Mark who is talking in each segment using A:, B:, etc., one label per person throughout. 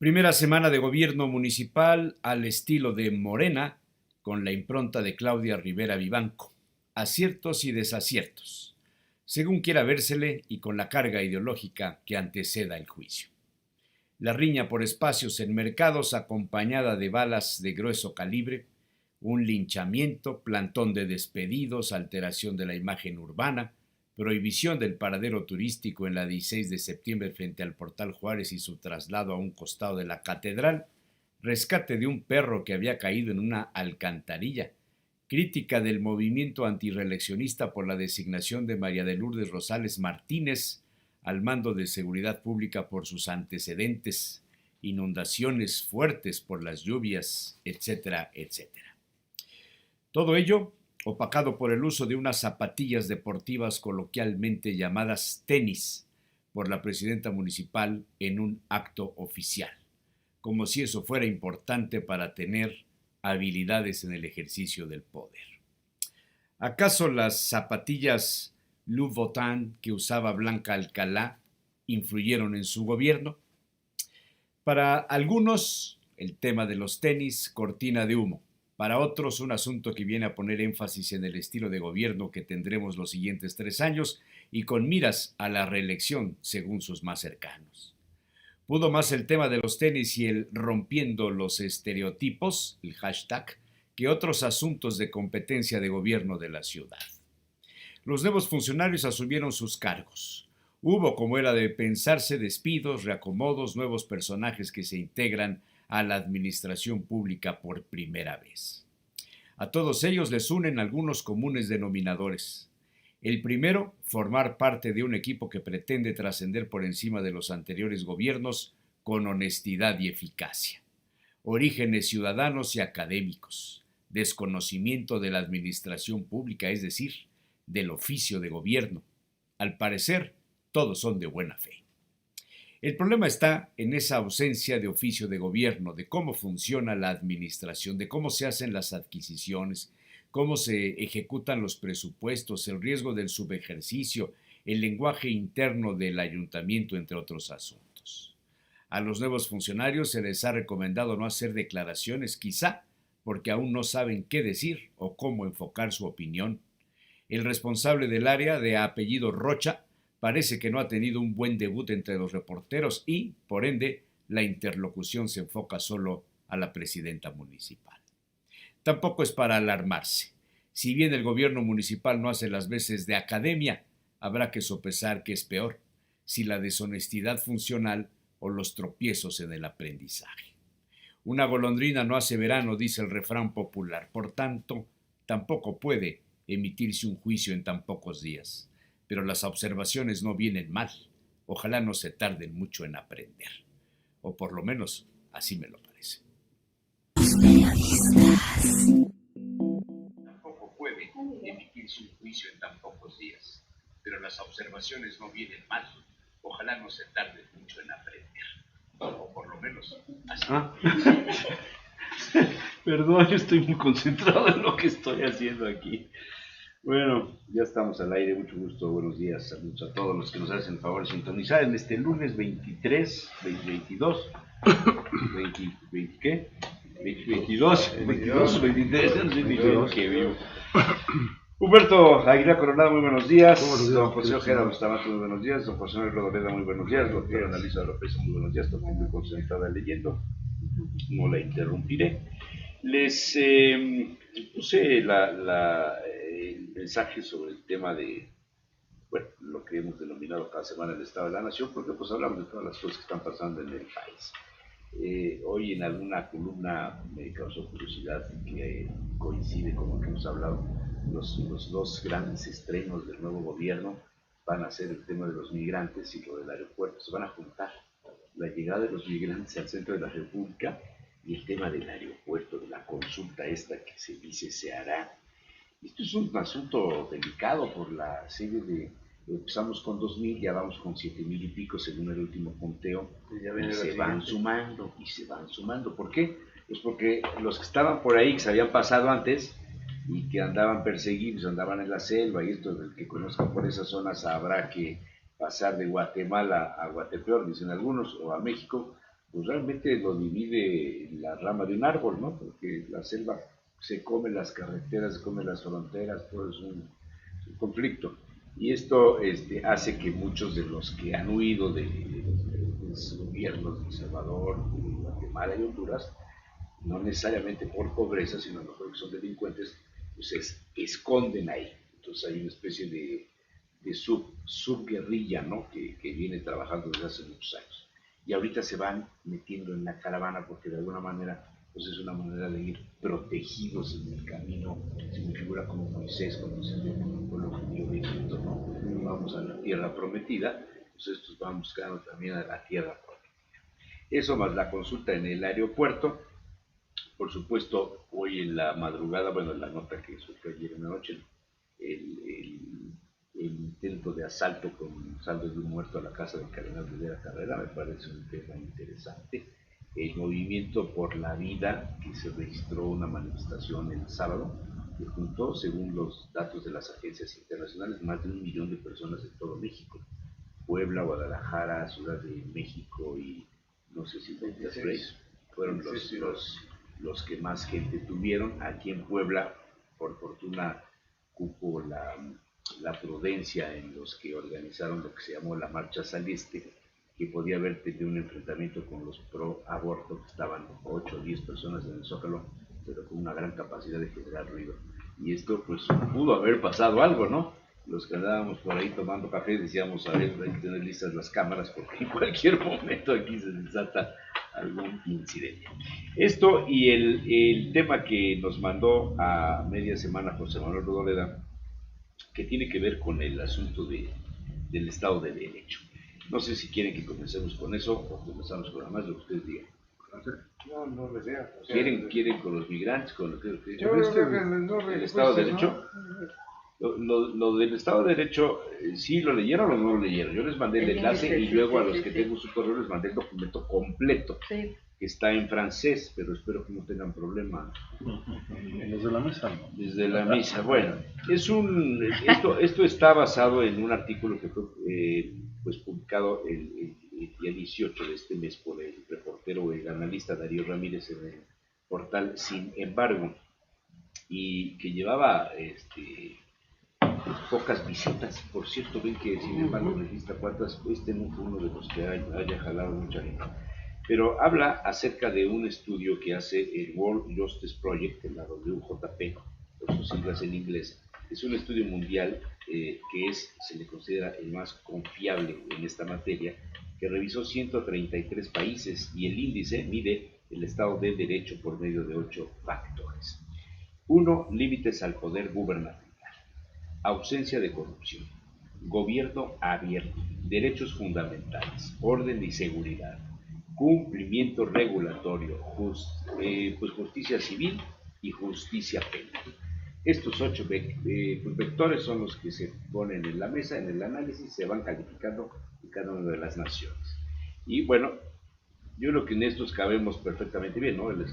A: Primera semana de gobierno municipal al estilo de Morena, con la impronta de Claudia Rivera Vivanco. Aciertos y desaciertos, según quiera vérsele y con la carga ideológica que anteceda el juicio. La riña por espacios en mercados acompañada de balas de grueso calibre, un linchamiento, plantón de despedidos, alteración de la imagen urbana, prohibición del paradero turístico en la 16 de septiembre frente al Portal Juárez y su traslado a un costado de la catedral, rescate de un perro que había caído en una alcantarilla, crítica del movimiento antirreeleccionista por la designación de María de Lourdes Rosales Martínez al mando de Seguridad Pública por sus antecedentes, inundaciones fuertes por las lluvias, etcétera, etcétera. Todo ello opacado por el uso de unas zapatillas deportivas coloquialmente llamadas tenis por la presidenta municipal en un acto oficial, como si eso fuera importante para tener habilidades en el ejercicio del poder. ¿Acaso las zapatillas Louboutin que usaba Blanca Alcalá influyeron en su gobierno? Para algunos, el tema de los tenis, cortina de humo. Para otros, un asunto que viene a poner énfasis en el estilo de gobierno que tendremos los siguientes 3 años y con miras a la reelección según sus más cercanos. Pudo más el tema de los tenis y el rompiendo los estereotipos, el hashtag, que otros asuntos de competencia de gobierno de la ciudad. Los nuevos funcionarios asumieron sus cargos. Hubo, como era de pensarse, despidos, reacomodos, nuevos personajes que se integran a la administración pública por primera vez. A todos ellos les unen algunos comunes denominadores. El primero, formar parte de un equipo que pretende trascender por encima de los anteriores gobiernos con honestidad y eficacia. Orígenes ciudadanos y académicos, desconocimiento de la administración pública, es decir, del oficio de gobierno. Al parecer, todos son de buena fe. El problema está en esa ausencia de oficio de gobierno, de cómo funciona la administración, de cómo se hacen las adquisiciones, cómo se ejecutan los presupuestos, el riesgo del subejercicio, el lenguaje interno del ayuntamiento, entre otros asuntos. A los nuevos funcionarios se les ha recomendado no hacer declaraciones, quizá porque aún no saben qué decir o cómo enfocar su opinión. El responsable del área, de apellido Rocha, parece que no ha tenido un buen debut entre los reporteros y, por ende, la interlocución se enfoca solo a la presidenta municipal. Tampoco es para alarmarse. Si bien el gobierno municipal no hace las veces de academia, habrá que sopesar qué es peor, si la deshonestidad funcional o los tropiezos en el aprendizaje. Una golondrina no hace verano, dice el refrán popular, por tanto, tampoco puede emitirse un juicio en tan pocos días. Pero las observaciones no vienen mal. Ojalá no se tarden mucho en aprender. O por lo menos, así me lo parece. Tampoco puede emitirse un juicio en tan pocos días. Pero las observaciones no vienen mal. Ojalá no se tarden mucho en aprender. O por lo menos, así me lo parece.
B: Perdón, yo estoy muy concentrado en lo que estoy haciendo aquí. Bueno, ya estamos al aire, mucho gusto, buenos días, saludos a todos los que nos hacen el favor de sintonizar en este lunes 23, 22, 20, ¿qué? 22, 23, no sé ni qué vivo. Humberto Aguilar Coronado, muy buenos días. Don José Ojeda Bustamante, muy buenos días. Don José Manuel Rodoleda, muy buenos días. Doctora Analisa López, muy buenos días. Estoy muy concentrada leyendo, no la interrumpiré. Les puse el mensaje sobre el tema de, bueno, lo que hemos denominado cada semana el Estado de la Nación, porque pues hablamos de todas las cosas que están pasando en el país. Hoy en alguna columna me causó curiosidad que coincide con lo que hemos hablado, los dos grandes estrenos del nuevo gobierno van a ser el tema de los migrantes y lo del aeropuerto. Se van a juntar la llegada de los migrantes al centro de la República y el tema del aeropuerto, de la consulta esta que se dice se hará. Esto es un asunto delicado por la serie de, empezamos con 2,000, ya vamos con 7,000 y pico según el último conteo, y se van sumando, ¿Por qué? Pues porque los que estaban por ahí, que se habían pasado antes y que andaban perseguidos, andaban en la selva, y esto del que conozcan por esas zonas habrá que pasar de Guatemala a Guatepeor, dicen algunos, o a México, pues realmente lo divide la rama de un árbol, ¿no? Porque la selva se come las carreteras, se come las fronteras, todo es un conflicto. Y esto hace que muchos de los que han huido de los gobiernos de El Salvador, de Guatemala y Honduras, no necesariamente por pobreza, sino a lo mejor que son delincuentes, pues esconden ahí. Entonces hay una especie de subguerrilla, ¿no? Que viene trabajando desde hace muchos años. Y ahorita se van metiendo en la caravana porque de alguna manera pues es una manera de ir protegidos en el camino. Se me figura como Moisés cuando se dio con el pueblo judío de Egipto, ¿no? Vamos a la tierra prometida, pues estos van buscando también a la tierra prometida. Eso más la consulta en el aeropuerto. Por supuesto, hoy en la madrugada, bueno, en la nota que surgió ayer en la noche, el intento de asalto con saldo de un muerto a la casa del cardenal Rivera Carrera me parece un tema interesante. El movimiento por la vida, que se registró una manifestación el sábado, que juntó, según los datos de las agencias internacionales, más de 1 millón de personas en todo México. Puebla, Guadalajara, Ciudad de México y no sé si Monterrey fueron los que más gente tuvieron. Aquí en Puebla, por fortuna, cupo la prudencia en los que organizaron lo que se llamó la Marcha Celeste, que podía haber tenido un enfrentamiento con los pro aborto, que estaban 8 o 10 personas en el Zócalo, pero con una gran capacidad de generar ruido. Y esto pues pudo haber pasado algo, ¿no? Los que andábamos por ahí tomando café decíamos, a ver, hay que tener listas las cámaras porque en cualquier momento aquí se desata algún incidente. Esto y el tema que nos mandó a media semana José Manuel Rodoleda, que tiene que ver con el asunto del Estado de Derecho. No sé si quieren que comencemos con eso o comenzamos con nada más, lo que ustedes digan.
C: No desea. O sea,
B: ¿Quieren con los migrantes, con lo que
C: yo creo que no
B: el Estado de Derecho? Lo del Estado de Derecho, ¿sí lo leyeron o no lo leyeron? Yo les mandé el enlace y luego a los que tengo su correo les mandé el documento completo, que está en francés, pero espero que no tengan problema.
C: Desde la mesa, ¿no?
B: Desde la mesa, bueno, esto está basado en un artículo que fue pues publicado el día 18 de este mes por el reportero, el analista Darío Ramírez en el portal Sin Embargo, y que llevaba pocas visitas. Por cierto, ven que Sin Embargo registra cuántas, no fue uno de los que haya jalado mucha gente. Pero habla acerca de un estudio que hace el World Justice Project, en la WJP, por sus siglas en inglés. Es un estudio mundial que se le considera el más confiable en esta materia, que revisó 133 países y el índice mide el Estado de Derecho por medio de 8 factores. 1. Límites al poder gubernamental. Ausencia de corrupción. Gobierno abierto. Derechos fundamentales. Orden y seguridad. Cumplimiento regulatorio. Justicia civil y justicia penal. Estos 8 vectores son los que se ponen en la mesa, en el análisis, se van calificando en cada una de las naciones. Y bueno, yo creo que en estos cabemos perfectamente bien, ¿no? El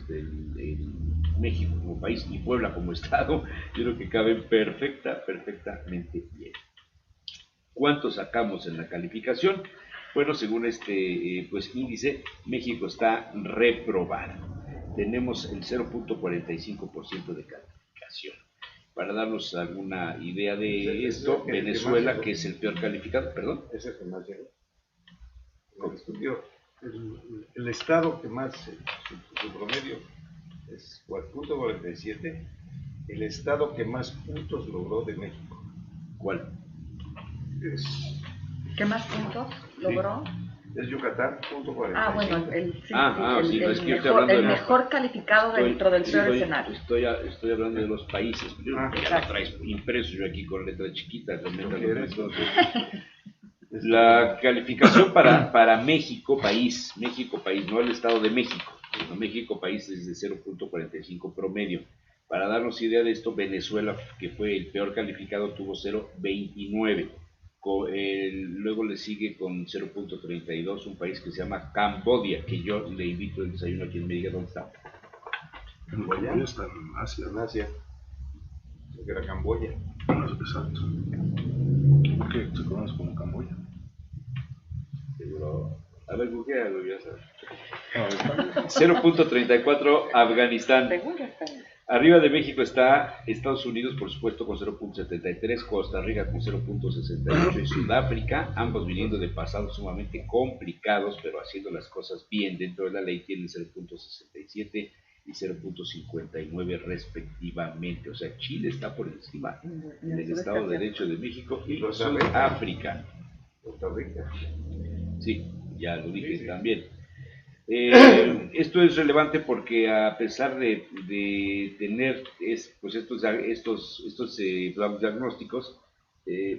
B: México como país y Puebla como estado, yo creo que caben perfectamente bien. ¿Cuánto sacamos en la calificación? Bueno, según este índice, México está reprobado. Tenemos el 0.45% de calificación. Para darnos alguna idea de esto, Venezuela, que es el peor calificado, perdón.
C: Ese es el más llegó. El estudio, el estado que más, su promedio es 4.47, el estado que más puntos logró de México.
B: ¿Cuál?
D: ¿Qué más puntos logró?
C: Es Yucatán, .45.
D: Ah, bueno,
B: el
D: mejor calificado dentro del peor escenario.
B: Estoy hablando de los países. Ya lo traes impreso yo aquí con letra chiquita. La calificación para México país, no el Estado de México, sino México país es de 0.45 promedio. Para darnos idea de esto, Venezuela, que fue el peor calificado, tuvo 0.29. Luego le sigue con 0.32 un país que se llama Camboya, que yo le invito al desayuno a quien me diga dónde está.
C: Camboya está en Asia. En Asia. Que era Camboya. Exacto. ¿Por qué se conoce como Camboya?
B: Seguro A ver, googlealo, ya sabes. 0.34 Afganistán.
D: Según yo está.
B: Arriba de México está Estados Unidos, por supuesto, con 0.73, Costa Rica con 0.68 y Sudáfrica, ambos viniendo de pasados sumamente complicados, pero haciendo las cosas bien dentro de la ley, tienen 0.67 y 0.59 respectivamente. O sea, Chile está por encima del Estado de Derecho de México y Sudáfrica.
C: Costa Rica.
B: Sí, ya lo dije también. Esto es relevante porque a pesar de tener pues estos diagnósticos,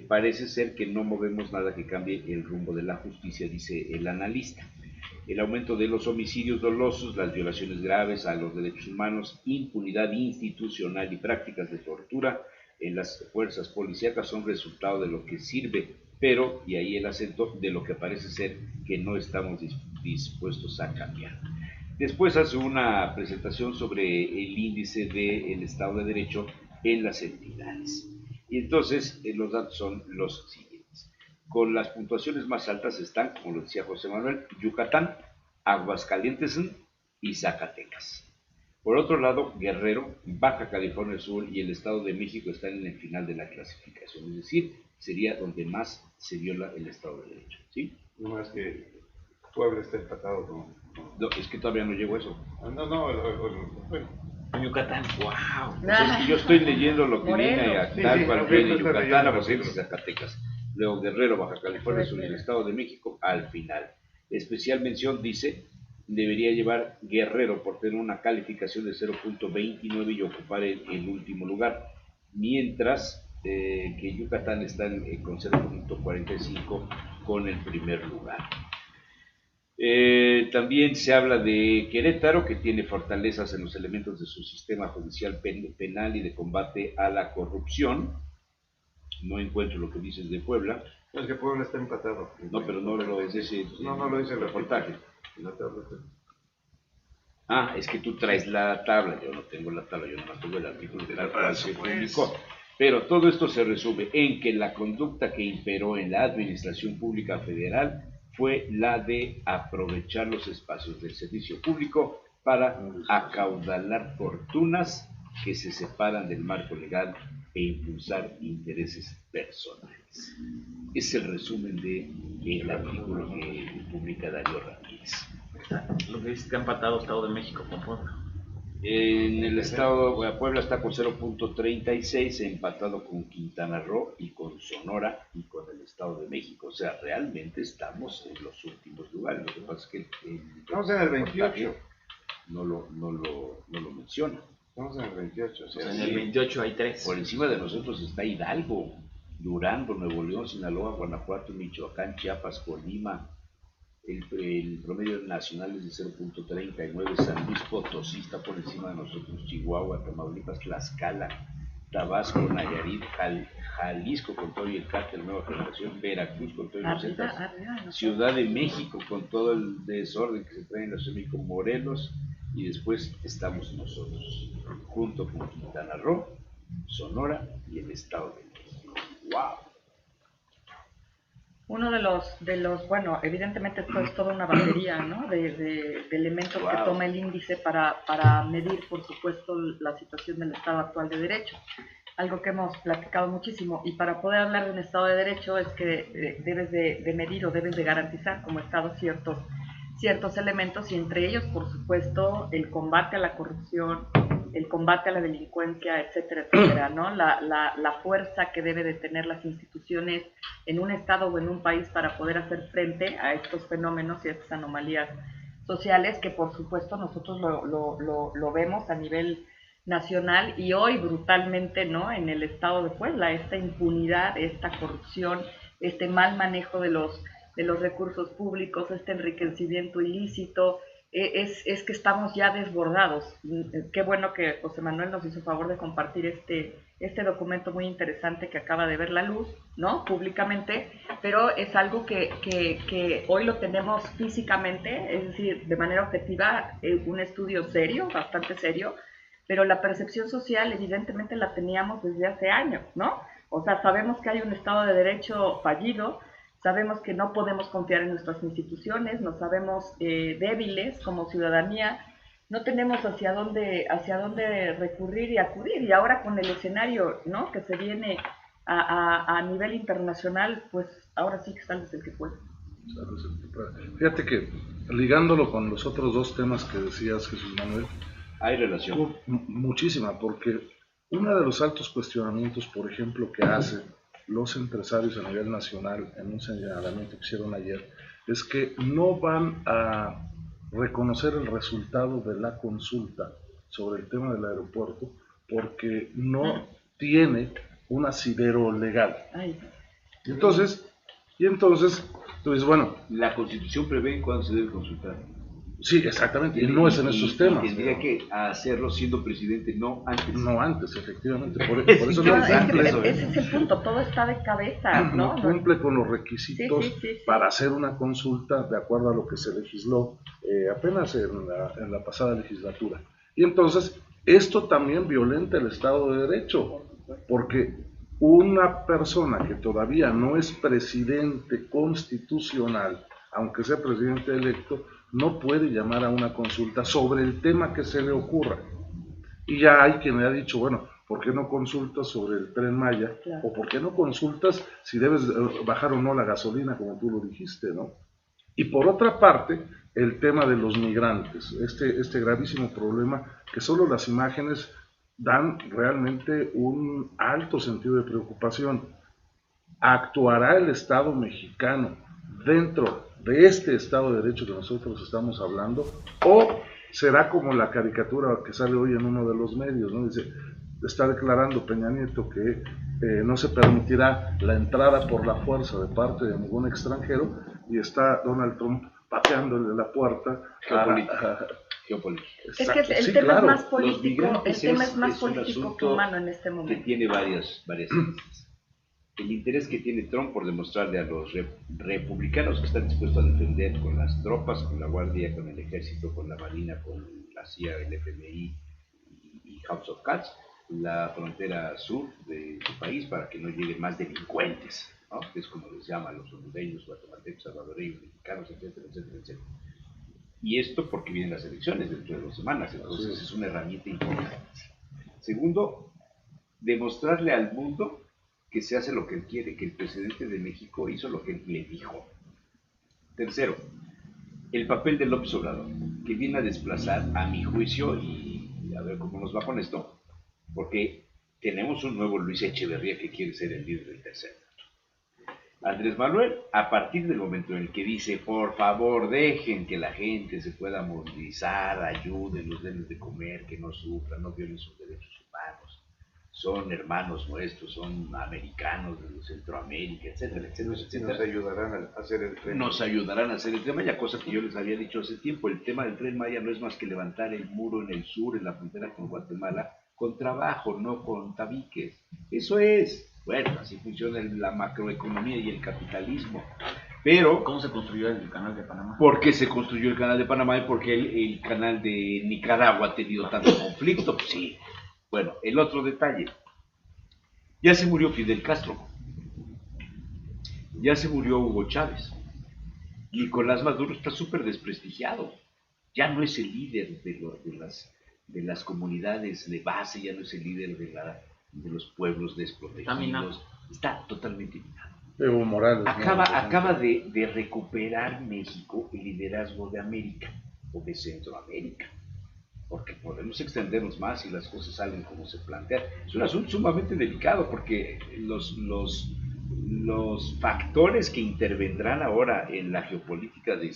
B: parece ser que no movemos nada que cambie el rumbo de la justicia, dice el analista. El aumento de los homicidios dolosos, las violaciones graves a los derechos humanos, impunidad institucional y prácticas de tortura en las fuerzas policíacas son resultado de lo que sirve, pero, y ahí el acento, de lo que parece ser que no estamos dispuestos a cambiar. Después hace una presentación sobre el índice del Estado de Derecho en las entidades. Y entonces los datos son los siguientes. Con las puntuaciones más altas están, como lo decía José Manuel, Yucatán, Aguascalientes y Zacatecas. Por otro lado, Guerrero, Baja California Sur y el Estado de México están en el final de la clasificación, es decir, sería donde más se viola el Estado de Derecho, ¿sí?
C: No más que Puebla está empatado con...
B: No, es que todavía no llego a eso.
C: Bueno.
B: Yucatán, wow. O sea, es que yo estoy leyendo lo que viene a tal cual viene Yucatán, Aguascalientes y Zacatecas. Luego Guerrero, Baja California Sur y el Estado de México al final. Especial mención dice, debería llevar Guerrero por tener una calificación de 0.29 y ocupar el último lugar, mientras que Yucatán está con 0.45 con el primer lugar. También se habla de Querétaro, que tiene fortalezas en los elementos de su sistema judicial penal y de combate a la corrupción. No encuentro lo que dices de Puebla.
C: No, es que Puebla está empatado.
B: No, pero no lo es ese.
C: No lo dice el
B: reportaje.
C: La tabla.
B: Ah, es que tú traes la tabla, yo no tengo la tabla, yo no tengo el artículo tal cual se publicó. Pero todo esto se resume en que la conducta que imperó en la administración pública federal fue la de aprovechar los espacios del servicio público para acaudalar fortunas que se separan del marco legal e impulsar intereses personales. Es el resumen del artículo que publica Darío Ramírez.
E: Lo que dice que ha empatado Estado de México con Puebla.
B: En el estado, Puebla está con 0.36, empatado con Quintana Roo y con Sonora y con el Estado de México. O sea, realmente estamos en los últimos lugares. Lo que pasa es que
C: estamos en el 28.
B: No lo menciona.
C: Estamos en el 28. O sea,
E: en el 28 hay 3.
B: Por encima de nosotros está Hidalgo, Durango, Nuevo León, Sinaloa, Guanajuato, Michoacán, Chiapas, Colima. El promedio nacional es de 0.39, San Luis Potosí está por encima de nosotros, Chihuahua, Tamaulipas, Tlaxcala, Tabasco, Nayarit, Jalisco con todo y el cártel Nueva Generación, Veracruz con todo y los Zetas, Ciudad de México con todo el desorden que se trae en la Ciudad de México, Morelos, y después estamos nosotros, junto con Quintana Roo, Sonora y el Estado de México. ¡Wow!
D: Uno de los, bueno, evidentemente esto es toda una batería, ¿no? de elementos que toma el índice para medir, por supuesto, la situación del estado actual de derecho. Algo que hemos platicado muchísimo. Y para poder hablar de un estado de derecho es que debes de medir o debes de garantizar como estado ciertos elementos, y entre ellos, por supuesto, el combate a la corrupción, el combate a la delincuencia, etcétera, etcétera, ¿no? La fuerza que debe de tener las instituciones en un estado o en un país para poder hacer frente a estos fenómenos y a estas anomalías sociales que, por supuesto, nosotros lo vemos a nivel nacional y hoy brutalmente, ¿no? En el estado de Puebla, esta impunidad, esta corrupción, este mal manejo de los recursos públicos, este enriquecimiento ilícito, es que estamos ya desbordados. Qué bueno que José Manuel nos hizo favor de compartir este documento muy interesante que acaba de ver la luz, ¿no? Públicamente, pero es algo que hoy lo tenemos físicamente, es decir, de manera objetiva, un estudio serio, bastante serio, pero la percepción social evidentemente la teníamos desde hace años, ¿no? O sea, sabemos que hay un Estado de Derecho fallido, sabemos que no podemos confiar en nuestras instituciones, nos sabemos débiles como ciudadanía, no tenemos hacia dónde recurrir y acudir. Y ahora con el escenario, ¿no?, que se viene a nivel internacional, pues ahora sí que sales el que puede.
F: Fíjate que ligándolo con los otros dos temas que decías, Jesús Manuel,
B: hay relación.
F: Muchísima, porque uno de los altos cuestionamientos, por ejemplo, que hacen los empresarios a nivel nacional en un señalamiento que hicieron ayer, es que no van a reconocer el resultado de la consulta sobre el tema del aeropuerto porque no tiene un asidero legal. Y entonces, tú dices, bueno...
B: La Constitución prevé cuándo se debe consultar.
F: Sí, exactamente, y no es en esos temas.
B: Tendría que hacerlo siendo presidente, no antes.
F: No antes, efectivamente. Por eso no
D: cumple. Ese es el punto, todo está de cabeza, ¿no?
F: No cumple con los requisitos para hacer una consulta de acuerdo a lo que se legisló apenas en la pasada legislatura. Y entonces, esto también violenta el Estado de Derecho, porque una persona que todavía no es presidente constitucional, aunque sea presidente electo, no puede llamar a una consulta sobre el tema que se le ocurra. Y ya hay quien le ha dicho, bueno, ¿por qué no consultas sobre el Tren Maya? Claro. O ¿por qué no consultas si debes bajar o no la gasolina, como tú lo dijiste, ¿no? Y por otra parte, el tema de los migrantes, este gravísimo problema que solo las imágenes dan realmente un alto sentido de preocupación. ¿Actuará el Estado mexicano dentro de este Estado de Derecho que nosotros estamos hablando? ¿O será como la caricatura que sale hoy en uno de los medios, ¿no? Dice, está declarando Peña Nieto que no se permitirá la entrada por la fuerza de parte de ningún extranjero, y está Donald Trump pateándole la puerta
B: geopolítica.
D: Es que el tema es más político, que humano en este momento.
B: Que tiene varias aristas. El interés que tiene Trump por demostrarle a los republicanos que están dispuestos a defender con las tropas, con la Guardia, con el Ejército, con la Marina, con la CIA, el FMI y House of Cards, la frontera sur de su país, para que no lleguen más delincuentes, ¿no? Que es como les llaman los hondureños, guatemaltecos, salvadoreños, mexicanos, etcétera, etcétera, etcétera. Y esto porque vienen las elecciones dentro de 2 semanas, entonces es una herramienta importante. Segundo, demostrarle al mundo que se hace lo que él quiere, que el presidente de México hizo lo que él le dijo. Tercero, el papel de López Obrador, que viene a desplazar, a mi juicio, y a ver cómo nos va con esto, porque tenemos un nuevo Luis Echeverría que quiere ser el líder del tercer mundo. Andrés Manuel, a partir del momento en el que dice, por favor, dejen que la gente se pueda movilizar, ayuden, los denles de comer, que no sufran, no violen sus derechos humanos, son hermanos nuestros, son americanos de Centroamérica, etcétera, etcétera, etcétera.
C: Nos ayudarán a hacer el Tren Maya.
B: Nos ayudarán a hacer el Tren Maya, cosa que yo les había dicho hace tiempo. El tema del Tren Maya no es más que levantar el muro en el sur, en la frontera con Guatemala, con trabajo, no con tabiques. Eso es. Bueno, así funciona la macroeconomía y el capitalismo. Pero,
E: ¿cómo se construyó el canal de Panamá?
B: ¿Por qué se construyó el canal de Panamá y por qué el canal de Nicaragua ha tenido tanto conflicto? Pues sí. Bueno, el otro detalle. Ya se murió Fidel Castro. Ya se murió Hugo Chávez. Nicolás Maduro está súper desprestigiado. Ya no es el líder de las comunidades de base, ya no es el líder de los pueblos desprotegidos. Está totalmente minado.
F: Evo Morales.
B: Acaba de recuperar México el liderazgo de América o de Centroamérica, porque podemos extendernos más y las cosas salen como se plantean. Es un asunto sumamente delicado porque los factores que intervendrán ahora en la geopolítica de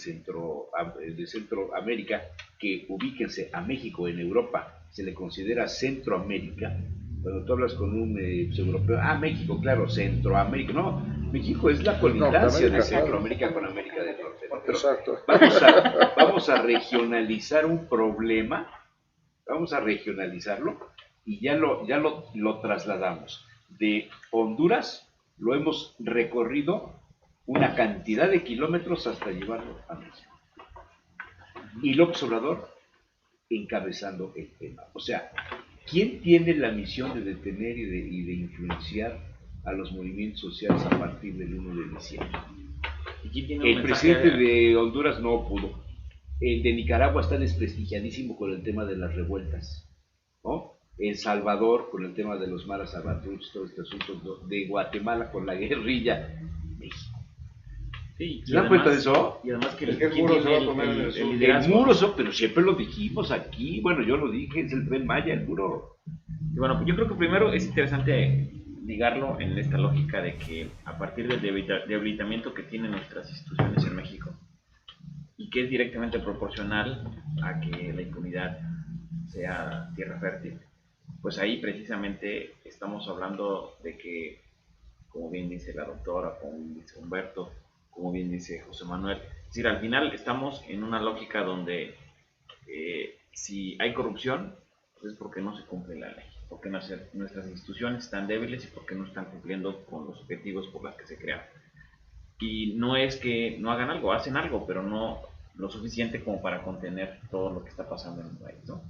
B: Centroamérica, que ubíquense a México en Europa, se le considera Centroamérica. Cuando tú hablas con un europeo, México, claro, Centroamérica, no, México es la colindancia de Centroamérica con América del Norte.
F: Exacto.
B: Vamos a regionalizar un problema, vamos a regionalizarlo y ya lo trasladamos. De Honduras lo hemos recorrido una cantidad de kilómetros hasta llevarlo a México. Y López Obrador encabezando el tema. O sea, ¿quién tiene la misión de detener y de influenciar a los movimientos sociales a partir del 1 de diciembre?
E: Aquí tiene un
B: El
E: mensaje
B: presidente de Honduras no pudo. El de Nicaragua está desprestigiadísimo con el tema de las revueltas, ¿no? El Salvador con el tema de los maras salvatruches, todo este asunto de Guatemala con la guerrilla. México.
E: Sí,
B: ¿Se dan cuenta de eso?
E: Y además que
C: Es que el
E: ¿quién
C: muro se
E: tiene
C: va a poner en el sur.
B: El
E: liderazgo?
B: muro, pero siempre lo dijimos aquí. Bueno, yo lo dije, es el Tren Maya, el muro.
E: Y bueno, yo creo que primero es interesante ligarlo en esta lógica de que a partir del debilitamiento que tienen nuestras instituciones en México y que es directamente proporcional a que la impunidad sea tierra fértil, pues ahí precisamente estamos hablando de que, como bien dice la doctora, como bien dice Humberto, como bien dice José Manuel, es decir, al final estamos en una lógica donde si hay corrupción, pues es porque no se cumple la ley, porque nuestras instituciones están débiles y porque no están cumpliendo con los objetivos por los que se crearon. Y no es que no hagan algo, hacen algo, pero no lo suficiente como para contener todo lo que está pasando en el país, ¿no?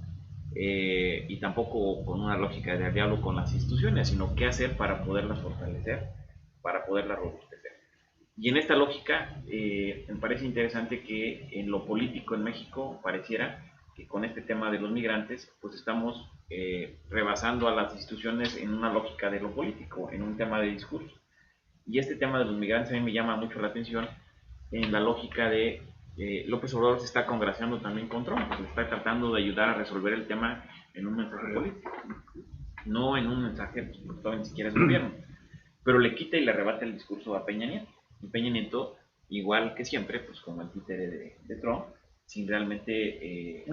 E: Y tampoco con una lógica de diálogo con las instituciones, sino qué hacer para poderlas fortalecer, para poderlas robustecer. Y en esta lógica me parece interesante que en lo político en México pareciera que con este tema de los migrantes pues estamos rebasando a las instituciones en una lógica de lo político, en un tema de discurso. Y este tema de los migrantes a mí me llama mucho la atención en la lógica de López Obrador se está congraciando también con Trump, porque está tratando de ayudar a resolver el tema en un mensaje político, no en un mensaje, pues, porque todavía ni siquiera es gobierno, pero le quita y le arrebata el discurso a Peña Nieto. Y Peña Nieto, igual que siempre, pues como el títere de Trump, sin realmente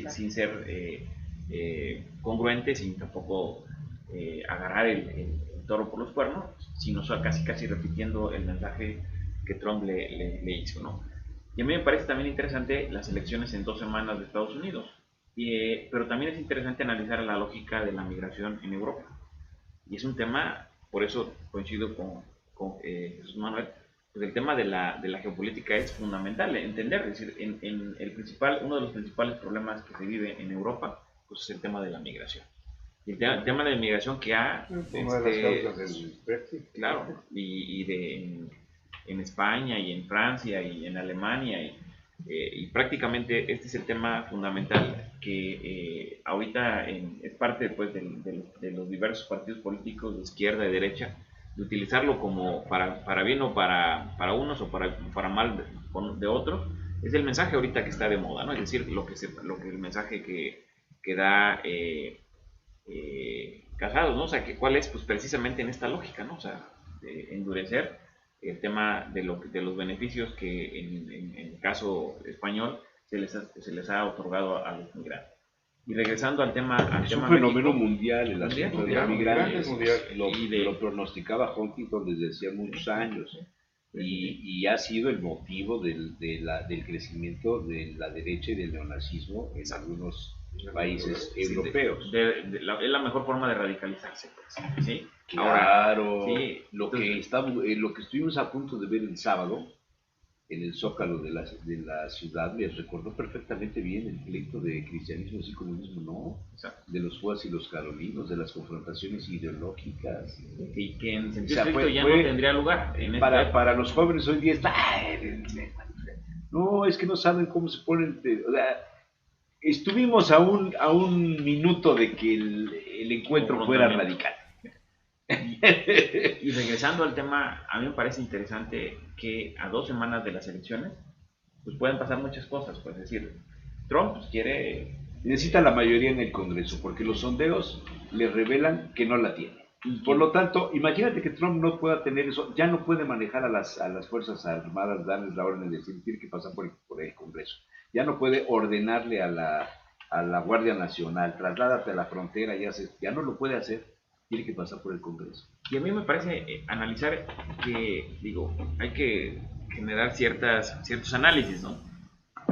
E: sin ser congruente, sin tampoco agarrar el toro por los cuernos, sino casi repitiendo el mensaje que Trump le hizo, ¿no? Y a mí me parece también interesante las elecciones en 2 semanas de Estados Unidos, pero también es interesante analizar la lógica de la migración en Europa. Y es un tema, por eso coincido con Jesús Manuel, pues el tema de la geopolítica es fundamental entender, es decir, uno de los principales problemas que se vive en Europa pues es el tema de la migración. Y el tema de la migración que ha...
C: Una de las causas del Brexit.
E: Claro, en España y en Francia y en Alemania y prácticamente este es el tema fundamental que ahorita es parte pues, de los diversos partidos políticos de izquierda y derecha, de utilizarlo como para bien o para unos o para mal de otros. Es el mensaje ahorita que está de moda, ¿no? Es decir, el mensaje que da Casados, ¿no? O sea, ¿cuál es? Pues precisamente en esta lógica, ¿no? O sea, de endurecer el tema de los beneficios que en el caso español se les ha otorgado a los migrantes. Y regresando al tema
B: es un fenómeno
E: México,
B: mundial el asunto de los migrantes.
C: Mundial.
B: Lo pronosticaba Huntington desde hacía muchos años y ha sido el motivo del crecimiento de la derecha y del neonazismo en algunos países europeos.
E: Es la mejor forma de radicalizarse, pues, ¿sí?
B: Claro,
E: Ahora, sí,
B: lo que estuvimos a punto de ver el sábado en el Zócalo de la ciudad me recordó perfectamente bien el pleito de cristianismo y comunismo, ¿no?
E: Exacto.
B: De los Juárez y los Carolinos, de las confrontaciones ideológicas.
E: Y que en sentido estricto ya no tendría lugar.
B: Para los jóvenes hoy día está... No, es que no saben cómo se ponen... O sea, estuvimos a un minuto de que el encuentro fuera radical.
E: Y regresando al tema, a mí me parece interesante que a 2 semanas de las elecciones pues pueden pasar muchas cosas, pues es decir, Trump pues,
B: necesita la mayoría en el Congreso porque los sondeos le revelan que no la tiene. Por lo tanto, imagínate que Trump no pueda tener eso, ya no puede manejar a las Fuerzas Armadas, darles la orden de decir, tiene que pasar por el Congreso. Ya no puede ordenarle a la Guardia Nacional, trasládate a la frontera, ya no lo puede hacer, tiene que pasar por el Congreso.
E: Y a mí me parece analizar que, hay que generar ciertos análisis, ¿no?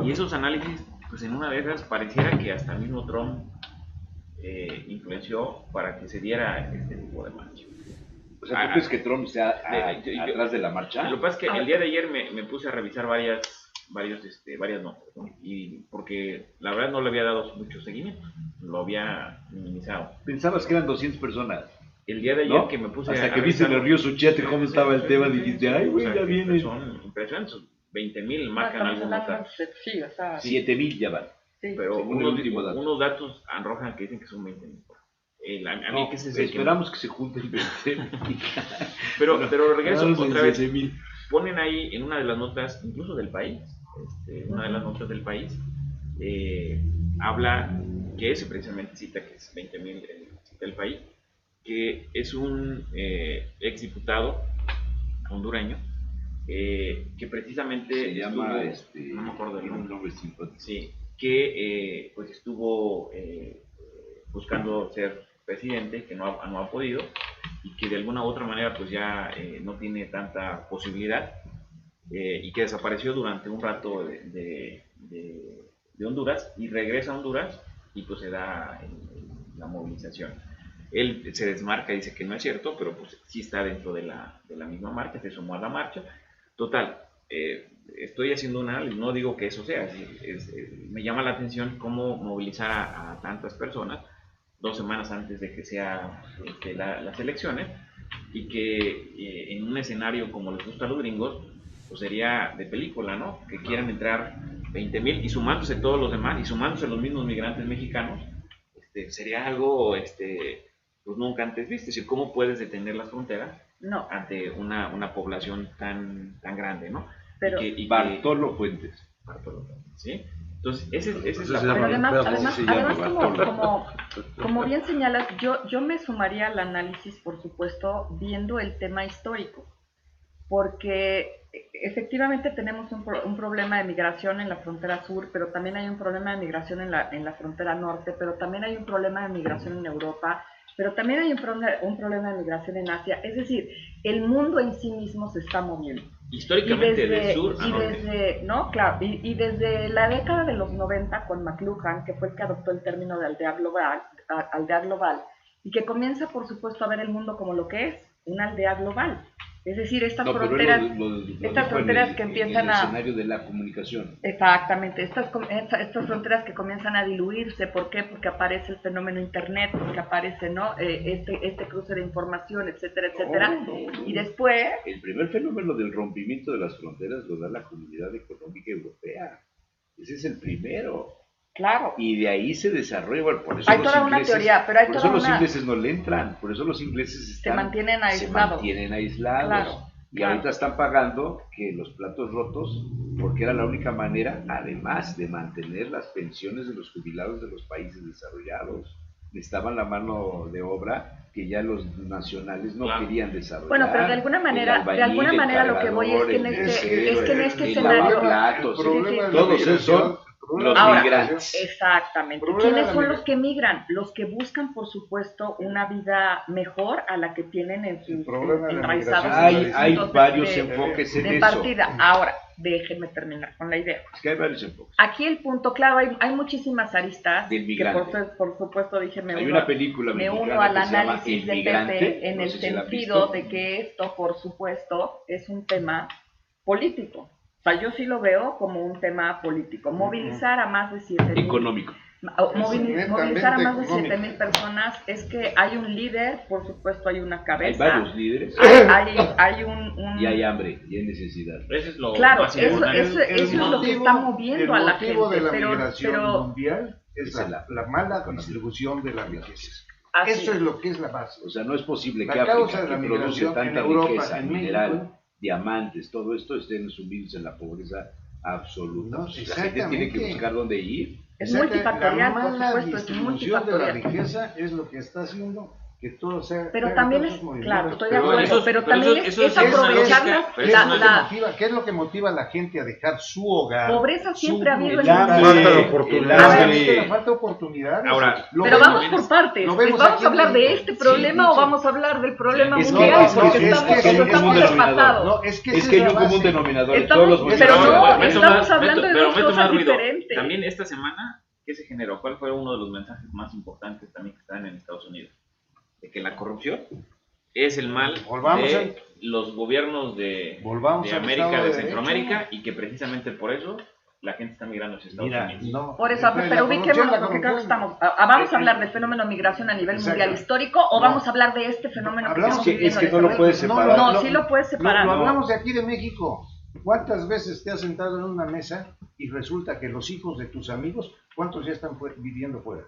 E: Y esos análisis, pues en una de esas pareciera que hasta el mismo Trump influenció para que se diera este tipo de marcha.
B: O sea, ¿tú crees que Trump sea atrás de la marcha?
E: Lo que pasa es que el día de ayer me puse a revisar varias notas, ¿no? Y porque la verdad no le había dado mucho seguimiento, lo había minimizado.
B: Pensabas que eran 200 personas.
E: el día de ayer que me puse
B: hasta que viste en el río Suchiate cómo estaba el tema, dijiste, ay, güey, ya viene.
E: Son impresionantes, 20,000 marcan algunos datos.
D: Sí, o sea,
B: 7,000 ya van.
D: sí.
E: Pero
B: según el último dato.
E: unos datos arrojan que dicen que son 20,000. A mí
B: No,
E: que es
B: esperamos que se junten 20,000.
E: pero regreso
B: Vamos
E: otra
B: en
E: vez.
B: 7,000.
E: Ponen ahí en una de las notas, incluso del país, una de las notas del país, habla que ese precisamente cita que es 20,000 del país, que es un exdiputado hondureño que precisamente
B: Se llama,
E: no me acuerdo del
B: tiene un
E: nombre,
B: nombre simpático.
E: sí, que pues estuvo buscando ser presidente, que no ha podido, y que de alguna u otra manera pues ya no tiene tanta posibilidad, y que desapareció durante un rato de Honduras, y regresa a Honduras y pues se da la movilización. Él se desmarca y dice que no es cierto, pero pues sí está dentro de la misma marcha, se sumó a la marcha. Total, estoy haciendo un análisis, no digo que eso sea, me llama la atención cómo movilizar a tantas personas 2 semanas antes de que sean las elecciones, y que en un escenario como les gusta a los gringos, pues sería de película, ¿no? Que quieran entrar 20,000 y sumándose todos los demás, y sumándose los mismos migrantes mexicanos, sería algo pues nunca antes visto. Es decir, ¿cómo puedes detener las fronteras ante una población tan grande, ¿no?
D: Pero
B: Bartolo Fuentes.
E: ¿Sí? Entonces, esa es la
F: Pero
D: además como bien señalas, yo me sumaría al análisis, por supuesto, viendo el tema histórico, porque efectivamente tenemos un problema de migración en la frontera sur, pero también hay un problema de migración en la frontera norte, pero también hay un problema de migración en Europa, pero también hay un problema de migración en Asia. Es decir, el mundo en sí mismo se está moviendo.
E: Históricamente del sur a norte.
D: Y desde la década de los 90 con McLuhan, que fue el que adoptó el término de aldea global, y que comienza, por supuesto, a ver el mundo como lo que es, una aldea global. Es decir, estas fronteras que empiezan
B: en el escenario de la comunicación.
D: Exactamente, estas fronteras que comienzan a diluirse. ¿Por qué? Porque aparece el fenómeno internet, porque aparece, ¿no? este cruce de información, etcétera, etcétera.
B: No.
D: Y después...
B: El primer fenómeno del rompimiento de las fronteras lo da la Comunidad Económica Europea. Ese es el primero.
D: Claro.
B: Y de ahí se desarrolla, bueno, por eso
D: hay toda una teoría, pero hay
B: por
D: toda
B: eso los
D: una...
B: ingleses no le entran, por eso los ingleses
D: se mantienen aislados.
B: Claro, y ahorita están pagando que los platos rotos, porque era la única manera, además de mantener las pensiones de los jubilados de los países desarrollados. Necesitaban la mano de obra que ya los nacionales no querían desarrollar.
D: Bueno, pero de alguna manera lo que voy es que en este escenario...
B: Todos esos son los migrantes.
D: Exactamente. ¿Quiénes son los que migran? Los que buscan, por supuesto, una vida mejor a la que tienen en sus enraizados.
B: Hay varios enfoques en eso.
D: Partida. Ahora, déjenme terminar con la idea.
B: Es que hay varios enfoques.
D: Aquí el punto, claro, hay muchísimas aristas.
B: Del migrante.
D: Que por supuesto dije, me
B: uno
D: al análisis de Pepe en el sentido de que esto, por supuesto, es un tema político. O sea, yo sí lo veo como un tema político. Movilizar a más de 7,000.
B: Económico.
D: Movilizar a más de 7,000 personas es que hay un líder, por supuesto hay una cabeza.
B: Hay varios líderes.
D: Hay un...
B: Y hay hambre, y hay necesidad.
E: Eso es lo
D: claro,
E: más
D: eso
E: importante.
D: es lo que está moviendo a la gente.
C: El motivo de la migración
D: pero
C: mundial es la mala distribución de la riqueza. Eso es lo que es la base.
B: O sea, no es posible
C: la
B: que
C: causa
B: África,
C: de la
B: que produce
C: migración
B: tanta
C: en Europa,
B: riqueza
C: en
B: mineral,
C: México,
B: diamantes, todo esto, estén sumidos en la pobreza absoluta.
C: No,
B: la gente tiene que buscar dónde ir.
D: Es multifactorial, por
C: la
D: supuesto, es
C: distribución de la
D: multifactorial.
C: riqueza es lo que está haciendo que todo sea...
D: Pero también es, claro, estoy de
E: Pero
D: acuerdo,
E: eso-
D: pero
E: pero
D: también
E: eso
D: es
E: es una
D: aprovechar
E: lógica, pero
C: ¿Qué es lo que motiva a la gente a dejar su hogar?
D: pobreza siempre ha habido en
B: el
D: el
B: hambre,
D: mundo.
F: Falta de oportunidades.
C: La falta de oportunidades.
E: Ahora,
D: Pero vamos por partes.
C: lo vemos
D: ¿Vamos
C: aquí
D: a hablar
C: en
D: de
C: México.
D: este problema
C: Sí,
D: o vamos a hablar del problema
B: Es que-
D: mundial?
B: es que-
D: Porque
B: es que hay un
D: estamos
B: común denominador.
D: empatados.
C: No, es que
B: Es
C: esa
B: que hay
C: la
B: un común
C: base.
B: denominador en
D: Estamos-
B: todos los
D: pero
B: movimientos.
D: no,
B: sociales.
D: estamos hablando de dos
E: meto
D: cosas
E: más ruido.
D: diferentes.
E: También esta semana, ¿qué se generó? ¿Cuál fue uno de los mensajes más importantes también que están en Estados Unidos? De que la corrupción es el mal de los gobiernos de
C: Volvamos al
E: América,
C: Estado
E: de
C: de
E: Centroamérica,
C: Derecho.
E: y que precisamente por eso la gente está migrando hacia Estados
C: Mira,
E: Unidos.
C: no.
D: Por eso, pero ubiquémonos, porque creo que estamos. ¿Vamos a hablar del fenómeno migración a nivel mundial histórico o vamos a hablar de este fenómeno que estamos viviendo?
B: Es que no lo puedes separar.
D: No, sí lo puedes separar.
C: Lo hablamos de aquí de México. ¿Cuántas veces te has sentado en una mesa y resulta que los hijos de tus amigos, cuántos ya están viviendo fuera?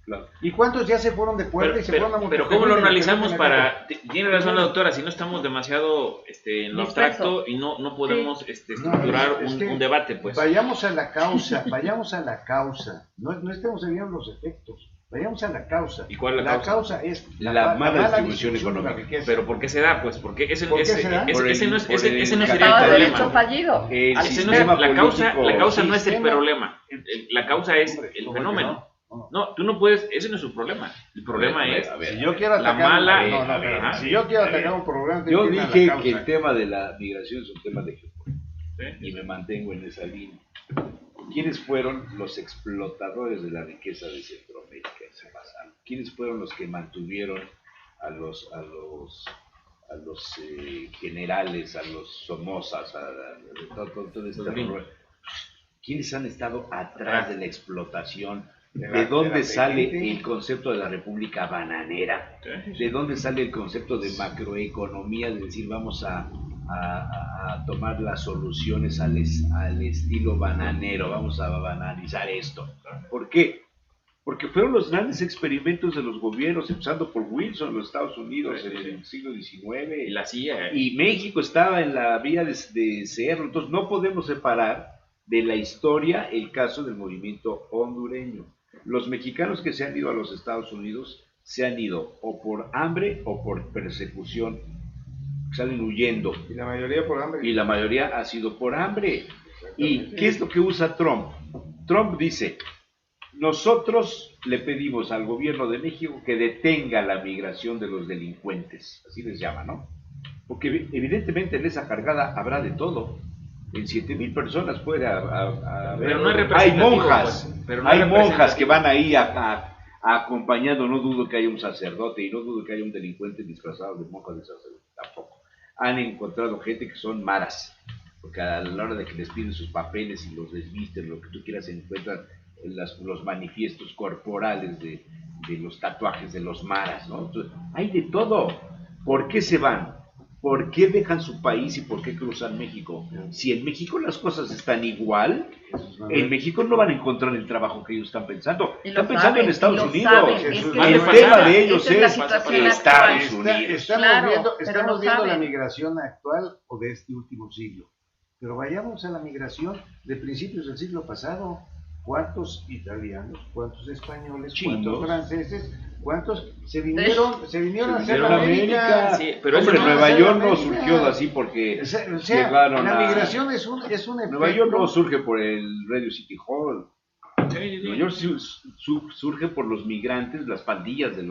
B: Claro.
C: ¿Y cuántos ya se fueron de Puebla y se fueron a Monterrey?
E: Pero ¿cómo lo analizamos para...? Tiene razón la doctora, si no estamos demasiado en lo abstracto y no podemos estructurar un debate, pues.
C: Vayamos a la causa, no estemos viendo los efectos, vayamos a la causa.
E: ¿Y cuál es la causa?
C: La causa es
B: la mala distribución
C: de la
B: económica.
C: riqueza.
E: ¿Pero por qué se da? Pues porque ese no
C: se da?
E: sería el
D: Estado de derecho
E: problema.
D: fallido.
E: La causa no es el problema, la causa es el fenómeno. No, tú no puedes, ese no es su problema. El problema es
C: si yo quiero
E: la
C: atacar,
E: mala.
C: si yo quiero atacar un programa,
B: yo dije que el tema de la migración es un tema de geopolítica
E: ¿Sí?
B: y me mantengo en esa línea. ¿Quiénes fueron los explotadores de la riqueza de Centroamérica en ese pasado? ¿Quiénes fueron los que mantuvieron a los generales, a los Somozas, a todo este horror? ¿Quiénes han estado atrás de la explotación? ¿De dónde sale el concepto de la república bananera? ¿De dónde sale el concepto de macroeconomía? De decir, vamos a tomar las soluciones al estilo bananero, vamos a bananizar esto. ¿Por qué? Porque fueron los grandes experimentos de los gobiernos, empezando por Wilson en los Estados Unidos en el siglo XIX.
E: Y la CIA.
B: Y México estaba en la vía de serlo. Entonces no podemos separar de la historia el caso del movimiento hondureño. Los mexicanos que se han ido a los Estados Unidos se han ido o por hambre o por persecución, salen huyendo.
C: Y la mayoría por hambre.
B: Y la mayoría ha sido por hambre. ¿Y qué es lo que usa Trump? Trump dice, nosotros le pedimos al gobierno de México que detenga la migración de los delincuentes, así les llama, ¿no? Porque evidentemente en esa cargada habrá de todo. En 7,000 personas puede haber.
E: Pero no es
B: hay monjas,
E: pues, pero no
B: hay
E: es
B: monjas que van ahí acompañando, no dudo que haya un sacerdote y no dudo que haya un delincuente disfrazado de monja de sacerdote, tampoco. Han encontrado gente que son maras, porque a la hora de que les piden sus papeles y los desvisten, lo que tú quieras, encuentran los manifiestos corporales de los tatuajes de los maras, ¿no? Entonces, hay de todo. ¿Por qué se van? ¿Por qué dejan su país y por qué cruzan México? Si en México las cosas están igual, en México no van a encontrar el trabajo que ellos están pensando. Están pensando en Estados Unidos. El tema de ellos es Estados Unidos.
C: Estamos viendo la migración actual o de este último siglo. Pero vayamos a la migración de principios del siglo pasado. ¿Cuántos italianos, cuántos españoles, cuántos franceses, cuántos se vinieron a hacer la América?
E: Sí, pero
B: hombre, Nueva York no surgió así porque llegaron
C: la migración es un efecto.
B: Nueva York no surge por el Radio City Hall. Nueva York surge por los migrantes, las pandillas de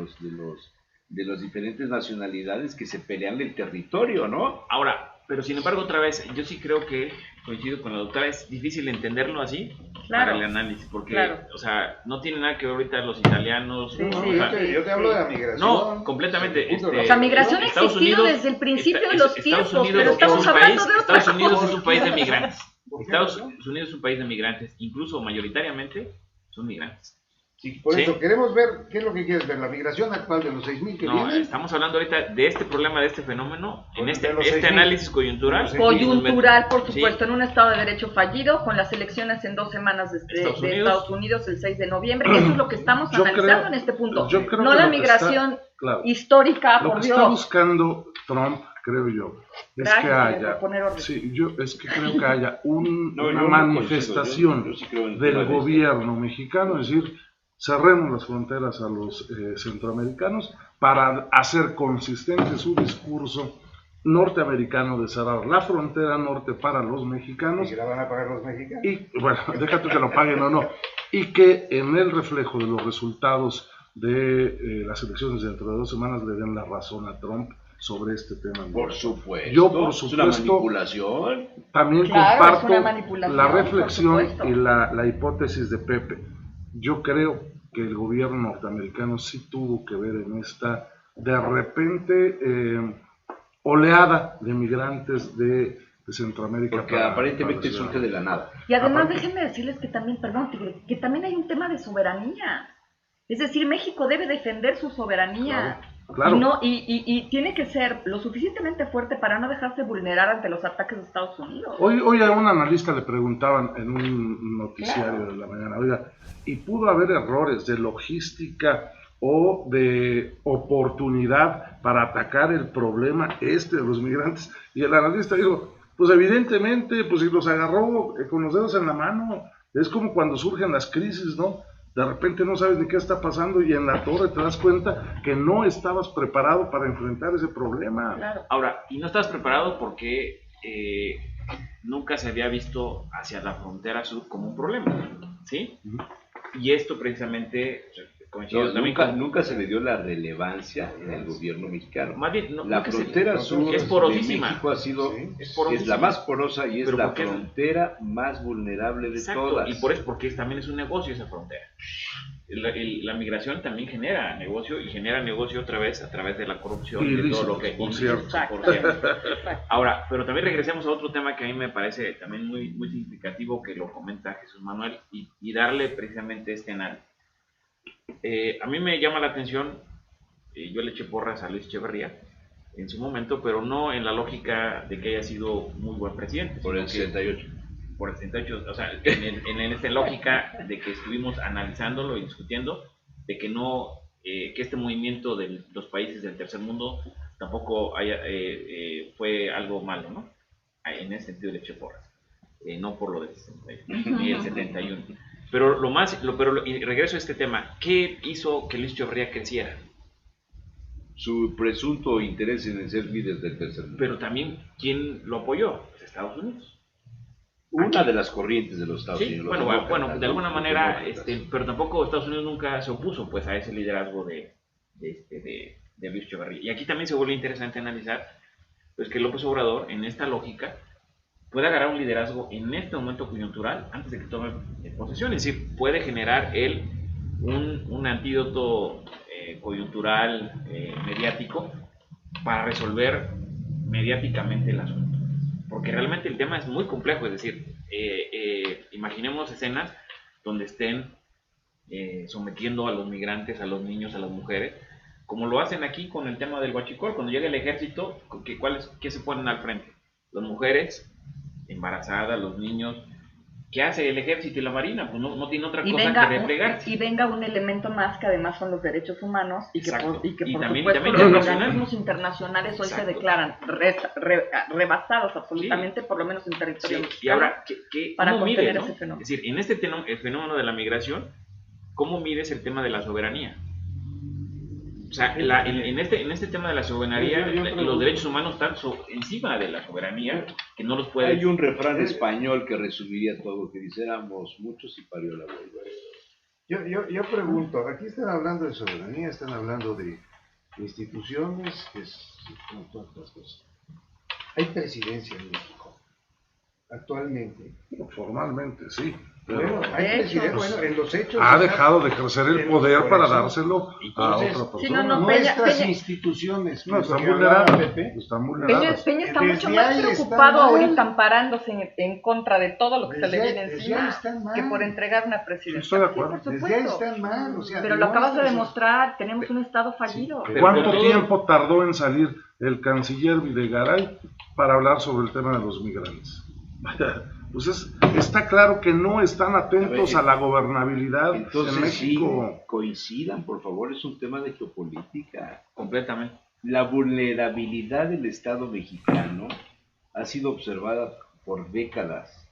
B: las diferentes nacionalidades que se pelean el territorio, ¿no?
E: Ahora, pero sin embargo, otra vez, yo sí creo que, coincido con la doctora, es difícil entenderlo así para el análisis, porque, o sea, no tiene nada que ver ahorita los italianos.
C: Yo te hablo de la migración.
E: No, completamente.
D: O sea, migración ha existido desde el principio de los tiempos, pero estamos hablando de otra
E: Estados Unidos
D: cosa.
E: es un país de migrantes. Estados Unidos es un país de migrantes, incluso mayoritariamente son migrantes.
C: Sí, por eso queremos ver, ¿qué es lo que quieres ver? ¿La migración actual de los 6,000 que vienen?
E: Estamos hablando ahorita de este problema, de este fenómeno, en este análisis coyuntural.
D: Coyuntural, por supuesto, en un Estado de Derecho fallido, con las elecciones en 2 semanas de Estados Unidos, el 6 de noviembre. Eso es lo que estamos analizando en este punto. No la migración histórica, por Dios.
F: Lo que está buscando Trump, creo yo, es que haya, creo que haya una manifestación del gobierno mexicano, es decir, cerremos las fronteras a los centroamericanos para hacer consistente su discurso norteamericano de cerrar la frontera norte para los mexicanos.
C: ¿Y que la van a pagar los mexicanos?
F: Y, bueno, déjate que lo paguen o no. Y que en el reflejo de los resultados de las elecciones dentro de 2 semanas le den la razón a Trump sobre este tema.
B: Por supuesto.
F: Yo, por supuesto,
B: es una manipulación.
F: También comparto la reflexión y la hipótesis de Pepe. Yo creo que el gobierno norteamericano sí tuvo que ver en esta, de repente, oleada de migrantes de de Centroamérica.
B: Porque aparentemente surge de la nada.
D: Y además déjenme decirles que también, perdón, que también hay un tema de soberanía. Es decir, México debe defender su soberanía.
F: Claro.
D: Y tiene que ser lo suficientemente fuerte para no dejarse vulnerar ante los ataques de Estados Unidos.
F: Hoy a un analista le preguntaban en un noticiario de la mañana, oiga, ¿y pudo haber errores de logística o de oportunidad para atacar el problema de los migrantes? Y el analista dijo, pues evidentemente, pues si los agarró con los dedos en la mano, es como cuando surgen las crisis, ¿no? De repente no sabes de qué está pasando y en la torre te das cuenta que no estabas preparado para enfrentar ese problema.
D: Claro.
E: Ahora, y no estabas preparado porque nunca se había visto hacia la frontera sur como un problema, ¿sí? Y esto precisamente coincidió también
B: nunca se le dio la relevancia en el gobierno mexicano.
E: Más bien,
B: la frontera sur
E: es porosísima.
B: de México ha sido es la más porosa y es la frontera más vulnerable de todas.
E: Y porque también es un negocio esa frontera. La migración también genera negocio y genera negocio otra vez a través de la corrupción y de todo lo que
F: por cierto.
E: Ahora, pero también regresemos a otro tema que a mí me parece también muy, muy significativo que lo comenta Jesús Manuel y darle precisamente este análisis. A mí me llama la atención, yo le eché porras a Luis Echeverría en su momento, pero no en la lógica de que haya sido muy buen presidente.
B: Por el 68.
E: Por el 68, o sea, en esta lógica de que estuvimos analizándolo y discutiendo, de que no, que este movimiento de los países del tercer mundo tampoco fue algo malo, ¿no? En ese sentido le eché porras, no por lo del 68 ni el 71. Pero y regreso a este tema, ¿qué hizo que Luis Echeverría creciera?
B: Su presunto interés en ser líder del tercer mundo.
E: Pero también, ¿quién lo apoyó? Pues Estados Unidos.
B: Una de las corrientes de los Estados Unidos.
E: Bueno, de alguna manera, pero tampoco Estados Unidos nunca se opuso pues a ese liderazgo de Luis Echeverría. Y aquí también se vuelve interesante analizar pues que López Obrador, en esta lógica, puede agarrar un liderazgo en este momento coyuntural antes de que tome posesión. Es decir, puede generar él un antídoto coyuntural, mediático, para resolver mediáticamente el asunto. Porque realmente el tema es muy complejo, es decir, imaginemos escenas donde estén sometiendo a los migrantes, a los niños, a las mujeres, como lo hacen aquí con el tema del huachicol. Cuando llega el ejército, ¿qué se ponen al frente? Las mujeres embarazadas, los niños. ¿Qué hace el ejército y la marina? Pues no tiene otra cosa que replegarse.
D: Y venga un elemento más que además son los derechos humanos y que por
E: también
D: supuesto los organismos internacionales hoy se declaran rebasados absolutamente, por lo menos en territorio mexicano.
E: Y ahora,
D: para contener
E: ese fenómeno? Es decir, en el fenómeno de la migración, ¿cómo mides el tema de la soberanía? O sea, en este tema de la soberanía, los derechos humanos están encima de la soberanía, que no los puede...
B: Hay un refrán español que resumiría todo, que dice, éramos muchos y parió la abuela.
C: Yo pregunto, aquí están hablando de soberanía, están hablando de instituciones, que es como todas las cosas. ¿Hay presidencia en México actualmente?
F: Formalmente, sí.
C: Bueno, hay presidencia, en los hechos...
F: Ha dejado de ejercer el poder para dárselo a otra persona.
C: Nuestras instituciones...
F: No, están vulneradas.
D: Peña está mucho más preocupado ahorita amparándose en contra de todo lo que se le viene encima que por entregar una presidencia.
F: Estoy de acuerdo.
C: Desde ahí están mal.
D: Pero lo acabas de demostrar, tenemos un Estado fallido.
F: ¿Cuánto tiempo tardó en salir el canciller Videgaray para hablar sobre el tema de los migrantes? Pues está claro que no están atentos a la gobernabilidad
B: entonces,
F: en México.
B: Sí, coincidan, por favor, es un tema de geopolítica.
E: Completamente.
B: La vulnerabilidad del Estado mexicano ha sido observada por décadas.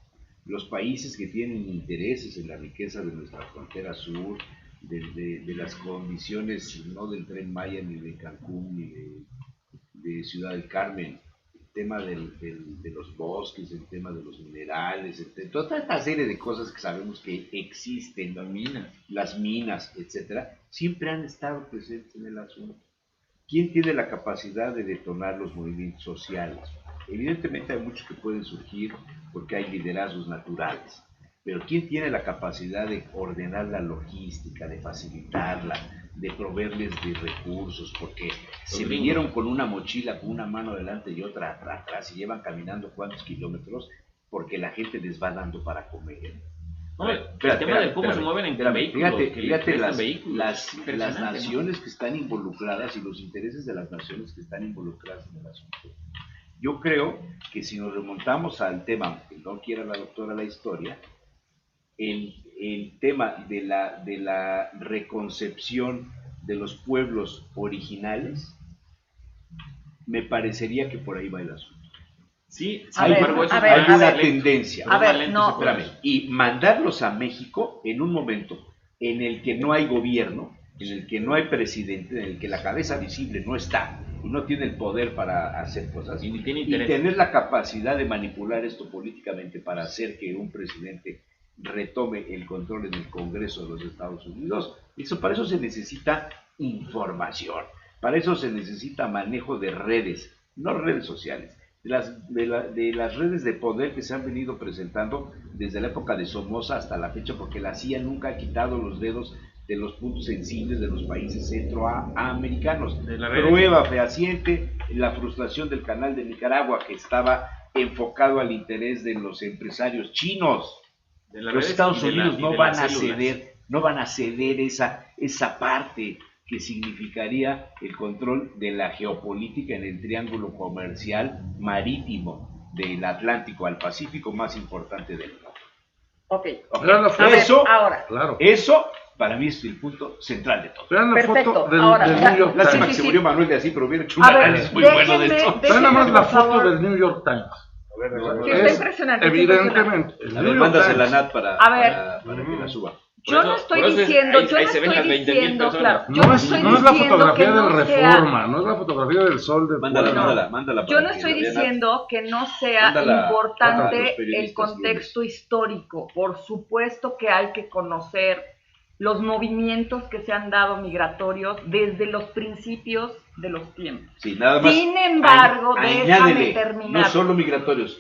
B: Los países que tienen intereses en la riqueza de nuestra frontera sur, de las condiciones no del Tren Maya, ni de Cancún, ni de Ciudad del Carmen, tema de los bosques, el tema de los minerales, toda esta serie de cosas que sabemos que existen, las minas, etcétera, siempre han estado presentes en el asunto. ¿Quién tiene la capacidad de detonar los movimientos sociales? Evidentemente hay muchos que pueden surgir porque hay liderazgos naturales, pero ¿quién tiene la capacidad de ordenar la logística, de facilitarla, de proveerles de recursos, porque se vinieron con una mochila, con una mano adelante y otra atrás, y llevan caminando cuántos kilómetros, porque la gente les va dando para comer.
E: No, el tema de cómo se mueven en vehículos.
B: Fíjate las naciones que están involucradas y los intereses de las naciones que están involucradas en el asunto. Yo creo que si nos remontamos al tema, aunque no quiera la doctora la historia, el tema de la reconcepción de los pueblos originales, me parecería que por ahí va el asunto.
E: Sí,
B: hay una tendencia.
D: A ver, no.
B: Espérame, y mandarlos a México en un momento en el que no hay gobierno, en el que no hay presidente, en el que la cabeza visible no está y no tiene el poder para hacer cosas,
E: y
B: tener la capacidad de manipular esto políticamente para hacer que un presidente retome el control en el Congreso de los Estados Unidos. Para eso se necesita información, para eso se necesita manejo de redes, no redes sociales, de las redes de poder que se han venido presentando desde la época de Somoza hasta la fecha, porque la CIA nunca ha quitado los dedos de los puntos sensibles de los países centroamericanos. Prueba fehaciente la frustración del canal de Nicaragua, que estaba enfocado al interés de los empresarios chinos. Los Estados Unidos no van a ceder esa parte que significaría el control de la geopolítica en el triángulo comercial marítimo del Atlántico al Pacífico más importante del mundo.
D: Okay.
B: Eso para mí es el punto central de todo.
F: Vean la foto del
B: New York Times. Lástima que se murió Manuel de así, pero hubiera hecho un
D: análisis
B: muy bueno de esto.
F: Vean nada más la foto del New York Times.
D: Está impresionante.
F: Evidentemente.
B: A ver, mándasela a Nat para que la suba.
D: Yo no estoy diciendo, claro,
F: no es la fotografía del Reforma, no es la fotografía del Sol de
B: mándala.
D: Yo no estoy diciendo que no sea importante el contexto histórico. Por supuesto que hay que conocer los movimientos que se han dado migratorios desde los principios de los tiempos.
B: Sí, nada más.
D: Sin embargo, déjame terminar.
B: No solo migratorios,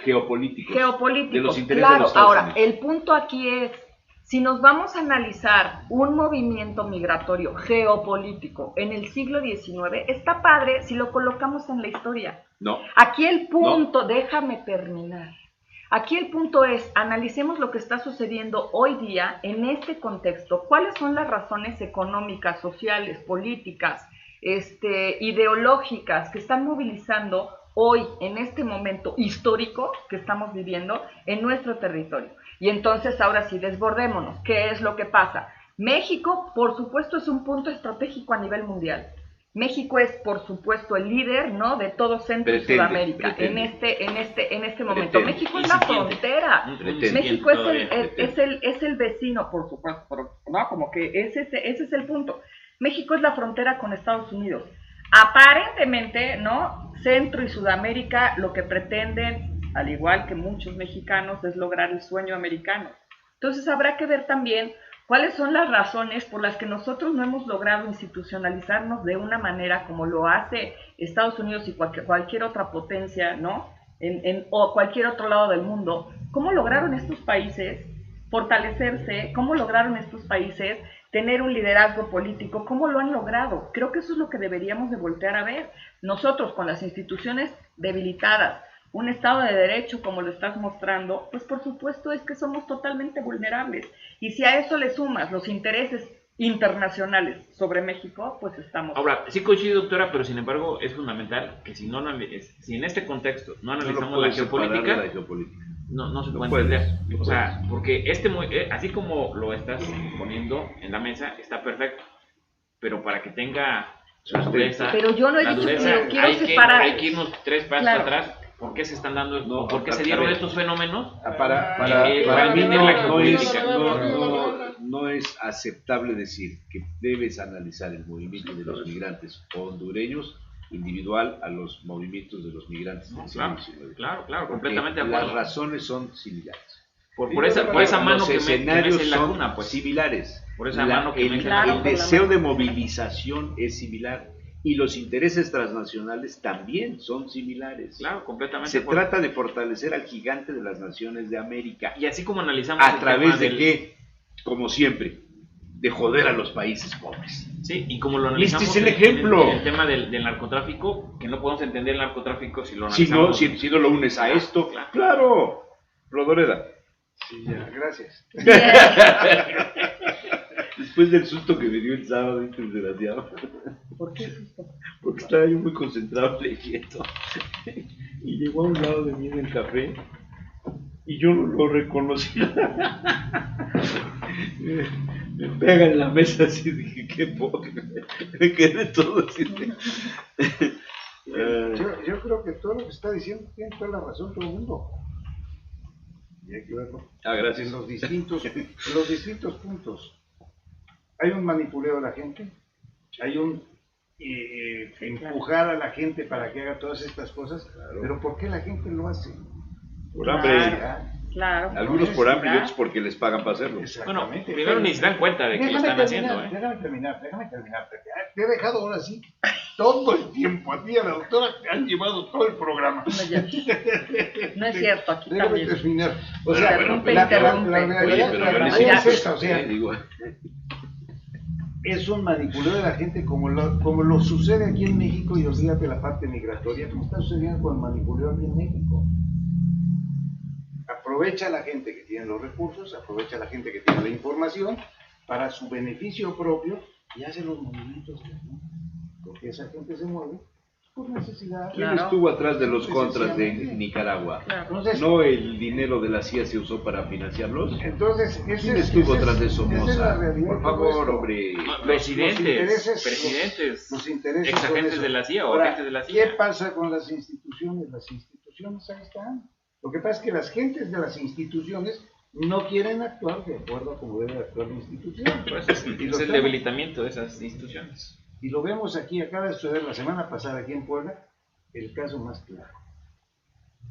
B: geopolíticos. De los intereses
D: claro,
B: de los Estados
D: ahora,
B: Unidos.
D: el punto aquí es, si nos vamos a analizar un movimiento migratorio geopolítico en el siglo XIX, está padre si lo colocamos en la historia.
B: No.
D: Aquí el punto, déjame terminar. Aquí el punto es, analicemos lo que está sucediendo hoy día en este contexto. ¿Cuáles son las razones económicas, sociales, políticas, ideológicas que están movilizando hoy, en este momento histórico que estamos viviendo en nuestro territorio? Y entonces, ahora sí, desbordémonos. ¿Qué es lo que pasa? México, por supuesto, es un punto estratégico a nivel mundial. México es, por supuesto, el líder, ¿no?, de todo Centro y Sudamérica en este momento. México es la frontera. México es el vecino, por supuesto, pero, ¿no?, como que ese es el punto. México es la frontera con Estados Unidos. Aparentemente, ¿no?, Centro y Sudamérica lo que pretenden, al igual que muchos mexicanos, es lograr el sueño americano. Entonces habrá que ver también cuáles son las razones por las que nosotros no hemos logrado institucionalizarnos de una manera como lo hace Estados Unidos y cualquier otra potencia, ¿no?, o cualquier otro lado del mundo. ¿Cómo lograron estos países fortalecerse? ¿Cómo lograron estos países tener un liderazgo político? ¿Cómo lo han logrado? Creo que eso es lo que deberíamos de voltear a ver. Nosotros, con las instituciones debilitadas, un Estado de Derecho como lo estás mostrando, pues por supuesto es que somos totalmente vulnerables. Y si a eso le sumas los intereses internacionales sobre México, pues estamos...
E: Ahora, sí coincido, doctora, pero sin embargo es fundamental que si en este contexto no analizamos la geopolítica, no se puede entender. O sea, porque así como lo estás poniendo en la mesa, está perfecto, pero para que tenga la dureza...
D: Pero yo no he dicho que lo quiero separar.
E: Hay que irnos 3 pasos atrás. ¿Por qué se están dando por qué se dieron estos fenómenos?
B: Para mí no es aceptable decir que debes analizar el movimiento de los migrantes hondureños individual a los movimientos de los migrantes del siglo XIX.
E: Claro, completamente de acuerdo.
B: Las razones son similares.
E: Por esa mano que
B: escenarios
E: me
B: son
E: la cuna, pues.
B: Similares.
E: Por esa mano que
B: el deseo de movilización es similar. Y los intereses transnacionales también son similares.
E: Claro, completamente.
B: Se trata de fortalecer al gigante de las naciones de América.
E: Y así como analizamos...
B: ¿A través de qué? Como siempre, de joder a los países pobres.
E: Sí, y como lo
B: Y este
E: analizamos
B: es el ejemplo.
E: en el tema del narcotráfico, que no podemos entender el narcotráfico si lo
B: Si
E: analizamos.
B: si no lo unes a esto, claro. Rodoreda.
C: Sí, ya, gracias.
B: Después del susto que me dio el sábado, este desgraciado.
D: ¿Por qué susto?
B: Porque estaba yo muy concentrado leyendo. Y llegó a un lado de mí en el café y yo no lo reconocí. Me pega en la mesa así, dije, qué poco. Me quedé todo así.
C: Yo creo que todo lo que está diciendo tiene toda la razón todo el mundo. Y hay que verlo.
B: Gracias.
C: En los distintos puntos. Hay un manipuleo de la gente, hay un empujar a la gente para que haga todas estas cosas, pero ¿por qué la gente lo hace?
B: Por hambre.
D: Claro.
B: Algunos por hambre y otros porque les pagan para hacerlo.
E: Bueno, primero ni se dan cuenta de que lo están haciendo.
C: Déjame terminar. Te he dejado ahora sí todo el tiempo. A ti y a la doctora te han llevado todo el programa.
D: No, es cierto, aquí
C: Déjame
D: también.
C: terminar. O sea,
D: Interrumpe.
C: la
B: Oye, pero
C: realidad es esta, o sea,
B: digo,
C: es un manipuleo de la gente como lo sucede aquí en México, y olvídate la parte migratoria, como está sucediendo con el manipuleo aquí en México. Aprovecha a la gente que tiene los recursos, aprovecha a la gente que tiene la información para su beneficio propio y hace los movimientos, ¿no? Porque esa gente se mueve por necesidad.
B: ¿quién estuvo atrás de los contras de Nicaragua?
D: Claro.
C: Entonces,
B: ¿No el dinero de la CIA se usó para financiarlos?
C: entonces
B: ¿Quién estuvo atrás de
C: esa es la
B: Somoza?
C: realidad
B: Por
C: de todo
B: favor,
C: esto.
B: hombre.
E: Presidentes,
C: Los intereses
E: ex
C: son
E: agentes
C: eso.
E: de la CIA o
C: Ahora,
E: agentes de la CIA.
C: ¿qué pasa con las instituciones? Las instituciones ahí están. Lo que pasa es que las gentes de las instituciones no quieren actuar de acuerdo a cómo debe actuar la institución.
E: Pues
C: Y
E: es
C: lo
E: el
C: estamos-
E: debilitamiento de esas instituciones.
C: Y lo vemos aquí, acaba de suceder la semana pasada aquí en Puebla, el caso más claro.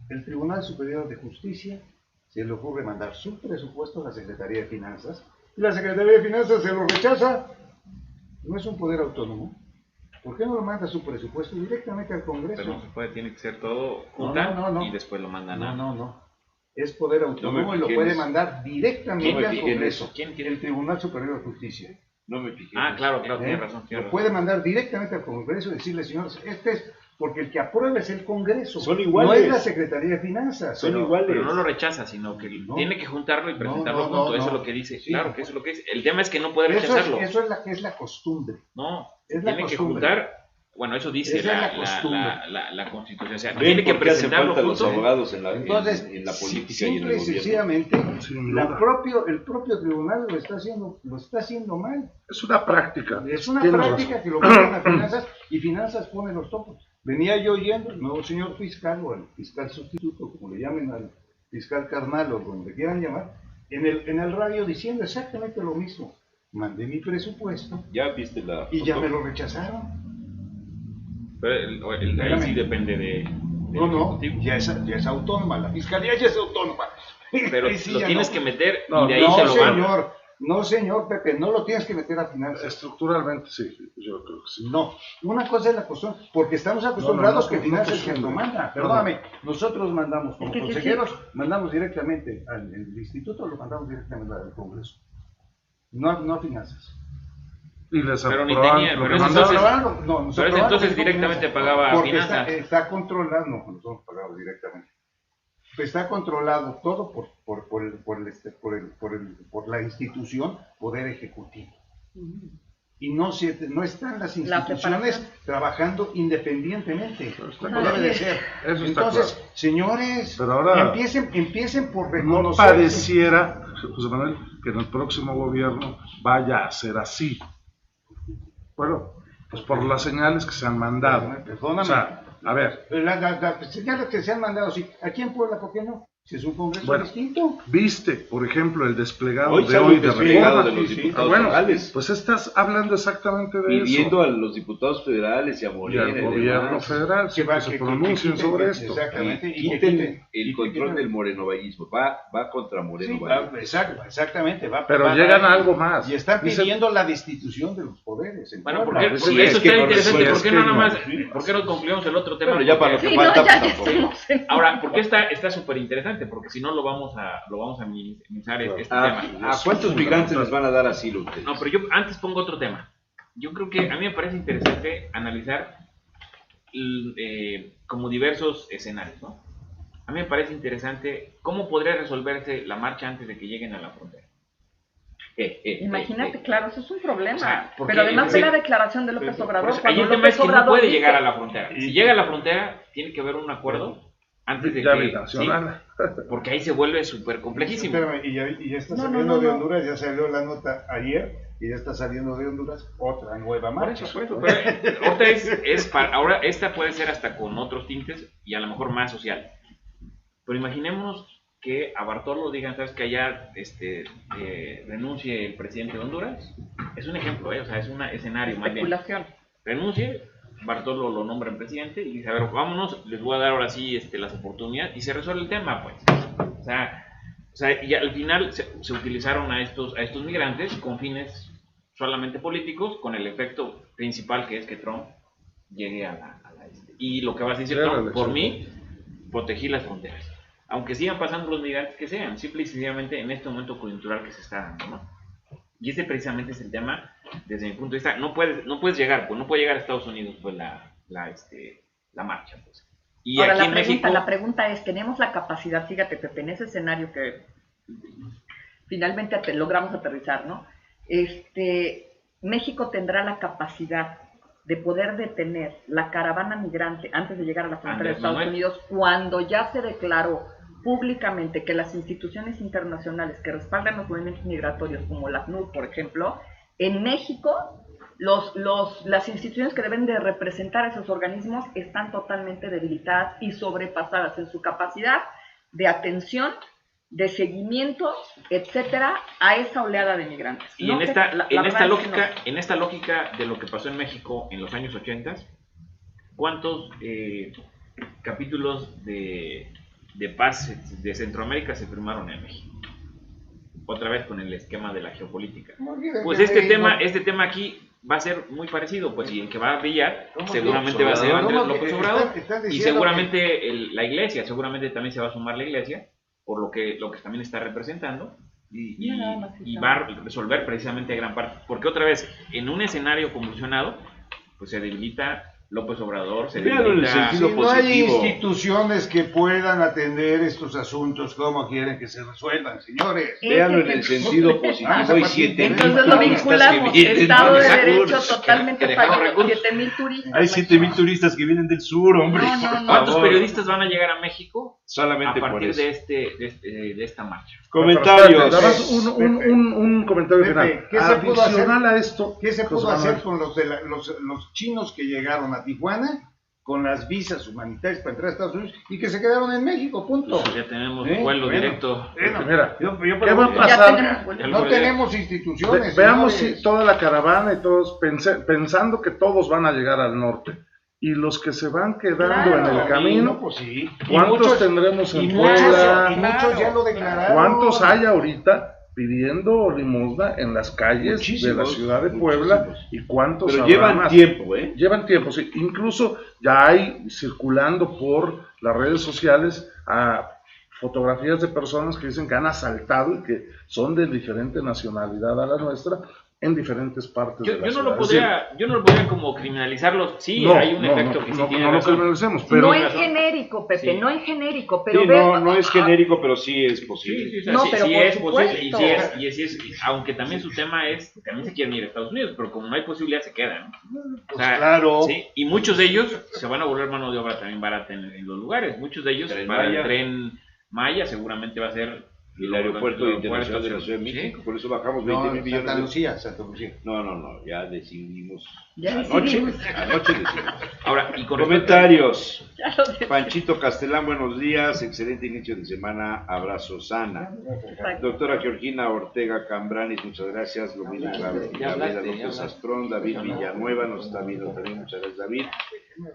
C: El Tribunal Superior de Justicia se le ocurre mandar su presupuesto a la Secretaría de Finanzas, y la Secretaría de Finanzas se lo rechaza. No es un poder autónomo. ¿Por qué no lo manda su presupuesto directamente al Congreso?
E: Pero no se puede, tiene que ser todo
C: No,
E: junta
C: no.
E: y después lo mandan a...
C: No. Es poder autónomo
B: No me
C: y lo
B: fijé
C: puede
B: en eso.
C: mandar directamente
B: No me
C: al
B: fijé en
C: Congreso.
B: eso.
E: ¿Quién?
C: El Tribunal Superior de Justicia.
B: No me fijé.
E: Ah, claro, tiene
C: ¿Eh?
E: razón.
C: Lo puede mandar directamente al Congreso y decirle, señores, este es porque el que aprueba es el Congreso.
B: Son iguales.
C: No es la Secretaría de Finanzas.
B: Son
C: Pero-
B: iguales.
E: Pero no lo rechaza, sino que
C: No.
E: tiene que juntarlo y presentarlo
C: No,
E: junto. Eso es
C: no.
E: lo que dice.
C: Sí.
E: Claro que eso es lo que dice. El tema es que no puede
C: Eso
E: rechazarlo.
C: es la costumbre.
E: No,
C: Es la
E: tiene que
C: costumbre.
E: juntar. Bueno, eso dice
C: Esa es
E: la,
C: la costumbre.
E: la Constitución. O sea,
B: ¿Ven
E: tiene que
B: por qué hacen
E: presentarlo
B: falta los
E: junto.
B: abogados en la
C: Entonces,
B: política y en
C: simple
B: el
C: y
B: gobierno?
C: sencillamente,
F: Sin duda.
C: el propio tribunal lo está haciendo mal.
F: Es una práctica.
C: Es una
F: Tienes
C: práctica
F: razón.
C: que lo ponen a Finanzas, y Finanzas pone los topos. Venía yo oyendo al nuevo señor fiscal, o al fiscal sustituto, como le llamen al fiscal carnal, o como le quieran llamar, en el radio diciendo exactamente lo mismo. Mandé mi presupuesto
B: Ya viste la
C: y ya
B: foto?
C: me lo rechazaron.
E: Pero ahí sí depende de.
C: No, ya es autónoma, la fiscalía ya es autónoma.
E: Pero
C: Ahí sí
E: lo
C: ya
E: tienes
C: no.
E: que meter
F: No,
E: y de ahí
C: No,
E: se lo van.
C: señor, no, señor Pepe, no lo tienes que meter a Finanzas.
F: Estructuralmente sí, yo creo que sí.
C: No, una cosa es la cuestión, porque estamos acostumbrados que Finanzas es quien lo manda. Perdóname, nosotros mandamos como
D: Es que sí,
C: consejeros, mandamos directamente al instituto, lo mandamos directamente al Congreso. No a Finanzas.
F: Y les
E: Pero ni
F: aprobaron
E: tenía,
F: lo
E: pero
F: que
E: eso
F: mandaron.
E: entonces-
C: No, nos
E: pero ese
C: aprobaron
E: entonces
C: con
E: directamente
C: Finanzas,
E: pagaba
C: porque
E: Finanzas.
C: Está controlado, no, nosotros pagamos directamente. Está controlado todo por la institución Poder Ejecutivo. Y no están las instituciones
D: separación.
C: trabajando independientemente.
F: está
C: Como
F: claro.
C: debe de ser.
F: Eso está
C: Entonces,
F: claro.
C: señores,
F: Pero ahora
C: empiecen por
F: No
C: reconocer.
F: pareciera, José Manuel, que en el próximo gobierno vaya a ser así. Bueno, pues por las señales que se han mandado.
C: Perdóname.
F: O sea, a ver,
C: Las señales que se han mandado, sí. Aquí en Puebla, ¿por qué no? Si es un congreso
F: Bueno.
C: distinto.
F: viste, por ejemplo, el desplegado
B: Hoy
F: de
B: sale
F: hoy
B: un
F: de
B: desplegado
F: reforma.
B: de los
C: Sí, sí.
B: diputados
F: Bueno,
B: federales
F: pues estás hablando exactamente de
B: pidiendo
F: eso.
B: a los diputados federales y a
F: Y
B: Morena
F: al
B: y
F: gobierno
B: demás,
F: federal
C: Que va-
F: se
C: que
F: pronuncien
C: quiten-
F: sobre esto.
C: Exactamente.
B: y
C: y que
B: quiten
C: quiten-
B: el
C: y que
B: control
C: quiten-
B: del morenovallismo. Va contra
C: Sí,
B: morenovallismo.
C: exactamente.
F: Pero llegan a algo más.
C: Y están
F: Dicen-
C: pidiendo la destitución de los poderes. en
E: Bueno,
C: Puebla.
E: porque
B: pues
E: si
B: sí,
E: eso
B: es que
E: está
B: no
E: interesante,
F: resuelve,
E: ¿por qué
F: es
E: no
F: que
E: nada más?
B: no.
E: ¿Por qué no concluimos el otro tema?
B: Pero ya para lo
E: Porque-
B: que
D: Sí, no,
B: falta,
D: ya
B: pues tampoco.
D: estamos en-
E: Ahora, ¿por qué está súper interesante? Porque si no lo vamos a minimizar este tema.
B: ¿A cuántos migrantes les van a dar asilo ustedes?
E: No, pero yo antes pongo otro tema. yo creo que a mí me parece interesante analizar como diversos escenarios, ¿no? A mí me parece interesante cómo podría resolverse la marcha antes de que lleguen a la frontera.
D: Imagínate, claro, eso es un problema.
E: O sea,
D: pero además de la declaración de López Obrador,
E: ahí el tema es que no puede llegar a la frontera. Si llega a la frontera, tiene que haber un acuerdo antes de que... ¿sí? Porque ahí se vuelve súper complejísimo.
C: Espérame, y ya está saliendo de Honduras, ya salió la nota ayer, y ya está saliendo de Honduras otra nueva marcha.
E: Por eso. Ahora esta puede ser hasta con otros tintes y a lo mejor más social. Pero imaginémonos que a Bartolo digan, ¿sabes que allá renuncie el presidente de Honduras? Es un ejemplo, o sea, es un escenario más bien. Renuncie, Bartolo lo nombra en presidente y dice, a ver, vámonos, les voy a dar ahora sí las oportunidades y se resuelve el tema, pues. O sea y al final se utilizaron a estos migrantes con fines solamente políticos, con el efecto principal que es que Trump llegue a la y lo que va a decir Trump, por mí, protegí las fronteras. Aunque sigan pasando los migrantes que sean, simple y sencillamente en este momento coyuntural que se está dando, ¿no? Y ese precisamente es el tema, desde mi punto de vista, no puedes llegar, pues no puede llegar a Estados Unidos, pues la marcha, pues. Y
D: ahora
E: aquí en México,
D: la pregunta es, ¿tenemos la capacidad, fíjate Pepe, en ese escenario que finalmente logramos aterrizar, ¿no? México tendrá la capacidad de poder detener la caravana migrante antes de llegar a la frontera de Estados Unidos cuando ya se declaró públicamente que las instituciones internacionales que respaldan los movimientos migratorios, como la ACNUR, por ejemplo, en México, las instituciones que deben de representar a esos organismos están totalmente debilitadas y sobrepasadas en su capacidad de atención, de seguimiento, etcétera, a esa oleada de migrantes.
E: Y en esta lógica de lo que pasó en México en los años 80, ¿cuántos capítulos de paz de Centroamérica se firmaron en México? Otra vez con el esquema de la geopolítica. Pues este tema aquí va a ser muy parecido, pues, y el que va a brillar seguramente va a ser Andrés López Obrador, y seguramente la iglesia, seguramente también se va a sumar la iglesia, por lo que también está representando, y va a resolver precisamente gran parte, porque otra vez, en un escenario convulsionado, pues se debilita López Obrador, se debilita...
C: No hay instituciones que puedan atender estos asuntos como quieren que se resuelvan, señores.
B: Véanlo en el sentido positivo. Hay 7,000
D: entonces lo vinculamos, Estado de Derecho totalmente fallido, 7,000 turistas.
B: Hay 7,000 turistas que vienen del sur, hombre.
E: ¿Cuántos periodistas van a llegar a México
B: solamente
E: a partir
B: por eso
E: de esta marcha?
B: Comentarios.
F: Un comentario final.
C: ¿Qué se pudo
F: Adicional a esto,
C: ¿qué se pudo hacer con los chinos que llegaron a Tijuana con las visas humanitarias para entrar a Estados Unidos y que se quedaron en México? Punto.
E: Pues ya tenemos vuelo directo.
F: Mira, ¿qué va a pasar?
C: No tenemos instituciones.
F: Veamos si toda la caravana y todos pensando que todos van a llegar al norte. Y los que se van quedando en el camino,
C: pues sí.
F: ¿cuántos tendremos en Puebla?
C: Y muchos ya lo declararon.
F: ¿Cuántos hay ahorita pidiendo limosna en las calles de la ciudad de Puebla? ¿Y cuántos
B: pero
F: habrá
B: llevan
F: más?
B: tiempo,
F: Llevan tiempo, sí. Incluso ya hay circulando por las redes sociales a fotografías de personas que dicen que han asaltado y que son de diferente nacionalidad a la nuestra en diferentes partes de la ciudad.
E: Yo no lo podría como criminalizarlos. Sí, hay un efecto que sí tiene
F: no lo
E: razón.
F: criminalicemos, pero
D: no es genérico, Pepe,
E: sí.
D: no es genérico, pero
B: sí, no es genérico, pero sí es posible.
E: Sí, o sea,
D: no, pero
E: sí
D: por
E: es posible,
D: supuesto.
E: y sí es, aunque también su tema es, también se quieren ir a Estados Unidos, pero como no hay posibilidad se quedan. O sea,
B: claro.
E: Sí, y muchos de ellos se van a volver mano de obra también barata en los lugares. Muchos de ellos para el tren Maya seguramente va a ser
B: el aeropuerto internacional de la Ciudad de México,
E: ¿sí?
B: Por eso bajamos 20,000 millones.
C: Santa Lucía.
B: No, ya decidimos.
C: Anoche
B: decidimos.
E: Ahora, y con
B: comentarios. Panchito Castelán, buenos días, excelente inicio de semana, abrazo sana. Doctora Georgina Ortega Cambranis, muchas gracias. Lo mismo Gabriela López Astrón, David Villanueva nos está viendo también, muchas gracias David.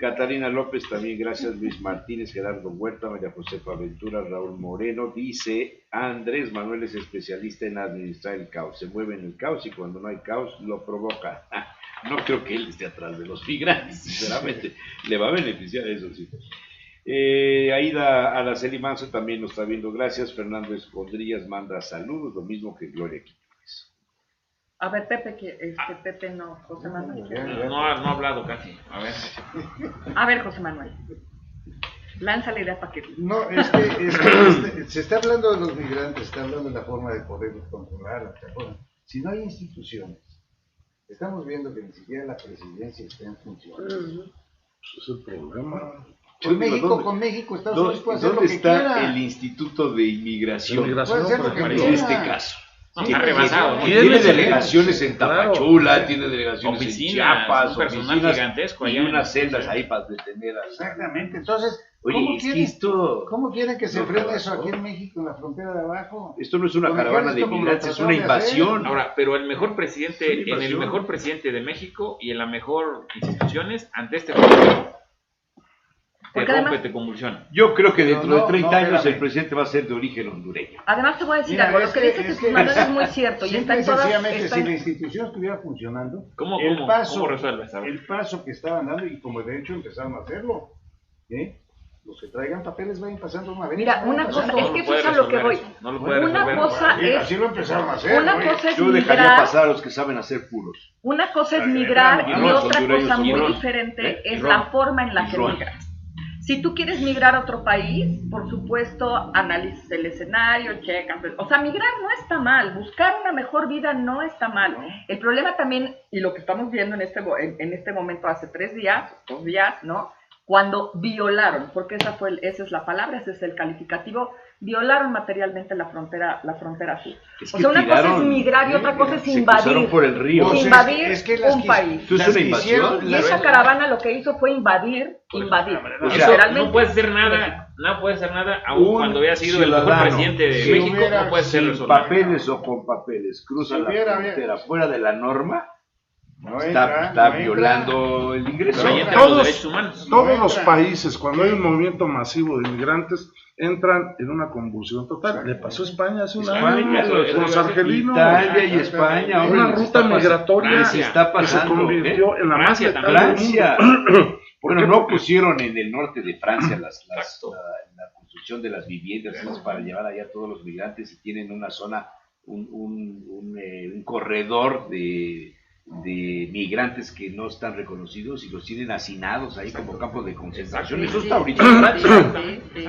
B: Catarina López también, gracias. Luis Martínez, Gerardo Huerta, María Josefa Aventura, Raúl Moreno, dice Andrés Manuel es especialista en administrar el caos, se mueve en el caos y cuando no hay caos lo provoca. No creo que él esté atrás de los migrantes, sinceramente, le va a beneficiar eso, sí. Aida Araceli Manso también nos está viendo, gracias. Fernando Escondrillas manda saludos, lo mismo que Gloria Quintores.
D: A ver, Pepe, Pepe no, José Manuel.
E: No ha hablado casi.
D: A ver, José Manuel. Lanza la idea para que...
C: No, se está hablando de los migrantes, se está hablando de la forma de poder controlar. Si no hay instituciones, estamos viendo que ni siquiera la presidencia está en funciones.
F: Ese es el problema.
C: Con México, Estados Unidos puede hacer lo
B: ¿Dónde
C: que
B: está
C: quiera.
B: el Instituto de Inmigración?
C: Puede hacer lo que
B: En
C: quiera.
B: este caso.
E: Está rebasado.
B: Tiene delegaciones en Tapachula, tiene delegaciones
E: Oficinas,
B: en Chiapas,
E: un personal
B: oficinas
E: gigantesco
B: y
E: allá.
B: unas celdas ahí para detener a...
C: Exactamente, entonces,
B: Oye,
C: ¿cómo quieren que se
B: no
C: enfrente
B: rebasó.
C: eso aquí en México, en la frontera de abajo?
B: Esto no es una
C: Con
B: caravana de
C: ejército, como lo
B: inmigrantes, es una
C: trataron de hacer.
B: invasión.
E: Ahora, pero el mejor presidente,
B: Sí,
E: en el
B: invasión.
E: mejor presidente de México y en la mejor instituciones, ante este gobierno, te
D: Porque
E: rompe,
D: además-
E: te convulsiona.
B: Yo creo que dentro
C: No,
B: de 30
C: no,
B: años
C: espérame.
B: el presidente va a ser de origen hondureño.
D: Además te voy a decir
C: Mira,
D: algo, lo
C: es
D: que
C: que-
D: dice
C: es
D: Jesús
C: que-
D: Manuel es muy cierto y está
C: Simple y
D: en todas...
C: sencillamente,
D: está
C: si
D: en-
C: la institución estuviera funcionando,
E: ¿Cómo resuelves? A ver.
C: el paso que estaban dando, y como de hecho empezaron a hacerlo, ¿eh? Los que traigan papeles vayan pasando una vez.
D: Mira,
C: vayan
D: una cosa,
C: pasando.
D: es que eso es a lo que voy.
E: No lo puede
D: Una
E: resolver.
D: cosa
C: Sí,
D: es...
C: así lo empezaron a hacer.
D: Una
C: oye.
D: cosa es
B: Yo dejaría
D: migrar,
B: pasar a los que saben hacer puros.
D: una cosa es
C: Ay,
D: migrar
C: espérame,
D: y
B: Ron,
D: otra
B: hondureños
D: cosa
B: son
D: muy
B: Ron.
D: diferente es
B: Ron.
D: la forma en la que
B: Ron.
D: migras. Si tú quieres migrar a otro país, por supuesto, analices el escenario, checas. O sea, migrar no está mal, buscar una mejor vida no está mal. El problema también, y lo que estamos viendo en este momento hace 3 días, 2 días, ¿no? Cuando violaron, porque esa es la palabra, ese es el calificativo, violaron materialmente la frontera sur.
B: Es
D: O
B: que
D: sea, una cosa es
B: tiraron,
D: migrar y otra cosa es
B: se cruzaron
D: invadir.
B: por el río.
C: Pues
D: Invadir
C: es que las
D: un
C: quis-
D: país.
B: ¿Esto es
C: las
B: una
C: quisieron-
B: invasión?
D: Y esa caravana lo que hizo fue invadir.
E: O Eso,
D: Literalmente.
E: no puedes hacer nada, aun
B: Un
E: cuando haya sido el mejor
B: ciudadano
E: presidente de
B: que
E: México,
C: hubiera
E: no puedes ser
B: Sin
E: resolver.
B: papeles o con papeles, cruza
C: Si
B: la
C: hubiera-
B: frontera fuera de la norma,
C: No
B: está
C: entra.
B: violando el ingreso.
E: Ahí entran
F: Todos-
E: los derechos humanos.
F: Todos los países, cuando hay un movimiento masivo de inmigrantes, entran en una convulsión total. Le pasó a España hace un
B: España,
F: año
B: eso
F: con los argelinos.
B: Italia y España, hombre,
F: Una
B: les
F: ruta
B: está pas-
F: migratoria
B: les está
F: que se
B: pasando,
F: convirtió en la más
E: Francia
F: letal
E: también.
F: del
B: Francia.
F: mundo.
B: Bueno, no pusieron en el norte de Francia la construcción de las viviendas esas para llevar allá a todos los migrantes y tienen una zona, un corredor de migrantes que no están reconocidos y los tienen hacinados ahí como campos de concentración. Eso está ahorita en Francia.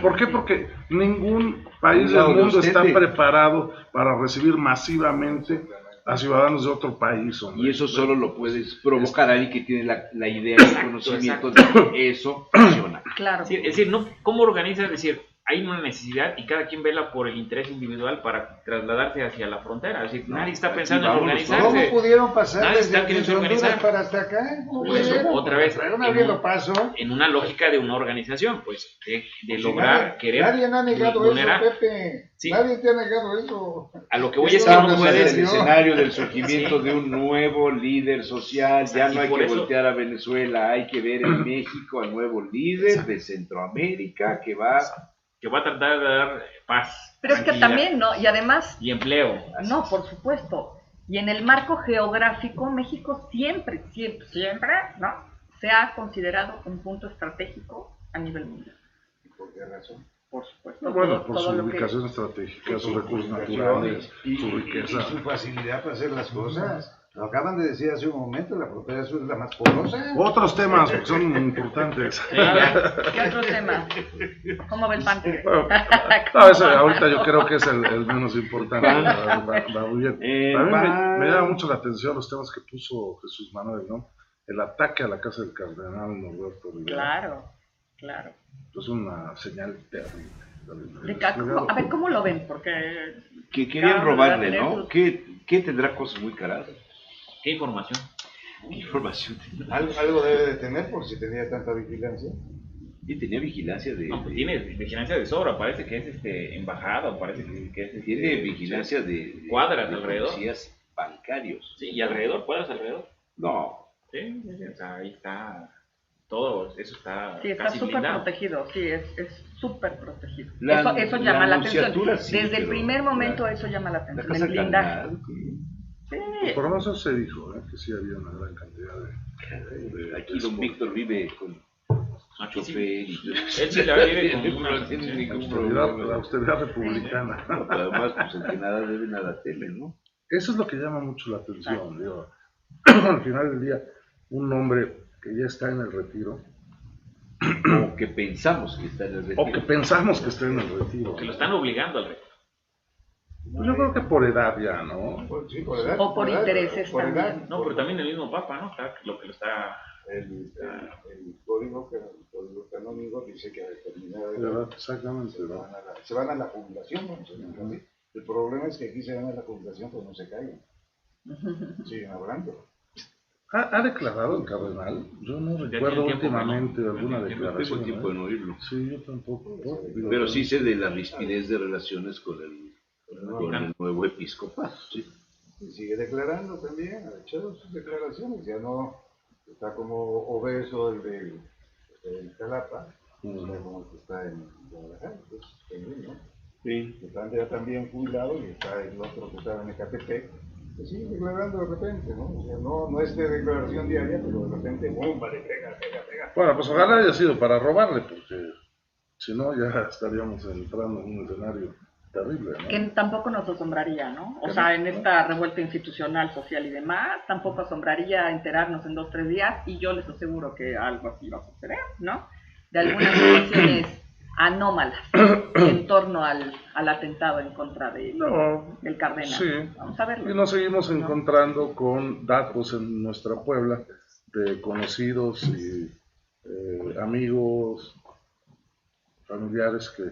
F: ¿Por qué? Porque ningún país del
B: No,
F: mundo
B: usted
F: está
B: de-
F: preparado para recibir masivamente a ciudadanos de otro país, hombre.
B: Y eso solo lo puedes provocar a alguien que tiene la idea y el conocimiento de que eso funciona.
D: Claro.
E: Es decir, no, ¿cómo organizas? Es decir, hay una necesidad y cada quien vela por el interés individual para trasladarse hacia la frontera. Es decir, nadie está
B: aquí
E: pensando en
B: vámonos
E: organizarse.
C: ¿Cómo pudieron pasar
E: Nadie
C: desde,
E: está queriendo
C: desde Honduras
E: organizar.
C: para hasta acá? ¿Cómo
E: Por eso,
C: pudieron?
E: otra vez,
C: Fueron
E: en
C: abriendo
E: un-
C: paso.
E: En una lógica de una organización, pues, de lograr,
C: Nadie-
E: querer
C: Nadie ha negado
E: vulnerar.
C: eso, Pepe.
E: Sí.
C: Nadie te ha negado eso.
E: A lo que voy es que
B: Estamos
E: no
B: en el
E: puedes...
B: escenario del surgimiento de un nuevo líder social. Ya
E: Y
B: no hay
E: por
B: que
E: eso-
B: voltear a Venezuela, hay que ver en México al nuevo líder de Centroamérica que va.
E: que va a tratar de dar paz,
D: Pero es que
E: tranquilidad
D: también, ¿no? Y además,
E: y empleo.
D: no, por supuesto. Y en el marco geográfico, México siempre, ¿no? Se ha considerado un punto estratégico a nivel mundial.
C: ¿Por qué razón?
D: Por supuesto.
F: Bueno, por su
D: lo que-
F: ubicación estratégica, sus recursos naturales,
C: y
F: su riqueza.
C: su facilidad para hacer las cosas. Lo acaban de decir hace un momento, la frontera sur es la más porosa.
F: Otros temas porque son importantes.
D: ¿Qué otro tema? ¿Cómo ve el pan?
F: Bueno, no, ese ahorita yo creo que es el menos importante. Va muy bien. A mí me llama mucho la atención los temas que puso Jesús Manuel, ¿no? El ataque a la casa del cardenal Norberto Rivera.
D: Claro.
F: Es una señal terrible.
D: A ver, ¿cómo lo ven? Porque...
B: Que querían
D: Claro,
B: robarle,
D: ¿verdad?
B: ¿no? ¿Qué tendrá cosas muy caras?
E: ¿Qué información?
B: ¿Qué información tendrá?
C: Algo debe de tener por si tenía tanta vigilancia.
B: Y tenía vigilancia de.
E: No, pues tiene vigilancia de sobra, parece que es embajada, parece que es
B: Tiene vigilancia de.
E: Cuadras
B: de
E: alrededor.
B: policías bancarios.
E: Sí, y alrededor, cuadras alrededor.
B: No.
E: Sí, o sea, ahí está todo, eso está
D: Sí, está
E: casi
D: súper
E: blindado.
D: protegido, sí, es súper protegido.
B: La-
D: Eso
B: la
D: llama la atención.
B: anunciatura sí,
D: Desde el
B: pero
D: primer momento
B: la-
D: eso llama la
B: La
D: atención,
B: casa
D: el blindaje.
B: cardenal.
D: Sí.
F: Por lo menos eso se dijo, que sí había una gran cantidad de
B: Aquí don Víctor vive con
E: Aquí sí.
B: chofer y todo.
E: Él sí la vive con una...
B: No tiene
E: sí.
B: ningún
F: la
B: problema.
F: austeridad republicana.
B: No, pero además, pues el que nada debe, nada teme, ¿no?
F: Eso es lo que llama mucho la atención, digo. Al final del día, un hombre que ya está en el retiro,
B: o que pensamos que está en el retiro,
F: o que pensamos que está en el retiro,
E: Que lo están obligando al retiro.
F: pues yo creo que por edad ya, ¿no?
C: Sí, por edad,
D: O por
C: edad,
D: intereses
C: por edad,
D: también.
E: No, pero también el mismo Papa, ¿no? Lo que lo está...
C: el código canónico dice que a determinada edad
F: Edad, exactamente, ¿no?
C: se van a la jubilación, ¿no? El problema es que aquí se van a la jubilación, pues no se callan, siguen hablando.
F: ¿Ha declarado el cardenal? Yo no
E: Ya
F: recuerdo
E: tiene tiempo,
F: últimamente
E: ¿no?
F: alguna
B: no tengo
F: declaración.
B: tiempo de no oírlo.
F: Sí, yo tampoco. Digo,
B: Pero sí sé de la rispidez de relaciones con el nuevo episcopado. Sí.
C: Y sigue declarando también, ha hecho sus declaraciones, ya no está como obeso el de Jalapa, está como el que está en Guadalajara, pues también, ¿no?
B: Sí.
C: Está ya también jubilado y está el otro que estaba en Ecatepec, que sigue declarando de repente, ¿no? O sea, no es de declaración diaria, pero de repente, ¡bum! Vale, pega.
F: Bueno, pues ojalá haya sido para robarle, porque si no ya estaríamos entrando en un escenario terrible, ¿no?
D: Que tampoco nos asombraría, ¿no? O sea, en esta revuelta institucional, social y demás, tampoco asombraría enterarnos en 2 o 3 días, y yo les aseguro que algo así va a suceder, ¿no? De algunas situaciones anómalas en torno al atentado en contra del cardenal.
F: Sí.
D: Vamos a verlo.
F: Y nos seguimos encontrando con datos en nuestra Puebla de conocidos y amigos, familiares que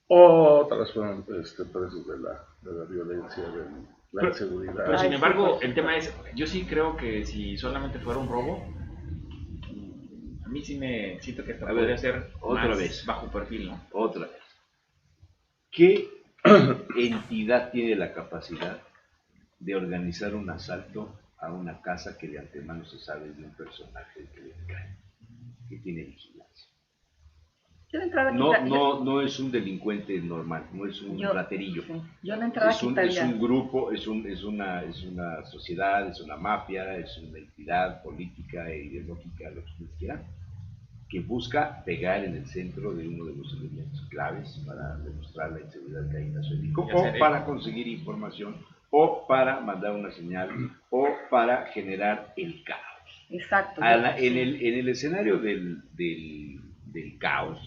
F: otras fueron presos de la violencia, de la inseguridad.
E: Pero sin embargo, el tema es, yo sí creo que si solamente fuera un robo, a mí sí me siento que hasta podría ser
B: otra
E: más
B: vez.
E: bajo perfil, ¿no?
B: Otra vez. ¿Qué entidad tiene la capacidad de organizar un asalto a una casa que de antemano se sabe de un personaje que le cae, que tiene vigilancia?
D: Yo de entrada
B: No es un delincuente normal, no es un raterillo.
D: Sí. Yo de entrada
B: Es un grupo, es una sociedad, es una mafia, es una entidad política e ideológica, lo que ustedes quieran, que busca pegar en el centro de uno de los elementos claves para demostrar la inseguridad que hay en la ciudad, o para conseguir información, o para mandar una señal, o para generar el caos.
D: Exacto.
B: En el escenario del caos,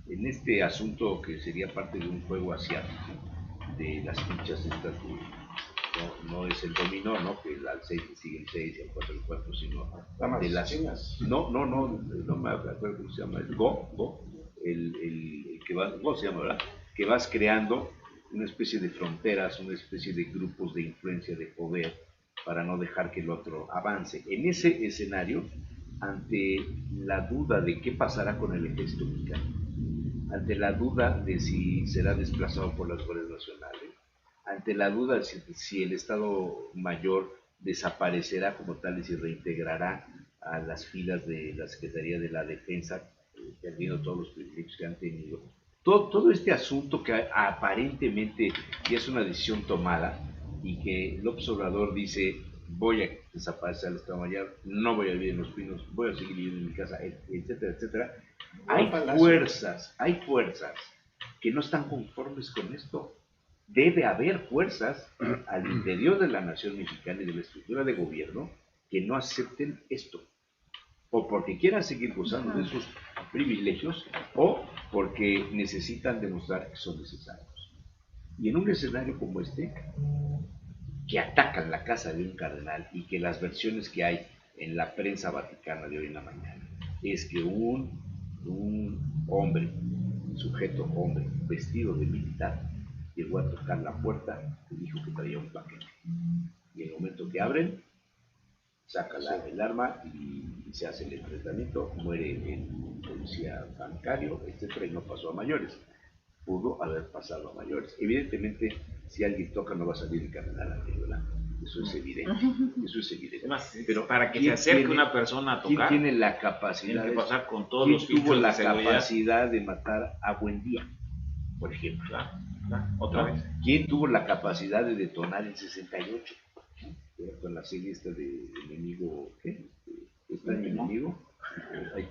B: en este asunto que sería parte de un juego asiático, de las fichas estas no es el dominó, ¿no? Que al 6 le sigue el 6 y al 4 el 4, sino de las chinas. No me acuerdo cómo se llama, el Go, el que va, Go se llama, ¿verdad? Que vas creando una especie de fronteras, una especie de grupos de influencia, de poder, para no dejar que el otro avance. En ese escenario, ante la duda de qué pasará con el ejército mexicano, ante la duda de si será desplazado por las Guardias Nacionales, ante la duda de si el Estado Mayor desaparecerá como tal y se reintegrará a las filas de la Secretaría de la Defensa, perdiendo todos los privilegios que han tenido. Todo este asunto que aparentemente ya es una decisión tomada y que López Obrador dice: voy a desaparecer al Estado Mayor, no voy a vivir en Los Pinos, voy a seguir viviendo en mi casa, etcétera, etcétera. Hay fuerzas que no están conformes con esto. Debe haber fuerzas al interior de la nación mexicana y de la estructura de gobierno que no acepten esto, o porque quieran seguir gozando de esos privilegios, o porque necesitan demostrar que son necesarios. Y en un escenario como este, que atacan la casa de un cardenal, y que las versiones que hay en la prensa vaticana de hoy en la mañana es que un hombre, sujeto hombre, vestido de militar, llegó a tocar la puerta y dijo que traía un paquete. Y en el momento que abren, saca el arma y se hace el enfrentamiento, muere el policía bancario, etcétera, y no pasó a mayores. Pudo haber pasado a mayores. Evidentemente, si alguien toca, no va a salir el cardenal ante, ¿verdad? Eso es evidente. Eso es evidente.
E: Además,
B: pero
E: para que se acerque una persona a tocar,
B: ¿quién tiene la capacidad?
E: Tiene que pasar con todos
B: ¿Quién
E: los
B: tuvo la
E: de seguridad?
B: capacidad de matar a Buendía, por ejemplo?
E: Otra vez.
B: ¿Quién tuvo la capacidad de detonar el 68? Con la serie esta de enemigo, ¿qué? ¿Extraño enemigo? Ahí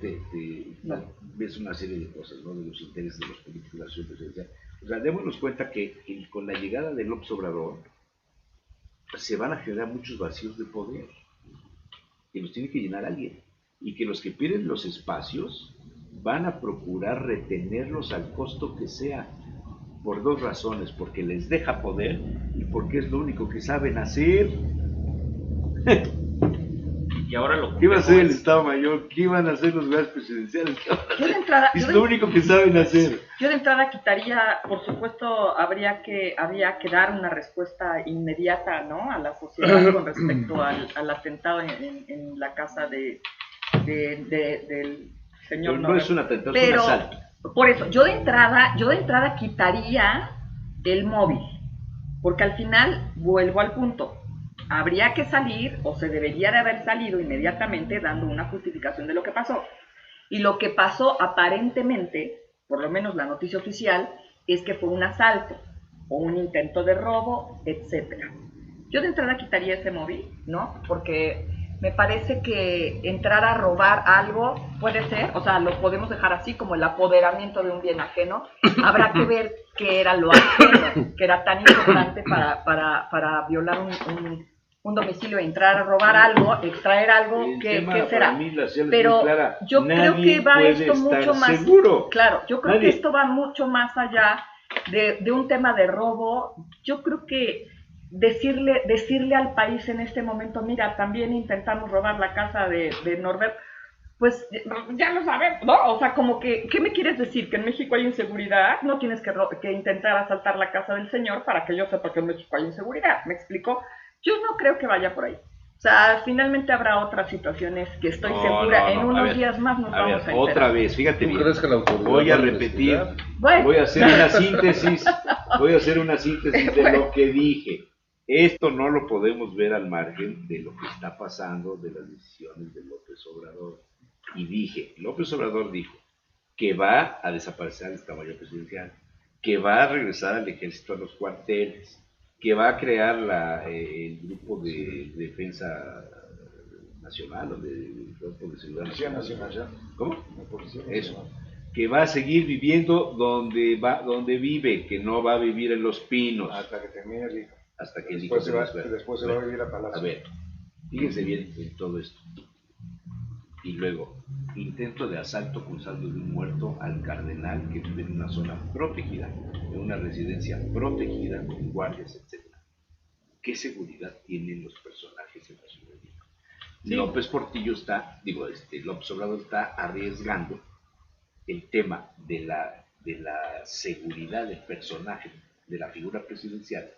B: ves una serie de cosas, ¿no? De los intereses de los políticos, la sociedad presidencial. O sea, démonos cuenta que con la llegada de López Obrador, se van a generar muchos vacíos de poder que los tiene que llenar alguien, y que los que pierden los espacios van a procurar retenerlos al costo que sea, por dos razones: porque les deja poder y porque es lo único que saben hacer.
E: Y ahora lo
B: ¿Qué va a hacer el
E: es-
B: Estado Mayor? ¿Qué van a hacer los lugares presidenciales?
D: Yo de entrada,
B: Es lo único que saben hacer.
D: yo de entrada quitaría, por supuesto, habría que dar una respuesta inmediata, ¿no?, a la sociedad con respecto al atentado en la casa del señor
B: Pero no
D: Norbert.
B: es un atentado, es un
D: Pero,
B: asalto.
D: por eso, yo de entrada quitaría el móvil, porque al final vuelvo al punto. Habría que salir, o se debería de haber salido inmediatamente dando una justificación de lo que pasó. Y lo que pasó aparentemente, por lo menos la noticia oficial, es que fue un asalto o un intento de robo, etcétera. Yo de entrada quitaría ese móvil, ¿no? Porque me parece que entrar a robar algo puede ser, o sea, lo podemos dejar así como el apoderamiento de un bien ajeno. Habrá que ver qué era lo ajeno, que era tan importante para violar un domicilio, entrar a robar algo, extraer algo,
B: El
D: ¿qué
B: tema
D: será?
B: para mí, la señal es
D: Pero
B: muy clara.
D: yo creo
B: Nadie
D: que va
B: puede
D: esto mucho
B: estar
D: más
B: seguro.
D: claro, yo creo
B: Nadie.
D: que esto va mucho más allá de un tema de robo. Yo creo que decirle al país en este momento: mira, también intentamos robar la casa de Norbert, pues ya lo sabemos, ¿no? O sea, como que, ¿qué me quieres decir? ¿Que en México hay inseguridad? No tienes que intentar asaltar la casa del señor para que yo sepa que en México hay inseguridad, ¿me explico? Yo no creo que vaya por ahí. O sea, finalmente habrá otras situaciones que estoy segura, en
B: A
D: unos
B: ver,
D: días más nos
B: a ver,
D: vamos a enterar.
B: otra vez, fíjate
F: ¿Tú
B: bien.
F: crees que la autoridad
B: Voy a
F: va
B: repetir,
F: investigar?
D: Bueno.
B: voy a hacer una síntesis, de lo que dije. Esto no lo podemos ver al margen de lo que está pasando, de las decisiones de López Obrador. Y dije, López Obrador dijo que va a desaparecer el Estado Mayor Presidencial, que va a regresar al ejército a los cuarteles, que va a crear el grupo de defensa nacional, o del grupo de seguridad
C: Policía
B: nacional.
C: Nacional.
B: ¿Cómo?
C: La Policía
B: Eso.
C: Nacional.
B: Que va a seguir viviendo donde vive, que no va a vivir en Los Pinos,
C: Hasta que termine el hijo.
B: hasta que el hijo
C: Después
B: se nos vea.
C: después se va a vivir a Palacio.
B: A ver, fíjense bien en todo esto. Y luego, intento de asalto con saldo de un muerto al cardenal que vive en una zona protegida, en una residencia protegida, con guardias, etc. ¿Qué seguridad tienen los personajes en la Ciudad de México?
E: Sí.
B: López López Obrador está arriesgando el tema de la seguridad del personaje, de la figura presidencial,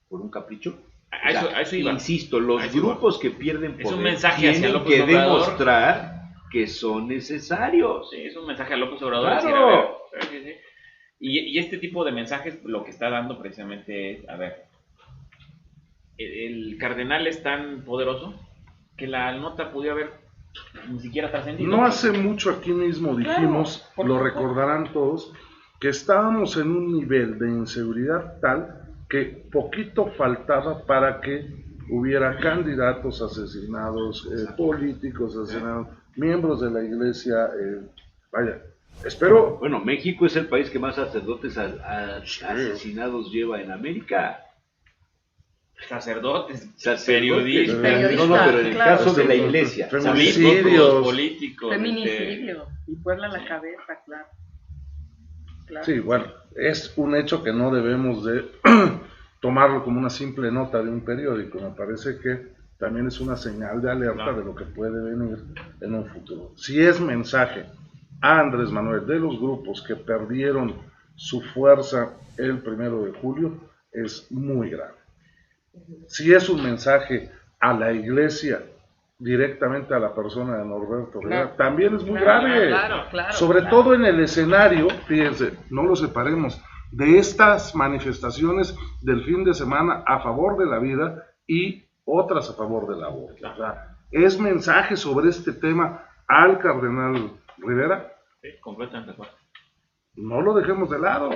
B: por un capricho.
E: A eso iba.
B: Insisto, los
E: A eso iba.
B: grupos que pierden
E: Es un
B: poder
E: mensaje hacia
B: tienen
E: López
B: que
E: Obrador.
B: demostrar que son necesarios.
E: Sí, es un mensaje a López Obrador.
B: ¡Claro!
E: Decir, a ver, sí. Y este tipo de mensajes lo que está dando precisamente es, a ver, el cardenal es tan poderoso que la nota pudo haber ni siquiera trascendido.
F: No hace mucho aquí mismo dijimos,
D: Claro,
F: lo
D: por
F: recordarán todos, que estábamos en un nivel de inseguridad tal que poquito faltaba para que hubiera candidatos asesinados, políticos asesinados, miembros de la iglesia, vaya, espero...
B: Bueno, México es el país que más sacerdotes asesinados lleva en América.
E: Sacerdotes,
B: Sacerdotes.
E: periodistas,
B: No, pero en el
D: claro.
B: caso de la iglesia.
F: Feminicidios.
E: políticos.
D: Feminicidio. Y Puebla la cabeza, claro. Claro.
F: Sí, bueno, es un hecho que no debemos de tomarlo como una simple nota de un periódico. Me parece que también es una señal de alerta de lo que puede venir en un futuro. Si es mensaje a Andrés Manuel de los grupos que perdieron su fuerza el 1 de julio, es muy grave. Si es un mensaje a la iglesia, directamente a la persona de Norberto Rivera, también es muy grave. Sobre todo en el escenario, fíjense, no lo separemos, de estas manifestaciones del fin de semana a favor de la vida y otras a favor del aborto. O sea, es mensaje sobre este tema al cardenal Rivera.
E: Sí, completamente de acuerdo.
F: No lo dejemos de lado.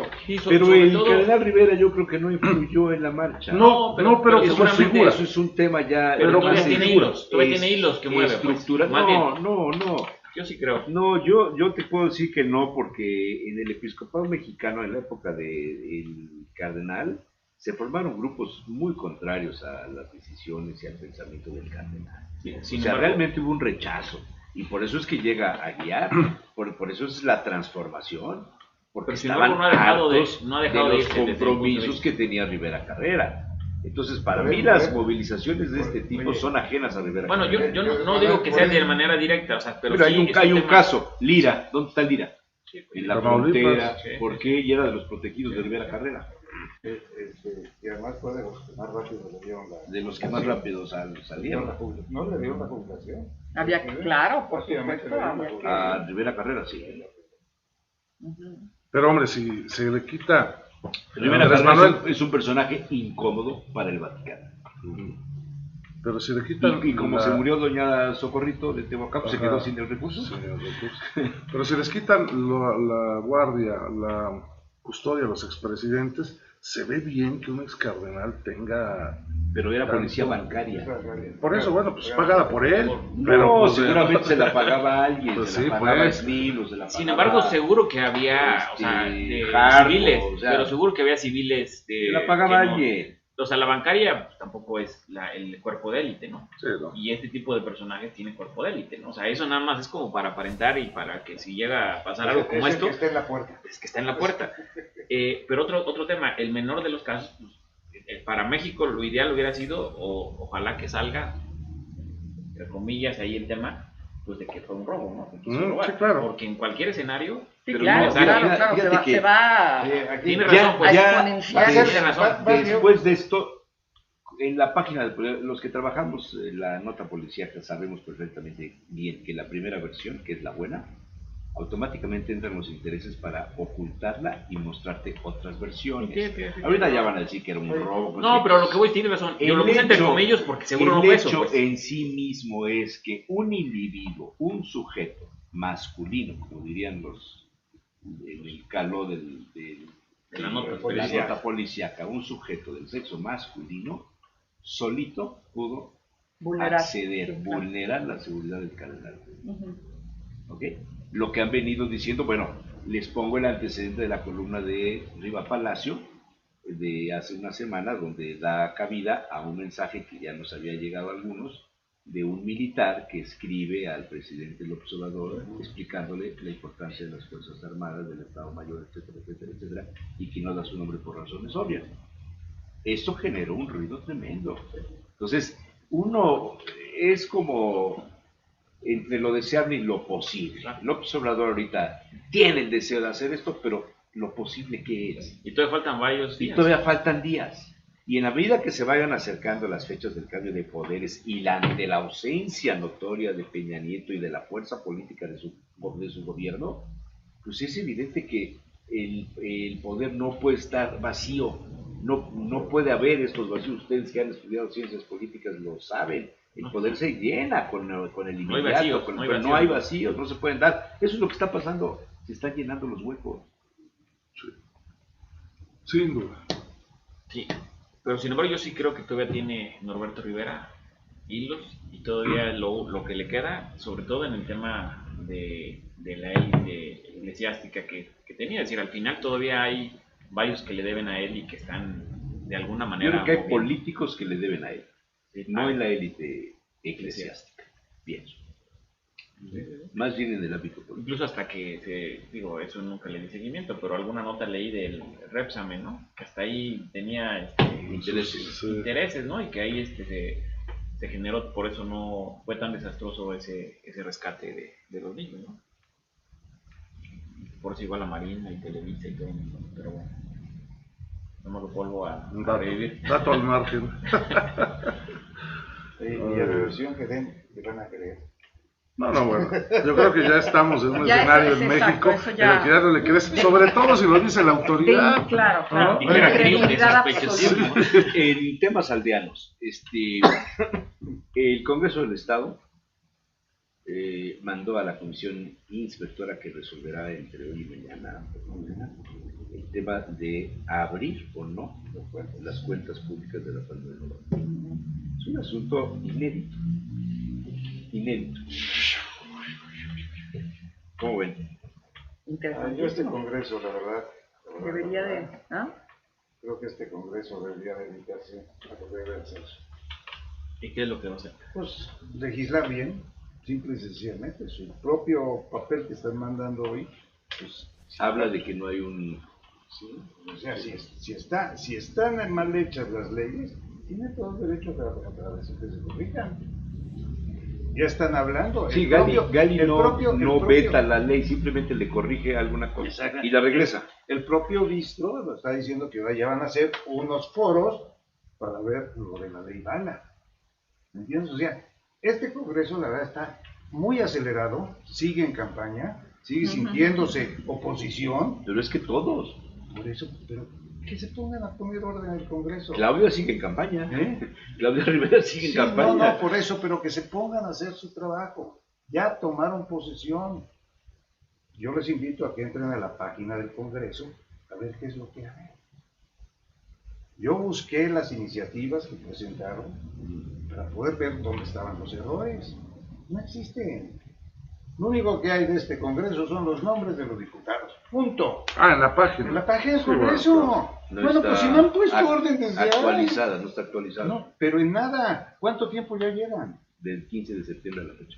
B: Pero el cardenal Rivera yo creo que no influyó en la marcha.
F: No, pero
B: eso,
F: su figura.
B: Eso es un tema ya.
F: Pero
E: todavía
F: como
E: tiene
F: figura.
E: hilos, todavía tiene hilos que mueve.
B: Estructura.
E: Pues. Más bien,
B: No.
E: yo sí creo.
B: No, yo te puedo decir que no, porque en el episcopado mexicano, en la época del cardenal, se formaron grupos muy contrarios a las decisiones y al pensamiento del cardenal.
E: Sí,
B: O
E: sin
B: sea,
E: embargo,
B: realmente hubo un rechazo. Y por eso es que llega a guiar, por eso es la transformación, porque
E: pero sin
B: estaban
E: embargo no ha dejado de
B: los
E: irse desde el punto de
B: compromisos
E: vista.
B: que tenía Rivera Carrera. Entonces, para
C: Oye,
B: mí las
C: oye,
B: movilizaciones de este tipo
C: oye.
B: son ajenas a Rivera
E: Bueno,
B: Carrera.
E: yo no digo que sea de manera directa, o sea, pero
B: Pero
E: sí
B: hay
E: es
B: un
E: tema-
B: caso, Lira, ¿dónde está Lira?
E: Sí,
B: En la
F: Tamaulipas,
B: frontera,
E: sí.
B: ¿por qué? Y era de los protegidos de Rivera Carrera,
C: Y además fue de los que más rápido le dieron la...
B: de los que más rápido salieron.
C: No le dieron la jubilación.
D: Había, claro, por
C: Rápidamente
D: supuesto,
C: le dieron la
D: había que...
C: jubilación.
B: A Rivera Carrera, sí.
D: Ujú.
F: Pero hombre, si se le quita
B: Rivera
F: Andrés
B: Carrera
F: Manuel,
B: es un personaje incómodo para el Vaticano.
F: pero si le quitan
B: Y como
F: la-
B: se murió doña Socorrito de Tehuacán, se
F: Ajá.
B: quedó sin el recurso.
F: Sí, el recurso. Pero si les quitan la guardia, la custodia a los expresidentes, se ve bien que un excardenal tenga...
B: Pero era policía
F: Tanto.
B: bancaria.
F: Por eso, bueno, pues pagada por él.
B: No,
F: pero pues,
B: seguramente se la pagaba alguien,
F: Pues
B: se
F: sí,
B: la pagaba
F: pues.
B: Smil, o se la
E: Sin
B: pagaba-
E: embargo, seguro que había, o sea,
B: Harpo,
E: civiles,
B: o sea,
E: pero seguro que había civiles
B: se la pagaba
E: que no-
B: alguien.
E: o sea, la bancaria pues, tampoco es el cuerpo de élite, ¿no?
F: Sí, ¿no?
E: Y este tipo de personajes tiene cuerpo de élite, ¿no? O sea, eso nada más es como para aparentar y para que si llega a pasar algo como
C: Ese
E: esto,
C: que está en la puerta.
E: es que está en la puerta. Pero otro tema, el menor de los casos, pues, para México lo ideal hubiera sido, ojalá que salga, entre comillas, ahí el tema, pues de que fue un robo, ¿no? Que quiso robar.
F: Sí, claro.
E: Porque en cualquier escenario,
D: Sí,
B: Pero
D: claro,
B: no,
D: claro,
B: fíjate
D: claro,
B: que-
D: se va
C: Aquí,
E: tiene
B: Ya,
E: razón, pues,
D: a
B: ya,
D: exponenciar.
E: tiene razón.
B: Después de esto, en la página, los que trabajamos la nota policíaca sabemos perfectamente bien que la primera versión, que es la buena, automáticamente entran los intereses para ocultarla y mostrarte otras versiones. Ahorita ya van a decir que era un robo. pues
E: No,
B: sí.
E: pero lo que voy tiene razón. Yo lo
B: El
E: puse entre
B: hecho-
E: comillas porque seguro no
B: el
E: fue
B: hecho
E: eso. Pues.
B: en sí mismo es que un individuo, un sujeto masculino, como dirían los en el caló
E: De la nota
B: policíaca, un sujeto del sexo masculino solito pudo
D: vulnerar.
B: acceder,
D: Sí, claro.
B: vulnerar la seguridad del cardenal.
D: Ujú.
B: ¿Ok? Lo que han venido diciendo, bueno, les pongo el antecedente de la columna de Riva Palacio de hace una semana, donde da cabida a un mensaje que ya nos había llegado a algunos, de un militar que escribe al presidente López Obrador explicándole la importancia de las Fuerzas Armadas, del Estado Mayor, etcétera, etcétera, etcétera, y que no da su nombre por razones obvias. Esto generó un ruido tremendo. Entonces, uno es como entre lo deseable y lo posible. López Obrador ahorita tiene el deseo de hacer esto, pero lo posible que es.
E: Y todavía faltan varios
B: Y
E: días.
B: todavía faltan días. Y en la medida que se vayan acercando las fechas del cambio de poderes y de la ausencia notoria de Peña Nieto y de la fuerza política de su gobierno, pues es evidente que el poder no puede estar vacío. No puede haber estos vacíos. Ustedes que han estudiado ciencias políticas lo saben. El poder se llena con el
E: No hay
B: inmediato,
E: vacíos,
B: pero
E: no hay
B: no
E: vacíos.
B: hay vacíos, no se pueden dar. Eso es lo que está pasando. Se están llenando los huecos.
F: Sin duda.
E: Sí, pero sin embargo yo sí creo que todavía tiene Norberto Rivera hilos y todavía lo que le queda, sobre todo en el tema de la élite eclesiástica que tenía. Es decir, al final todavía hay varios que le deben a él y que están de alguna
B: Yo
E: manera...
B: creo que hay
E: moviendo.
B: políticos que le deben a él,
E: Sí,
B: no en la élite eclesiástica, pienso. Más bien en el ámbito político.
E: Incluso hasta que, digo, eso nunca le di seguimiento, pero alguna nota leí del Repsamen, ¿no? Que hasta ahí tenía
B: Intereses.
E: intereses, ¿no? Y que ahí se generó, por eso no fue tan desastroso ese rescate de los niños, ¿no? Por eso igual la Marina y Televisa y todo el mundo, pero bueno. No me lo vuelvo a revivir.
F: Dato al margen.
C: Y a la versión que den, le van a creer.
F: No, bueno, yo creo que ya estamos en un
D: Ya
F: escenario
D: eso
F: en
D: es
F: México
D: exacto, eso
F: en
D: ya-
F: el que ya no le crees, sobre todo si lo dice la
D: Sí,
F: autoridad.
D: claro, claro.
F: ¿no?
E: Y que era creíble,
D: Credibilidad
E: sospechoso.
D: absoluta.
B: En temas aldeanos, el Congreso del Estado mandó a la comisión inspectora que resolverá entre hoy y mañana el tema de abrir o no las cuentas públicas de la pandemia. Es un asunto inédito. ¿Cómo ven?
C: Yo este Congreso, la verdad
D: Debería de... ¿ah?
C: Creo que este Congreso debería dedicarse a lo que debe hacer.
E: ¿Y qué es lo que va a hacer?
C: Pues legislar bien, simple y sencillamente. Su propio papel que están mandando hoy, pues
B: Habla de que no hay un...
C: sí, o sea, si están mal hechas las leyes, tiene todo el derecho a decir que se corrijan. Ya están hablando.
B: Sí, Gali no veta la ley, simplemente le corrige alguna cosa y la regresa.
C: El propio Bistro lo está diciendo que ya van a hacer unos foros para ver lo de la ley Bala. ¿Me entiendes? O sea, este Congreso la verdad está muy acelerado, sigue en campaña, sigue sintiéndose oposición.
B: Pero es que todos.
C: Por eso, pero que se pongan a poner orden en el Congreso.
B: Claudia sigue en campaña.
C: ¿Eh?
B: Claudia Rivera sigue en campaña.
C: No, por eso, pero que se pongan a hacer su trabajo. Ya tomaron posesión. Yo les invito a que entren a la página del Congreso a ver qué es lo que hay. Yo busqué las iniciativas que presentaron para poder ver dónde estaban los errores. No existen. Lo único que hay de este Congreso son los nombres de los diputados. Punto.
F: En la página.
C: En la página del
F: Sí,
C: Congreso.
B: No
C: Bueno, pues si no han puesto orden desde
B: actualizada, no está actualizada.
C: No, pero en nada. ¿Cuánto tiempo ya llevan?
B: Del 15 de septiembre a la fecha.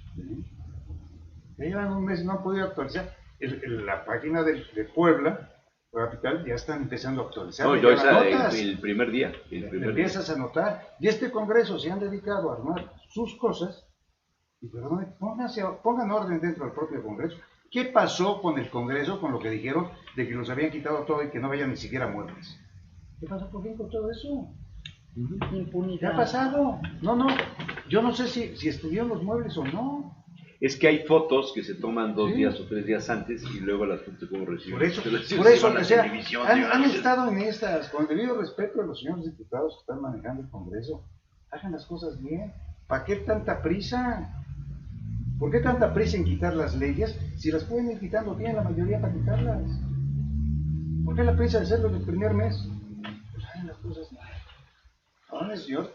C: Ya llevan un mes y no han podido actualizar. La página de Puebla, capital, ya están empezando a actualizar.
B: No, yo esa el primer día.
C: Empiezas a notar. Y este Congreso se han dedicado a armar sus cosas. Y perdón, pongan orden dentro del propio Congreso. ¿Qué pasó con el Congreso, con lo que dijeron de que los habían quitado todo y que no vayan ni siquiera muebles? ¿Qué pasó por fin con todo eso?
D: Impunidad.
C: ¿Qué ha pasado? No, yo no sé si estuvieron los muebles o no.
B: Es que hay fotos que se toman 2 días o 3 días antes y luego las fotos como reciben.
C: Por eso, o sea, han estado en estas, con el debido respeto a los señores diputados que están manejando el Congreso. Hagan las cosas bien. ¿Para qué tanta prisa? ¿Por qué tanta prisa en quitar las leyes si las pueden ir quitando? Tienen la mayoría para quitarlas. ¿Por qué la prisa de hacerlo en el primer mes? Pues hagan las cosas bien.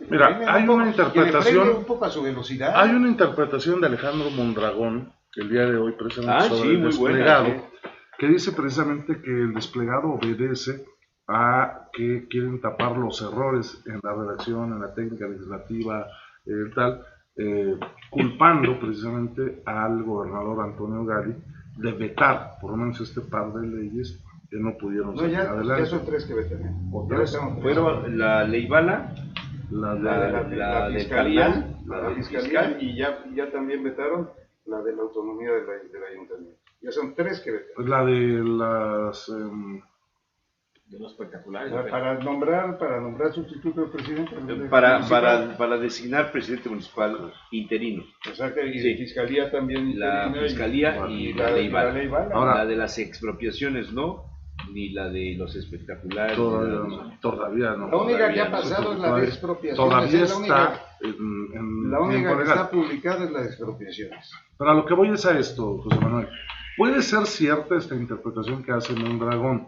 F: Mira, hay una interpretación,
C: un poco a su velocidad.
F: hay una interpretación de Alejandro Mondragón, que el día de hoy precisamente sobre el
B: muy
F: desplegado,
B: buena,
F: que dice precisamente que el desplegado obedece a que quieren tapar los errores en la redacción, en la técnica legislativa, culpando precisamente al gobernador Antonio Gali de vetar por lo menos este par de leyes que no pudieron salir adelante.
C: Ya son 3 que vetan.
B: Fueron la ley Bala,
C: la
B: del
C: fiscalía,
B: fiscal,
C: y ya también vetaron la de la autonomía del ayuntamiento. Ya son 3 que vetaron.
F: Pues la de las...
E: De los espectaculares.
C: Para nombrar sustituto del presidente.
B: para designar presidente municipal interino.
C: Exacto, y
B: Sí.
C: fiscalía también.
B: La fiscalía y la ley Bala.
F: Ahora,
B: la de las expropiaciones no, ni la de los espectaculares.
F: Todavía no.
C: La única que ha pasado es la de expropiaciones.
F: Todavía
C: es
F: está
C: la única
F: tiempo
C: que
F: legal.
C: está publicada es la de expropiaciones.
F: Pero a lo que voy es a esto, José Manuel. Puede ser cierta esta interpretación que hace Mondragón,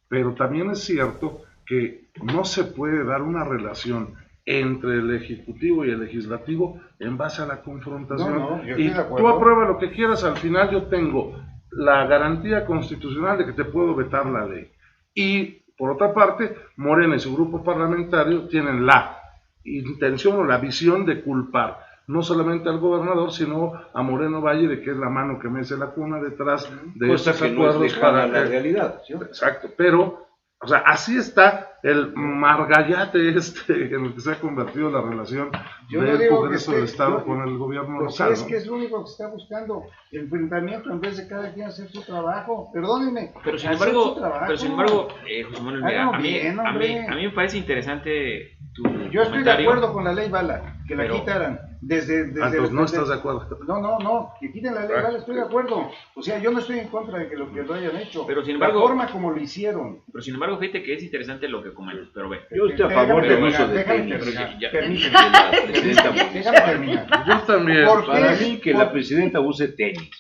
F: pero también es cierto que no se puede dar una relación entre el Ejecutivo y el Legislativo en base a la confrontación.
C: No, yo estoy
F: y
C: de acuerdo.
F: tú aprueba lo que quieras, al final yo tengo la garantía constitucional de que te puedo vetar la ley. Y por otra parte, Morena y su grupo parlamentario tienen la intención o la visión de culpar no solamente al gobernador, sino a Moreno Valle, de que es la mano que mece la cuna detrás de
B: Cosa
F: estos
B: que no es
F: acuerdos
B: lejana
F: para
B: la realidad. ¿Sí?
F: Exacto, pero, o sea, así está el margallate en el que se ha convertido la relación
C: Yo no
F: del
C: digo
F: Congreso
C: que
F: del
C: esté-
F: Estado
C: yo-
F: con el gobierno
C: Pues
F: local.
C: es
F: ¿no?
C: que es lo único que se está buscando, enfrentamiento en vez de cada quien hacer su trabajo. Perdónenme.
E: Pero sin
C: hacer
E: embargo,
C: su trabajo.
E: José Manuel, mira,
C: Háganlo
E: a mí,
C: bien,
E: a mí
C: hombre.
E: me parece interesante tu
C: Yo estoy de
E: comentario.
C: acuerdo con la ley Bala, que la
E: Pero-
C: quitaran. Desde
F: Entonces no estás de acuerdo.
C: No, que quiten la ley Bala, estoy de acuerdo. O sea, yo no estoy en contra de que lo hayan hecho.
E: Pero sin embargo-
C: la forma como lo hicieron.
E: Pero sin embargo, fíjate que es interesante lo que comentas, pero ve.
B: Yo estoy a favor del uso de
C: Déjame
B: tenis
C: terminar.
E: Ya-
C: Permíteme.
B: de la presidenta
C: Déjame
B: municipal.
C: terminar.
F: Yo también.
C: ¿Por qué?
B: Para mí que la
C: Por-
B: presidenta use tenis.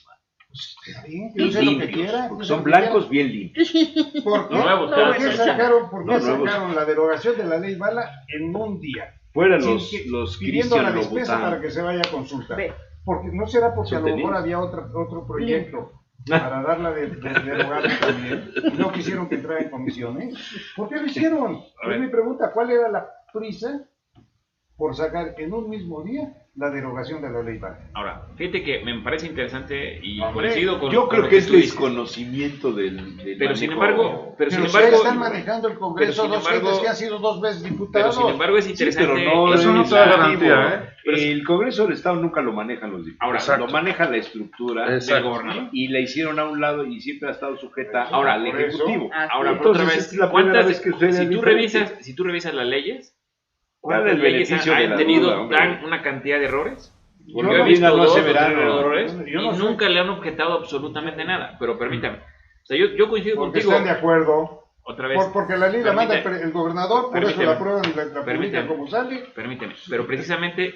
C: Está bien, que use lo que
B: Limpios,
C: quiera.
B: porque
C: use
B: son
C: lo que
B: blancos bien limpios.
C: quiera. ¿Por qué?
E: Nuevos,
C: ¿Por qué
E: nuevos.
C: sacaron la derogación de la ley Bala en un día?
B: Fueran
C: Sin
B: los
C: pidiendo la
B: Cristian
C: despesa para
B: Louboutin.
C: que se vaya a consultar.
D: Ve.
C: Porque no será porque a
B: ¿Son
C: lo mejor
B: tenis?
C: había otro proyecto. para darla de derogada también. Y no quisieron que entrara en comisiones. ¿Por qué lo hicieron? Pues mi pregunta, ¿cuál era la prisa por sacar en un mismo día la derogación de la ley Vargas?
E: Ahora, fíjate que me parece interesante y
B: Hombre,
E: coincido con
B: yo
E: con
B: creo
E: lo
B: que es
E: tú dices.
B: desconocimiento del
E: Pero sin
B: manejo.
E: embargo,
C: Pero
E: sin
C: ustedes
E: embargo,
C: están manejando el Congreso
E: pero sin
C: dos gentes
E: embargo-
C: que han sido 2 veces
E: pero
C: diputados.
E: sin embargo es
B: Sí,
E: interesante.
B: pero no
F: Eso no
B: es
F: te da
B: legislativo.
F: garantía, ¿eh?
B: El Congreso del Estado nunca lo manejan los diputados.
E: Ahora,
F: exacto.
B: Lo maneja la estructura
E: del
F: Exacto.
E: gobernador.
B: y la hicieron a un lado y siempre ha estado sujeta
E: Ahora,
B: al
C: por eso-
B: Ejecutivo.
E: Ahora,
D: Así
E: por otra
B: Entonces,
E: vez,
B: esta es la primera
E: ¿cuántas-
B: vez que sucede
E: si tú
B: diferente.
E: si tú revisas las leyes,
B: ¿Cuál es
E: ¿cuántas
B: el
E: leyes
B: beneficio de
E: han
B: la
E: tenido
B: duda, hombre?
E: tan una cantidad de errores? Porque
C: Yo
E: he
C: no
E: visto
B: no
E: dos
B: hace
E: o tres
B: verano.
E: errores
C: Yo no
E: y
C: sé.
E: nunca le han objetado absolutamente nada. Pero permítame. O sea, yo coincido
C: Porque
E: contigo.
C: están de acuerdo.
E: Otra vez.
C: Porque la ley la manda
E: Permíteme.
C: el gobernador, por eso
E: Permíteme.
C: la aprueban y la publican
E: Permíteme.
C: como sale.
E: Permíteme, pero precisamente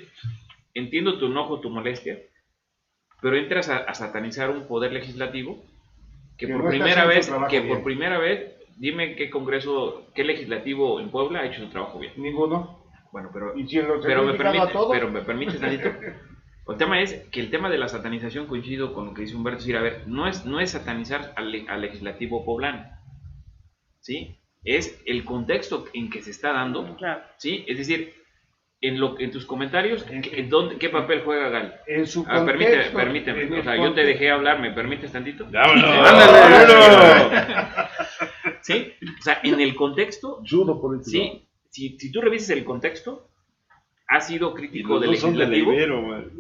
E: entiendo tu enojo, tu molestia, pero entras a satanizar un poder legislativo que
C: Que
E: por
C: no está
E: primera
C: haciendo
E: vez,
C: su trabajo
E: que
C: bien.
E: por primera vez, dime qué congreso, qué legislativo en Puebla ha hecho su trabajo bien.
C: Ninguno.
E: Bueno, pero
C: Y si los
E: pero me
C: criticado a todos.
E: pero me permites tantito. El tema es que el tema de la satanización coincido con lo que dice Humberto, es decir, a ver, no es satanizar al legislativo poblano, ¿sí? Es el contexto en que se está dando,
D: Claro.
E: ¿sí? Es decir, en tus comentarios, ¿qué papel juega Gali?
C: En su
E: Permíteme,
C: en
E: o
C: el
E: sea, yo te dejé hablar, ¿me permites tantito? ¿Sí? O sea, en el contexto,
F: Judo político.
E: sí, si tú revisas el contexto, has sido
B: Y
E: crítico
B: los
E: del
B: dos son de
E: legislativo,
B: Ibero, man.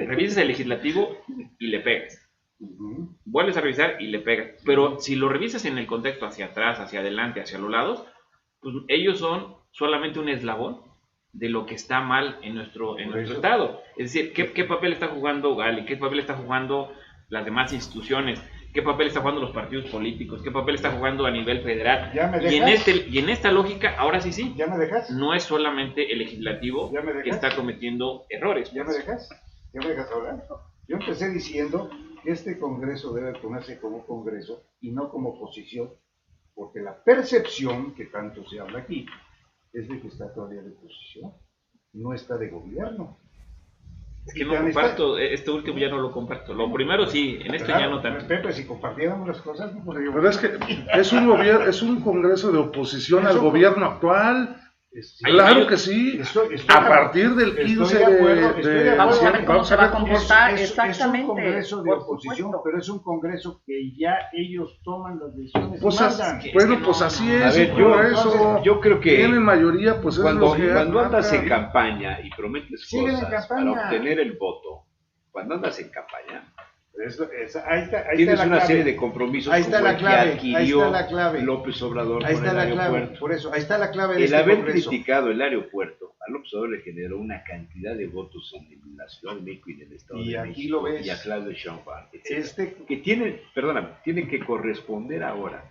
E: revisas el legislativo y le pegas.
C: Ujú.
E: Vuelves a revisar y le pegas. Pero si lo revisas en el contexto hacia atrás, hacia adelante, hacia los lados, pues ellos son solamente un eslabón de lo que está mal en nuestro
C: eso.
E: estado. Es decir, ¿qué papel está jugando Gali? ¿Qué papel está jugando las demás instituciones? ¿Qué papel está jugando los partidos políticos? ¿Qué papel está jugando a nivel federal?
C: ¿Ya me
E: Y
C: dejas?
E: en esta lógica, ahora sí,
C: ¿Ya me dejas?
E: no es solamente el legislativo
C: ¿Ya me dejas?
E: que está cometiendo errores.
C: ¿Ya me dejas? ¿Ya me dejas hablar? Yo empecé diciendo que este Congreso debe ponerse como Congreso y no como oposición, porque la percepción que tanto se habla aquí es de que está todavía de oposición, no está de gobierno.
E: Es que no comparto, esto último ya no lo comparto. Lo primero sí, en esto ya no tanto.
C: Pepe, si compartiéramos las cosas, no podríamos.
F: Pero es que es un congreso de oposición
C: Eso
F: al
C: fue-
F: gobierno actual.
C: Sí,
F: Claro que sí.
C: Estoy
F: A partir del
C: estoy
F: 15
C: de acuerdo,
F: de,
C: estoy de acuerdo.
D: Vamos a ver cómo se va a comportar.
C: Es
D: Exactamente,
C: un Congreso de
D: por
C: oposición,
D: supuesto.
C: pero es un Congreso que ya ellos toman las decisiones.
F: Pues
C: y
F: as-
C: mandan.
F: bueno,
E: no,
F: pues así
E: no.
F: es.
B: A ver,
F: un
B: yo-
F: congreso.
B: Yo creo que
F: Tienen mayoría, pues es
B: cuando
F: lo que
B: andas en
F: marca.
B: campaña y prometes
C: Siguen en
B: cosas
C: campaña.
B: para obtener el voto, cuando andas en campaña,
C: Ahí está
B: tienes
C: la
B: una
C: clave.
B: serie de compromisos
C: Ahí está
B: como
C: la
B: el que
C: clave, ahí
B: adquirió
C: está la clave.
B: López Obrador
C: Ahí
B: con
C: está
B: el
C: la clave.
B: aeropuerto.
C: Por eso, ahí está la clave de
B: El
C: este
B: haber
C: Congreso.
B: criticado el aeropuerto, a López Obrador le generó una cantidad de votos en la Ciudad de México y en el Estado
C: Y
B: de
C: aquí
B: México,
C: lo ves.
B: y a Claudio Sheinbaum, etcétera,
C: Este
B: que tienen, perdóname, tienen que corresponder ahora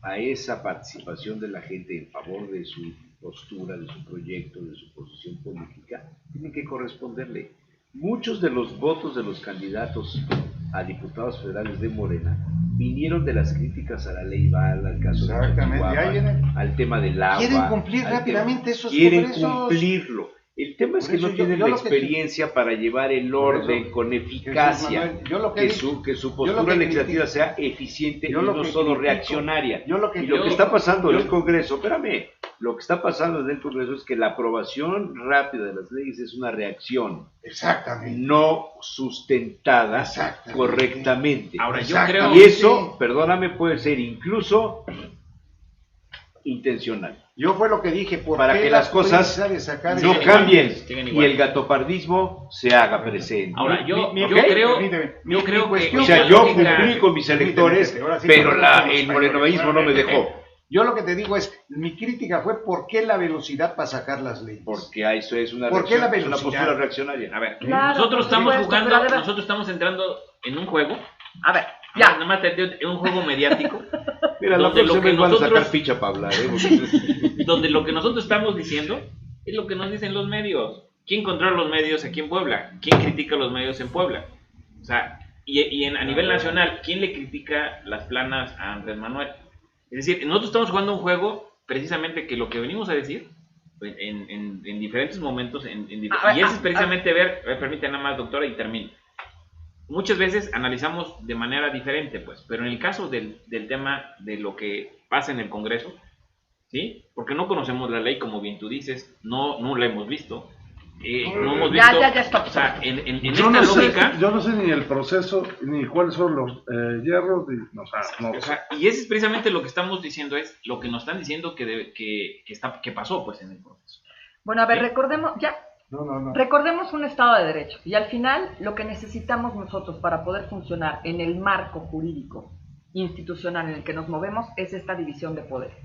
B: a esa participación de la gente en favor de su postura, de su proyecto, de su posición política, tienen que corresponderle. Muchos de los votos de los candidatos a diputados federales de Morena vinieron de las críticas a la ley Val, al caso de
C: Exactamente,
B: Chihuahua,
C: ahí vienen.
B: al tema del agua.
C: Quieren cumplir
B: al
C: rápidamente
B: tema-
C: esos
B: Quieren
C: congresos.
B: cumplirlo. El tema es
C: Por
B: que
C: eso
B: no tienen
C: yo
B: la
C: lo que-
B: experiencia para llevar el
C: Por eso,
B: orden con
C: Jesús
B: eficacia,
C: Manuel, yo lo que
B: que
C: he
B: su
C: yo lo
B: postura
C: que
B: legislativa
C: critico-
B: sea eficiente y
C: yo lo
B: no
C: que
B: solo
C: critico-
B: reaccionaria.
C: yo lo que
B: Y lo
C: yo-
B: que está pasando en
C: yo-
B: el Congreso, espérame, lo que está pasando en el Congreso es que la aprobación rápida de las leyes es una reacción
C: Exactamente.
B: no sustentada
C: Exactamente.
B: correctamente.
E: Ahora, yo
C: Exacto.
E: creo...
B: Y eso, perdóname, puede ser incluso intencional.
C: Yo fue lo que dije, ¿por
B: Para
C: qué
B: que
C: la
B: las cosas
C: prisa de sacar
B: no
C: ese-
B: cambien
E: siguen
B: y
E: igual.
B: el gatopardismo se haga presente.
E: Ahora, yo
C: Mi-
E: creo,
C: permíteme, mi
E: yo creo que...
C: cuestión-
B: O sea,
E: la
B: yo
E: lógica-
B: cumplí con mis electores,
C: Permíteme, ahora sí,
B: pero
C: perdón,
B: el morenoísmo no me dejó.
C: Yo lo que te digo es, mi crítica fue ¿por qué la velocidad para sacar las leyes?
B: Porque eso es una
C: ¿Por qué la
B: reacción, es una
C: velocidad?
B: postura reaccionaria.
E: A ver,
D: Claro,
E: nosotros
D: por
E: estamos
D: supuesto,
E: jugando,
D: pero además-
E: nosotros estamos entrando en un juego,
D: A ver, ya.
E: nada más en un juego mediático,
B: Mira, la
E: donde lo
B: próxima
E: que
B: vez van a
E: nosotros-
B: sacar ficha para hablar. Porque-
E: donde lo que nosotros estamos diciendo es lo que nos dicen los medios. ¿Quién controla los medios aquí en Puebla? ¿Quién critica los medios en Puebla? O sea, a nivel nacional, ¿quién le critica las planas a Andrés Manuel? Es decir, nosotros estamos jugando un juego precisamente que lo que venimos a decir en diferentes momentos, y ese es precisamente ver, permítame nada más, doctora, y termino. muchas veces analizamos de manera diferente, pues, pero en el caso del tema de lo que pasa en el Congreso, ¿sí? Porque no conocemos la ley, como bien tú dices, no la hemos visto. No hemos visto,
D: ya está.
E: o sea, en
F: Yo
E: esta
F: no sé,
E: lógica,
F: yo no sé ni el proceso, ni cuáles son los hierros, no,
E: o sea, y eso es precisamente lo que estamos diciendo, es lo que nos están diciendo que pasó, pues, en el proceso.
D: Bueno, a ver,
E: ¿Sí?
D: recordemos un Estado de Derecho. Y al final, lo que necesitamos nosotros para poder funcionar en el marco jurídico institucional en el que nos movemos es esta división de poderes.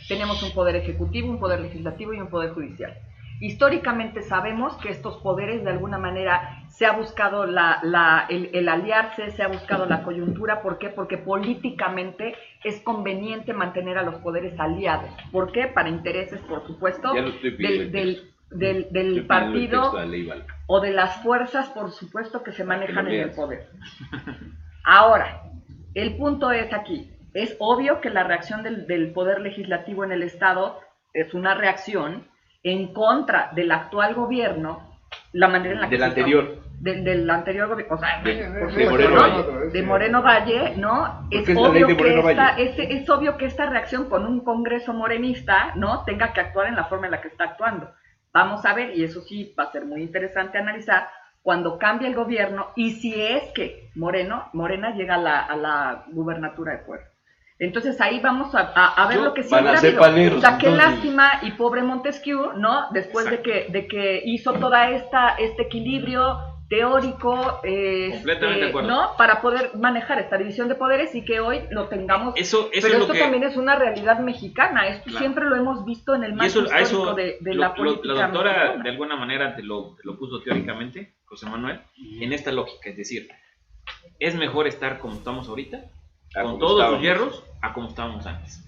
D: Tenemos un poder ejecutivo, un poder legislativo y un poder judicial. Históricamente sabemos que estos poderes, de alguna manera, se ha buscado el aliarse, se ha buscado la coyuntura. ¿Por qué? Porque políticamente es conveniente mantener a los poderes aliados. ¿Por qué? Para intereses, por supuesto, del partido o de las fuerzas, por supuesto, que se manejan en el poder. Ahora, el punto es aquí. Es obvio que la reacción del poder legislativo en el Estado es una reacción en contra del actual gobierno, la manera en la que
A: del anterior
D: gobierno, o sea,
A: de
D: Moreno Valle, ¿no? Es obvio que esta reacción con un Congreso morenista, ¿no?, tenga que actuar en la forma en la que está actuando. Vamos a ver, y eso sí va a ser muy interesante analizar, cuando cambie el gobierno y si es que Morena llega a la gubernatura de Puebla. Entonces ahí vamos a ver lo que siempre ha habido. O sea, qué lástima y pobre Montesquieu, ¿no? Después de que hizo toda este equilibrio teórico,
E: completamente de acuerdo,
D: ¿no?, para poder manejar esta división de poderes y que hoy lo tengamos.
E: Pero
D: esto también es una realidad mexicana. Esto siempre lo hemos visto en el marco histórico de la política.
E: La doctora
D: mexicana,
E: de alguna manera te lo puso teóricamente, José Manuel, en esta lógica, es decir, es mejor estar como estamos ahorita, con todos los hierros, a como estábamos antes.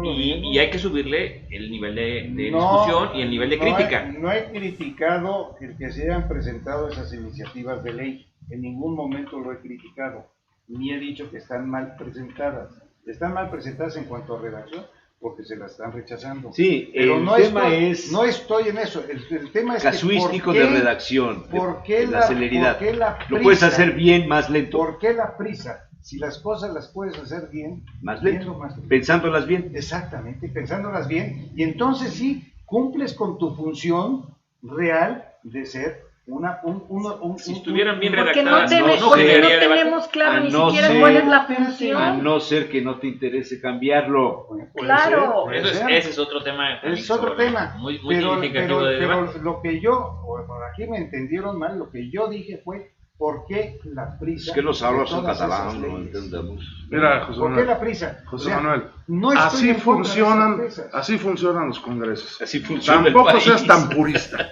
E: Y hay que subirle el nivel de discusión y el nivel de crítica.
C: No he criticado el que se hayan presentado esas iniciativas de ley. En ningún momento lo he criticado. Ni he dicho que están mal presentadas. Están mal presentadas en cuanto a redacción, porque se las están rechazando.
B: Sí,
C: pero
B: el
C: no
B: tema
C: no estoy en eso. El tema es
B: casuístico de redacción,
C: ¿por qué
B: la celeridad?
C: ¿por qué la prisa?
B: Lo puedes hacer bien, más lento.
C: ¿Por qué la prisa? Si las cosas las puedes hacer bien,
B: Más lento, pensándolas bien.
C: Exactamente, pensándolas bien. Y entonces sí, cumples con tu función real de ser
E: si estuvieran bien
D: porque
E: redactadas,
D: no tenemos claro ni siquiera cuál es la función.
B: A no ser que no te interese cambiarlo.
D: Claro.
E: Ese es otro tema.
C: Es otro tema.
E: Muy significativo de debate.
C: Pero lo que por aquí me entendieron mal, lo que yo dije fue: ¿por qué la prisa?
B: Es que los hablas en catalán, no entendemos.
F: Mira, José Manuel.
C: ¿Por qué la prisa?
F: José Manuel,
C: no
F: así funcionan los congresos.
B: Así funciona
F: Tampoco
B: el país.
F: seas tan purista.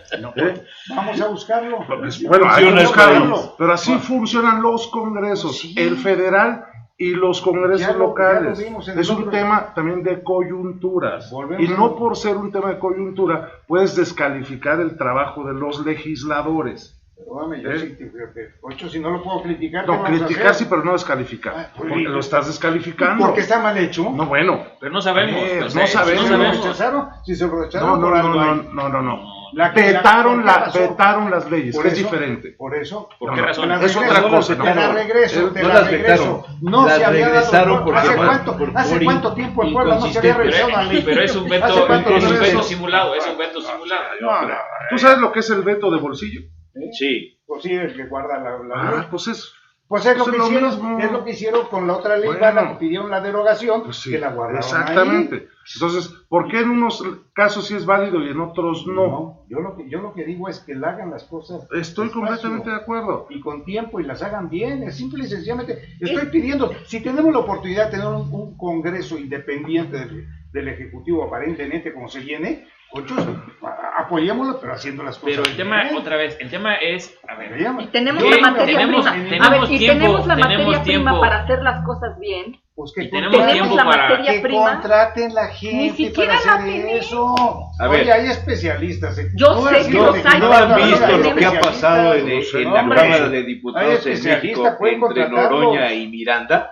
C: Vamos a buscarlo.
F: Bueno, hay que buscarlo, pero así funcionan los congresos,
C: Sí.
F: el federal y los congresos
C: Ya lo
F: locales.
C: vimos en
F: Es
C: el
F: un
C: otro.
F: tema también de coyunturas.
C: Volvemos
F: Y
C: a-
F: no por ser un tema de coyuntura puedes descalificar el trabajo de los legisladores.
C: Perdóname, yo sí, Ocho, si no lo puedo criticar, ¿qué
F: No,
C: vamos a
F: criticar
C: hacer?
F: sí, pero no descalificar.
C: Pues,
F: Porque lo estás descalificando.
C: Porque está mal hecho.
F: No, bueno.
E: Pero no sabemos.
F: No sabemos.
C: Si se lo rechazaron, si se lo rechazaron, por algo hay.
F: No.
C: La-
F: Vetaron
C: ¿por qué pasó?
F: vetaron las leyes,
C: Por
F: que es
C: eso,
F: diferente.
C: Por eso.
E: ¿Por qué razón?
F: Es otra cosa.
C: Te la regreso, te
B: No
C: la
B: las
C: regreso.
B: vetaron,
C: No
B: las
C: se había dado.
B: regresaron porque
C: ¿Hace cuánto tiempo el pueblo no se había revisado la ley?
E: Pero es un veto,
C: ¿Hace cuánto
E: es un
C: no
E: veto
C: se-
E: simulado, es un veto simulado.
F: ¿Tú sabes lo que es el veto de bolsillo?
B: Sí.
C: Pues sí, el que guarda la ley.
F: Pues es.
C: Pues es lo
F: pues
C: que
F: es lo
C: hicieron,
F: mismo.
C: es lo que hicieron con la otra ley,
F: Bueno.
C: pidieron la derogación,
F: Pues sí,
C: que la guardaron
F: exactamente.
C: ahí.
F: Entonces, ¿por qué en unos casos sí es válido y en otros no?
C: Yo lo que digo es que la hagan las cosas
F: Estoy
C: despacio
F: completamente de acuerdo.
C: y con tiempo y las hagan bien. Es simple y sencillamente. Estoy pidiendo, si tenemos la oportunidad de tener un congreso independiente del Ejecutivo, aparentemente como se viene, muchos apoyémoslo, pero haciendo las cosas
E: Pero el tema,
C: bien.
E: otra vez, el tema es, a ver,
D: Y tenemos
E: Bien,
D: la materia
E: tenemos-
D: prima.
E: tenemos
D: A ver, y
E: tiempo,
D: tenemos la
E: tenemos
D: materia prima
E: tiempo.
D: para hacer las cosas bien.
C: Pues que
E: y tenemos
C: contraten-
E: tiempo
D: la
E: para-
D: materia
C: que
D: prima.
C: contraten la gente
D: Ni siquiera
C: para
D: la
C: hacer
D: tenemos.
C: eso.
B: A
C: Oye,
B: ver.
C: hay especialistas.
D: Yo
C: No
D: sé
C: has
D: que
C: ido
D: los
C: de-
D: hay,
B: No
D: pero
B: han
D: no
B: visto
D: los
B: lo que ha
D: tenemos.
B: pasado en la
C: Hombre,
B: Cámara de
C: hay
B: Diputados en
C: especialistas,
B: México
C: pueden
B: entre
C: contratarlos.
B: Noroña y Miranda,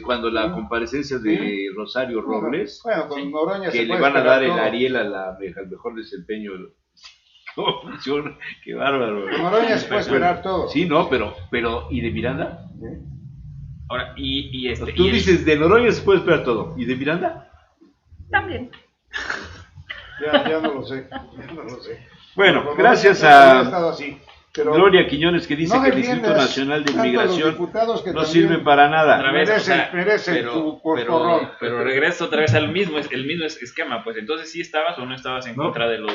B: cuando la comparecencia de Rosario Robles,
C: Bueno, con Noroña
B: que
C: se
B: le
C: puede
B: van a
C: esperar
B: dar el
C: todo.
B: Ariel al mejor desempeño ¿Cómo funciona? Qué bárbaro.
C: Noroña se puede esperar todo.
B: Sí, no, pero ¿y de Miranda?
E: Ahora,
B: Tú dices, de Noroña se puede esperar todo. ¿Y de Miranda?
D: También.
C: Ya no lo sé.
B: Bueno,
C: Pero
B: gracias
C: Noroña ha
B: a
C: estado así. Pero
B: Gloria Quiñones, que dice
C: no
B: que el Instituto
C: defiendas
B: Nacional de
C: tanto a los
B: Inmigración
C: diputados que
B: no
C: también
B: sirve para nada.
E: Otra vez,
C: merecen tu porrón.
E: pero regreso otra vez al mismo esquema, pues entonces sí estabas o no estabas en
F: No.
E: contra de los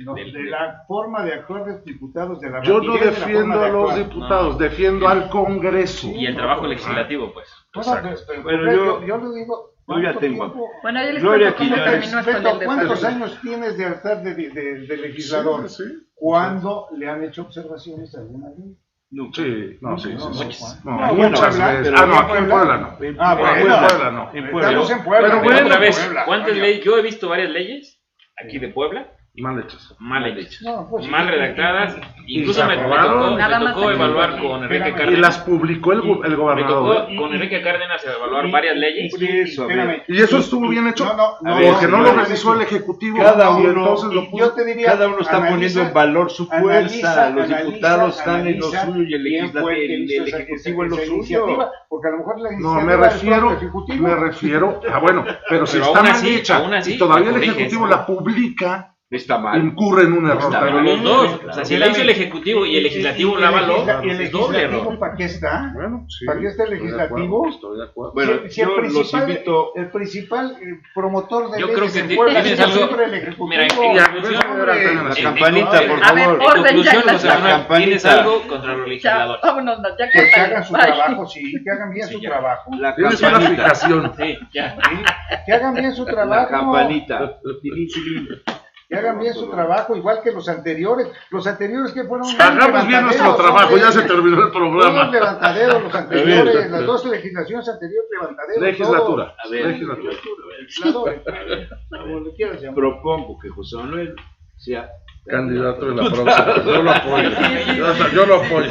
C: No, de la forma de actuar de los diputados, de la
F: Yo no
C: rapidez de la forma
F: defiendo
C: de
F: a los
C: actuar.
F: diputados,
E: No.
F: defiendo al Congreso.
E: y el trabajo legislativo, pues.
C: Pero
B: Bueno,
C: yo le digo,
B: yo ya
C: ¿cuánto
B: tengo
C: tiempo?
D: Bueno, yo les
B: Gloria
D: cuento cómo
B: Quiñones.
D: terminó esto en el
C: Beto, ¿cuántos
D: desarrollo.
C: años tienes de estar de legislador?
F: Sí, sí.
C: ¿Cuándo le han hecho observaciones a alguna ley?
B: Nunca.
F: Sí, no, sí, sí, sí.
E: Muchas.
F: No,
B: No, bueno,
F: muchas
C: Puebla,
F: veces.
C: pero
F: No, aquí en Puebla no.
B: En
C: Ah, bueno,
F: Puebla no.
B: En Puebla.
C: Estamos en Puebla.
F: Pero
E: Pero
F: bueno,
E: otra vez,
C: Puebla,
E: ¿cuántas
C: coño.
E: leyes? Yo he visto varias leyes aquí de Puebla
F: Mal hechas.
E: mal hechas,
C: No, pues sí.
E: mal redactadas. Incluso
F: se
E: me
F: aprobaron.
D: Nada
E: tocó
D: más
E: evaluar
D: aquí.
E: con Enrique
C: Espérame.
F: Y
E: Cárdenas.
F: las publicó el
E: Me tocó
F: gobernador.
E: con Enrique Cárdenas evaluar varias leyes.
B: Por eso, a ver.
C: Espérame.
F: Y eso estuvo bien hecho.
C: No,
B: A ver,
F: porque no lo
B: señores,
F: revisó el Ejecutivo.
B: cada
F: y
B: uno-
F: entonces lo
C: y
F: puso.
C: yo te diría,
B: Cada uno está
C: analiza-
B: poniendo en valor su fuerza. Los
C: analiza-
B: diputados están en lo
C: analiza
B: suyo y el
C: quién fue el que
B: el
C: hizo esa-
B: Ejecutivo en lo
C: esa
B: suyo.
C: iniciativa, porque a lo mejor la
F: No,
C: iniciativa
F: me
C: del
F: refiero,
C: propio Ejecutivo.
F: bueno, pero si
E: Pero
F: está
E: aún
F: mal
E: así-
F: hecha
E: aún así,
F: y todavía
E: la
F: el
E: corriges.
F: Ejecutivo la publica,
B: Está mal.
F: incurre en un error.
B: Está
E: Pero
B: mal.
E: los dos,
B: Claro.
E: o sea, si la hizo el Ejecutivo y el Legislativo la avaló,
C: ¿Y el
E: es doble error.
C: legislativo para qué está?
F: Bueno, sí.
C: ¿Para qué está el
F: estoy de acuerdo,
C: legislativo?
F: Estoy de acuerdo.
B: Bueno,
C: Si el
B: yo los
C: principal-
B: invito.
C: El principal promotor de
E: Yo
C: leyes
E: creo que
C: en Puebla
E: tienes
C: ha sido
E: algo-
C: siempre el Ejecutivo.
E: Mira, en
F: Ya,
E: conclusión,
F: hombre,
B: La
E: en-
B: campanita,
E: en-
B: por
D: A ver,
B: favor.
E: En
D: orden ya,
E: conclusión,
D: la
E: José Manuel,
B: campanita.
E: tienes algo contra los
D: Ya,
E: legisladores.
D: vámonos, ya
C: Que
D: córtale.
C: hagan su
D: Bye.
C: trabajo, sí, que hagan bien
E: Sí,
C: su
E: ya.
C: trabajo.
B: La
F: Tienes una
B: campanita.
F: fijación.
E: Sí, ya.
C: Sí, que hagan bien su
B: La
C: trabajo.
B: campanita. Tilín, tilín.
C: Que hagan bien su trabajo, igual que los anteriores. Los anteriores que fueron.
F: Hagamos bien nuestro trabajo, ya se terminó el
C: Todos
F: programa.
C: levantaderos, los anteriores, las dos legislaciones anteriores levantaderos.
F: Legislatura.
B: A ver,
F: Legislatura.
C: Legisladores. Como le quieras llamar.
B: propongo que José Manuel sea
F: Candidato de la próxima. Yo lo apoyo. Yo lo apoyo.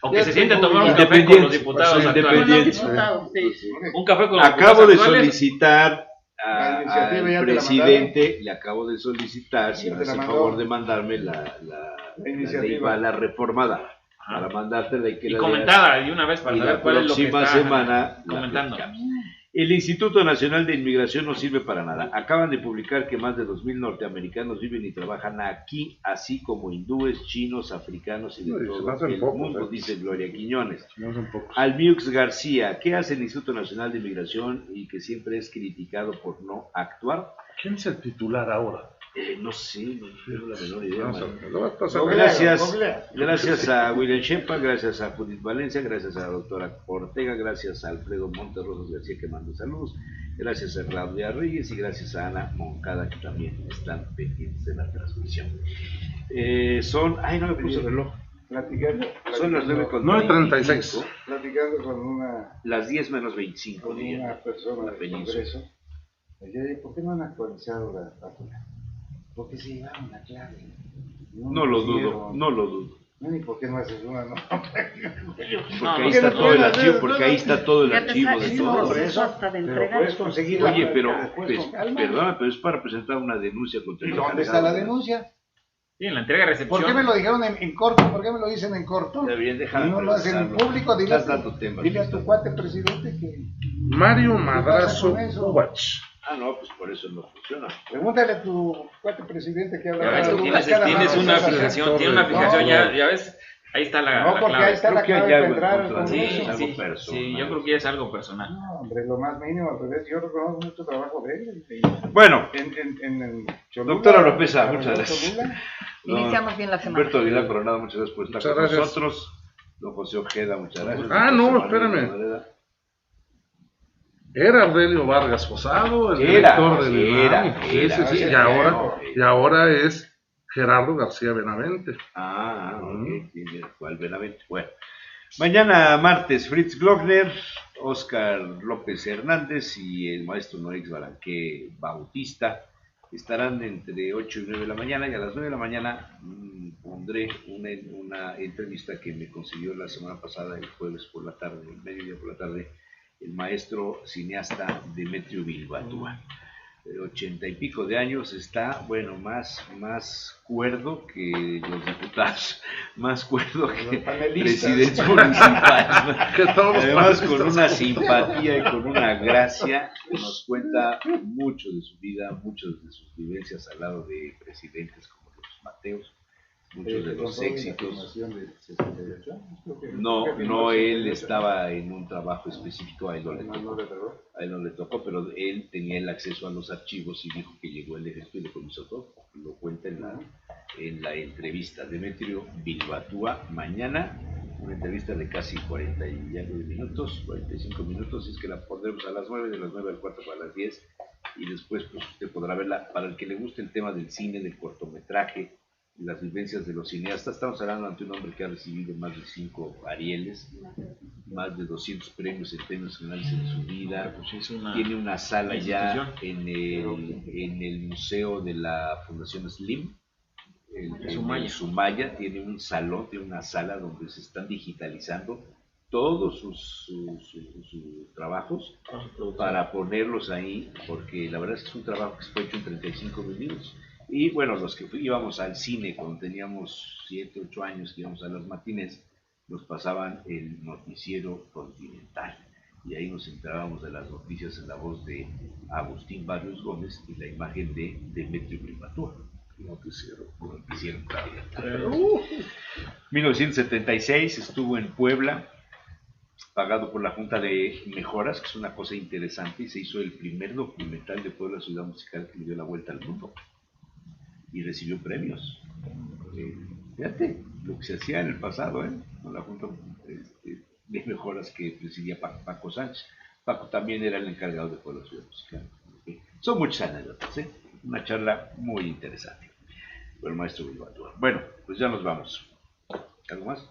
E: Aunque
C: Ya
E: se siente a
C: estuvo
E: tomar un
C: bien.
E: café con los diputados
B: Pues,
E: actuales.
D: Con los
B: independiente.
D: diputados, sí.
E: Un café con los
B: Acabo de
E: diputados actuales.
B: solicitar
C: La iniciativa ya
B: al
C: te la
B: presidente, le acabo de solicitar si
C: Ya
B: me
C: te la
B: hace
C: mandó.
B: favor de mandarme la
C: iniciativa.
B: ley, la reformada,
E: Ajá.
B: para mandártela y que
E: Y
B: la
E: comentada de una vez
B: leas,
E: para
B: y
E: saber
B: la
E: cuál es lo que
B: próxima
E: está
B: semana la
E: comentando.
B: platicamos. El Instituto Nacional de Inmigración no sirve para nada. Acaban de publicar que más de 2.000 norteamericanos viven y trabajan aquí, así como hindúes, chinos, africanos y de
F: No, y se
B: todo
F: me hacen
B: el
F: pocos,
B: mundo, dice Gloria Quiñones.
F: No son pocos.
B: Almiux García, ¿qué hace el Instituto Nacional de Inmigración y que siempre es criticado por no actuar?
F: ¿Quién es el titular ahora?
B: No sé, no tengo la menor idea.
F: No sé,
B: man.
F: lo voy a pasar.
B: Gracias a William Shepa, gracias a Judith Valencia, gracias a la doctora Ortega, gracias a Alfredo Monterrosos García que mandó saludos, gracias a Claudia Reyes y gracias a Ana Moncada que también están pendientes de la transmisión. No me puse el reloj. Son las 9:36.
C: Platicando con una,
B: Las 10 menos 25.
C: con
B: diría.
C: una persona
B: La
C: del
B: península.
C: Congreso. Me decía, ¿por qué no han actualizado la página? Porque se llevaron la clave.
B: No lo dudo, no lo dudo.
C: No, ni por qué no haces una, no.
B: Porque ahí está todo el archivo, porque ahí está todo el
D: Ya te
B: archivo
D: sabes,
B: de
D: es un
B: todo.
D: proceso hasta de
C: Pero
D: entrega.
C: puedes conseguir
B: Oye,
C: la
B: pero,
C: después
B: pues,
C: con calma.
B: perdona, pero es para presentar una denuncia contra
C: ¿Y
B: el
C: dónde está la denuncia?
E: Sí, en la entrega-recepción.
C: ¿Por qué me lo dijeron en corto? ¿Por qué me lo dicen en corto?
B: Deberían dejar
C: Y no lo hacen en público. Dile
B: Estás dando temas.
C: a tu cuate presidente que...
F: Mario Madrazo
C: con eso?
F: Kubach.
B: No, pues por eso no funciona.
C: Pregúntale a tu cuate presidente que habla.
E: Ya ves,
C: de
E: tienes una fijación, tiene una fijación, ya ves, ahí está la
C: No, porque
E: clave.
C: ahí está la
B: Creo que
C: clave
B: hay
C: para
B: algo
C: entrar
B: en
C: al
B: contra de
E: Sí,
B: es algo
E: sí,
B: personal.
E: sí, yo creo que es algo personal.
C: No, hombre, lo más mínimo al revés. Yo reconozco mucho trabajo de él.
B: Bueno,
C: En Cholula,
B: Doctora Oropesa,
C: en
B: muchas gracias.
C: Cholula.
D: Iniciamos bien la semana.
B: Humberto Aguilar Coronado, muchas gracias por estar
F: Muchas
B: con
F: gracias.
B: nosotros. Don José Ojeda, muchas gracias.
F: Ah,
B: Don
F: no,
B: José Manuel
F: espérame.
B: Rodríguez.
F: Era Aurelio Vargas Posado, el
B: Era,
F: director del
B: era,
F: INAM. Sí,
B: era,
F: sí, sí.
B: era,
F: Y ahora es Gerardo García Benavente.
B: Ok, sí, mira, ¿cuál Benavente? Bueno, mañana martes, Fritz Glockner, Oscar López Hernández y el maestro Noix Balanqué Bautista estarán entre 8 y 9 de la mañana, y a las 9 de la mañana pondré una entrevista que me consiguió la semana pasada, el jueves por la tarde, el mediodía por la tarde, el maestro cineasta Demetrio Bilbatúa. 80 y pico de años, está, bueno, más cuerdo que los diputados, más cuerdo que presidentes municipales. Además, con una simpatía y con una gracia, nos cuenta mucho de su vida, muchas de sus vivencias al lado de presidentes como los Mateos, muchos de los éxitos. No, él estaba en un trabajo específico, a él no le tocó, pero él tenía el acceso a los archivos y dijo que llegó el ejército y le comenzó todo. Lo cuenta en la entrevista. Demetrio Bilbatúa, mañana, una entrevista de casi 40 y algo de minutos, 45 minutos, es que la pondremos a las 9, de las 9 al cuarto para las 10, y después pues usted podrá verla. Para el que le guste el tema del cine, del cortometraje, las vivencias de los cineastas, estamos hablando ante un hombre que ha recibido más de 5 Arieles, más de 200 premios en temas generales en su vida, tiene una sala ya en el museo de la Fundación Slim, en Sumaya, tiene un salón, tiene una sala donde se están digitalizando todos sus trabajos para ponerlos ahí, porque la verdad es que es un trabajo que se fue hecho en 35 minutos. Y bueno, los que íbamos al cine cuando teníamos 7, 8 años, que íbamos a las matines, nos pasaban el noticiero Continental. Y ahí nos enterábamos de las noticias en la voz de Agustín Barrios Gómez y la imagen de Demetrio Bilbatúa. Noticiero Continental. 1976 estuvo en Puebla, pagado por la Junta de Mejoras, que es una cosa interesante, y se hizo el primer documental de Puebla, ciudad musical, que le dio la vuelta al mundo. Y recibió premios. Fíjate lo que se hacía en el pasado, con la Junta de Mejoras que presidía Paco Sánchez. Paco también era el encargado de Puebla Ciudad Musical. Son muchas anécdotas, una charla muy interesante con el maestro Bilbatúa. Bueno, pues ya nos vamos. ¿Algo más?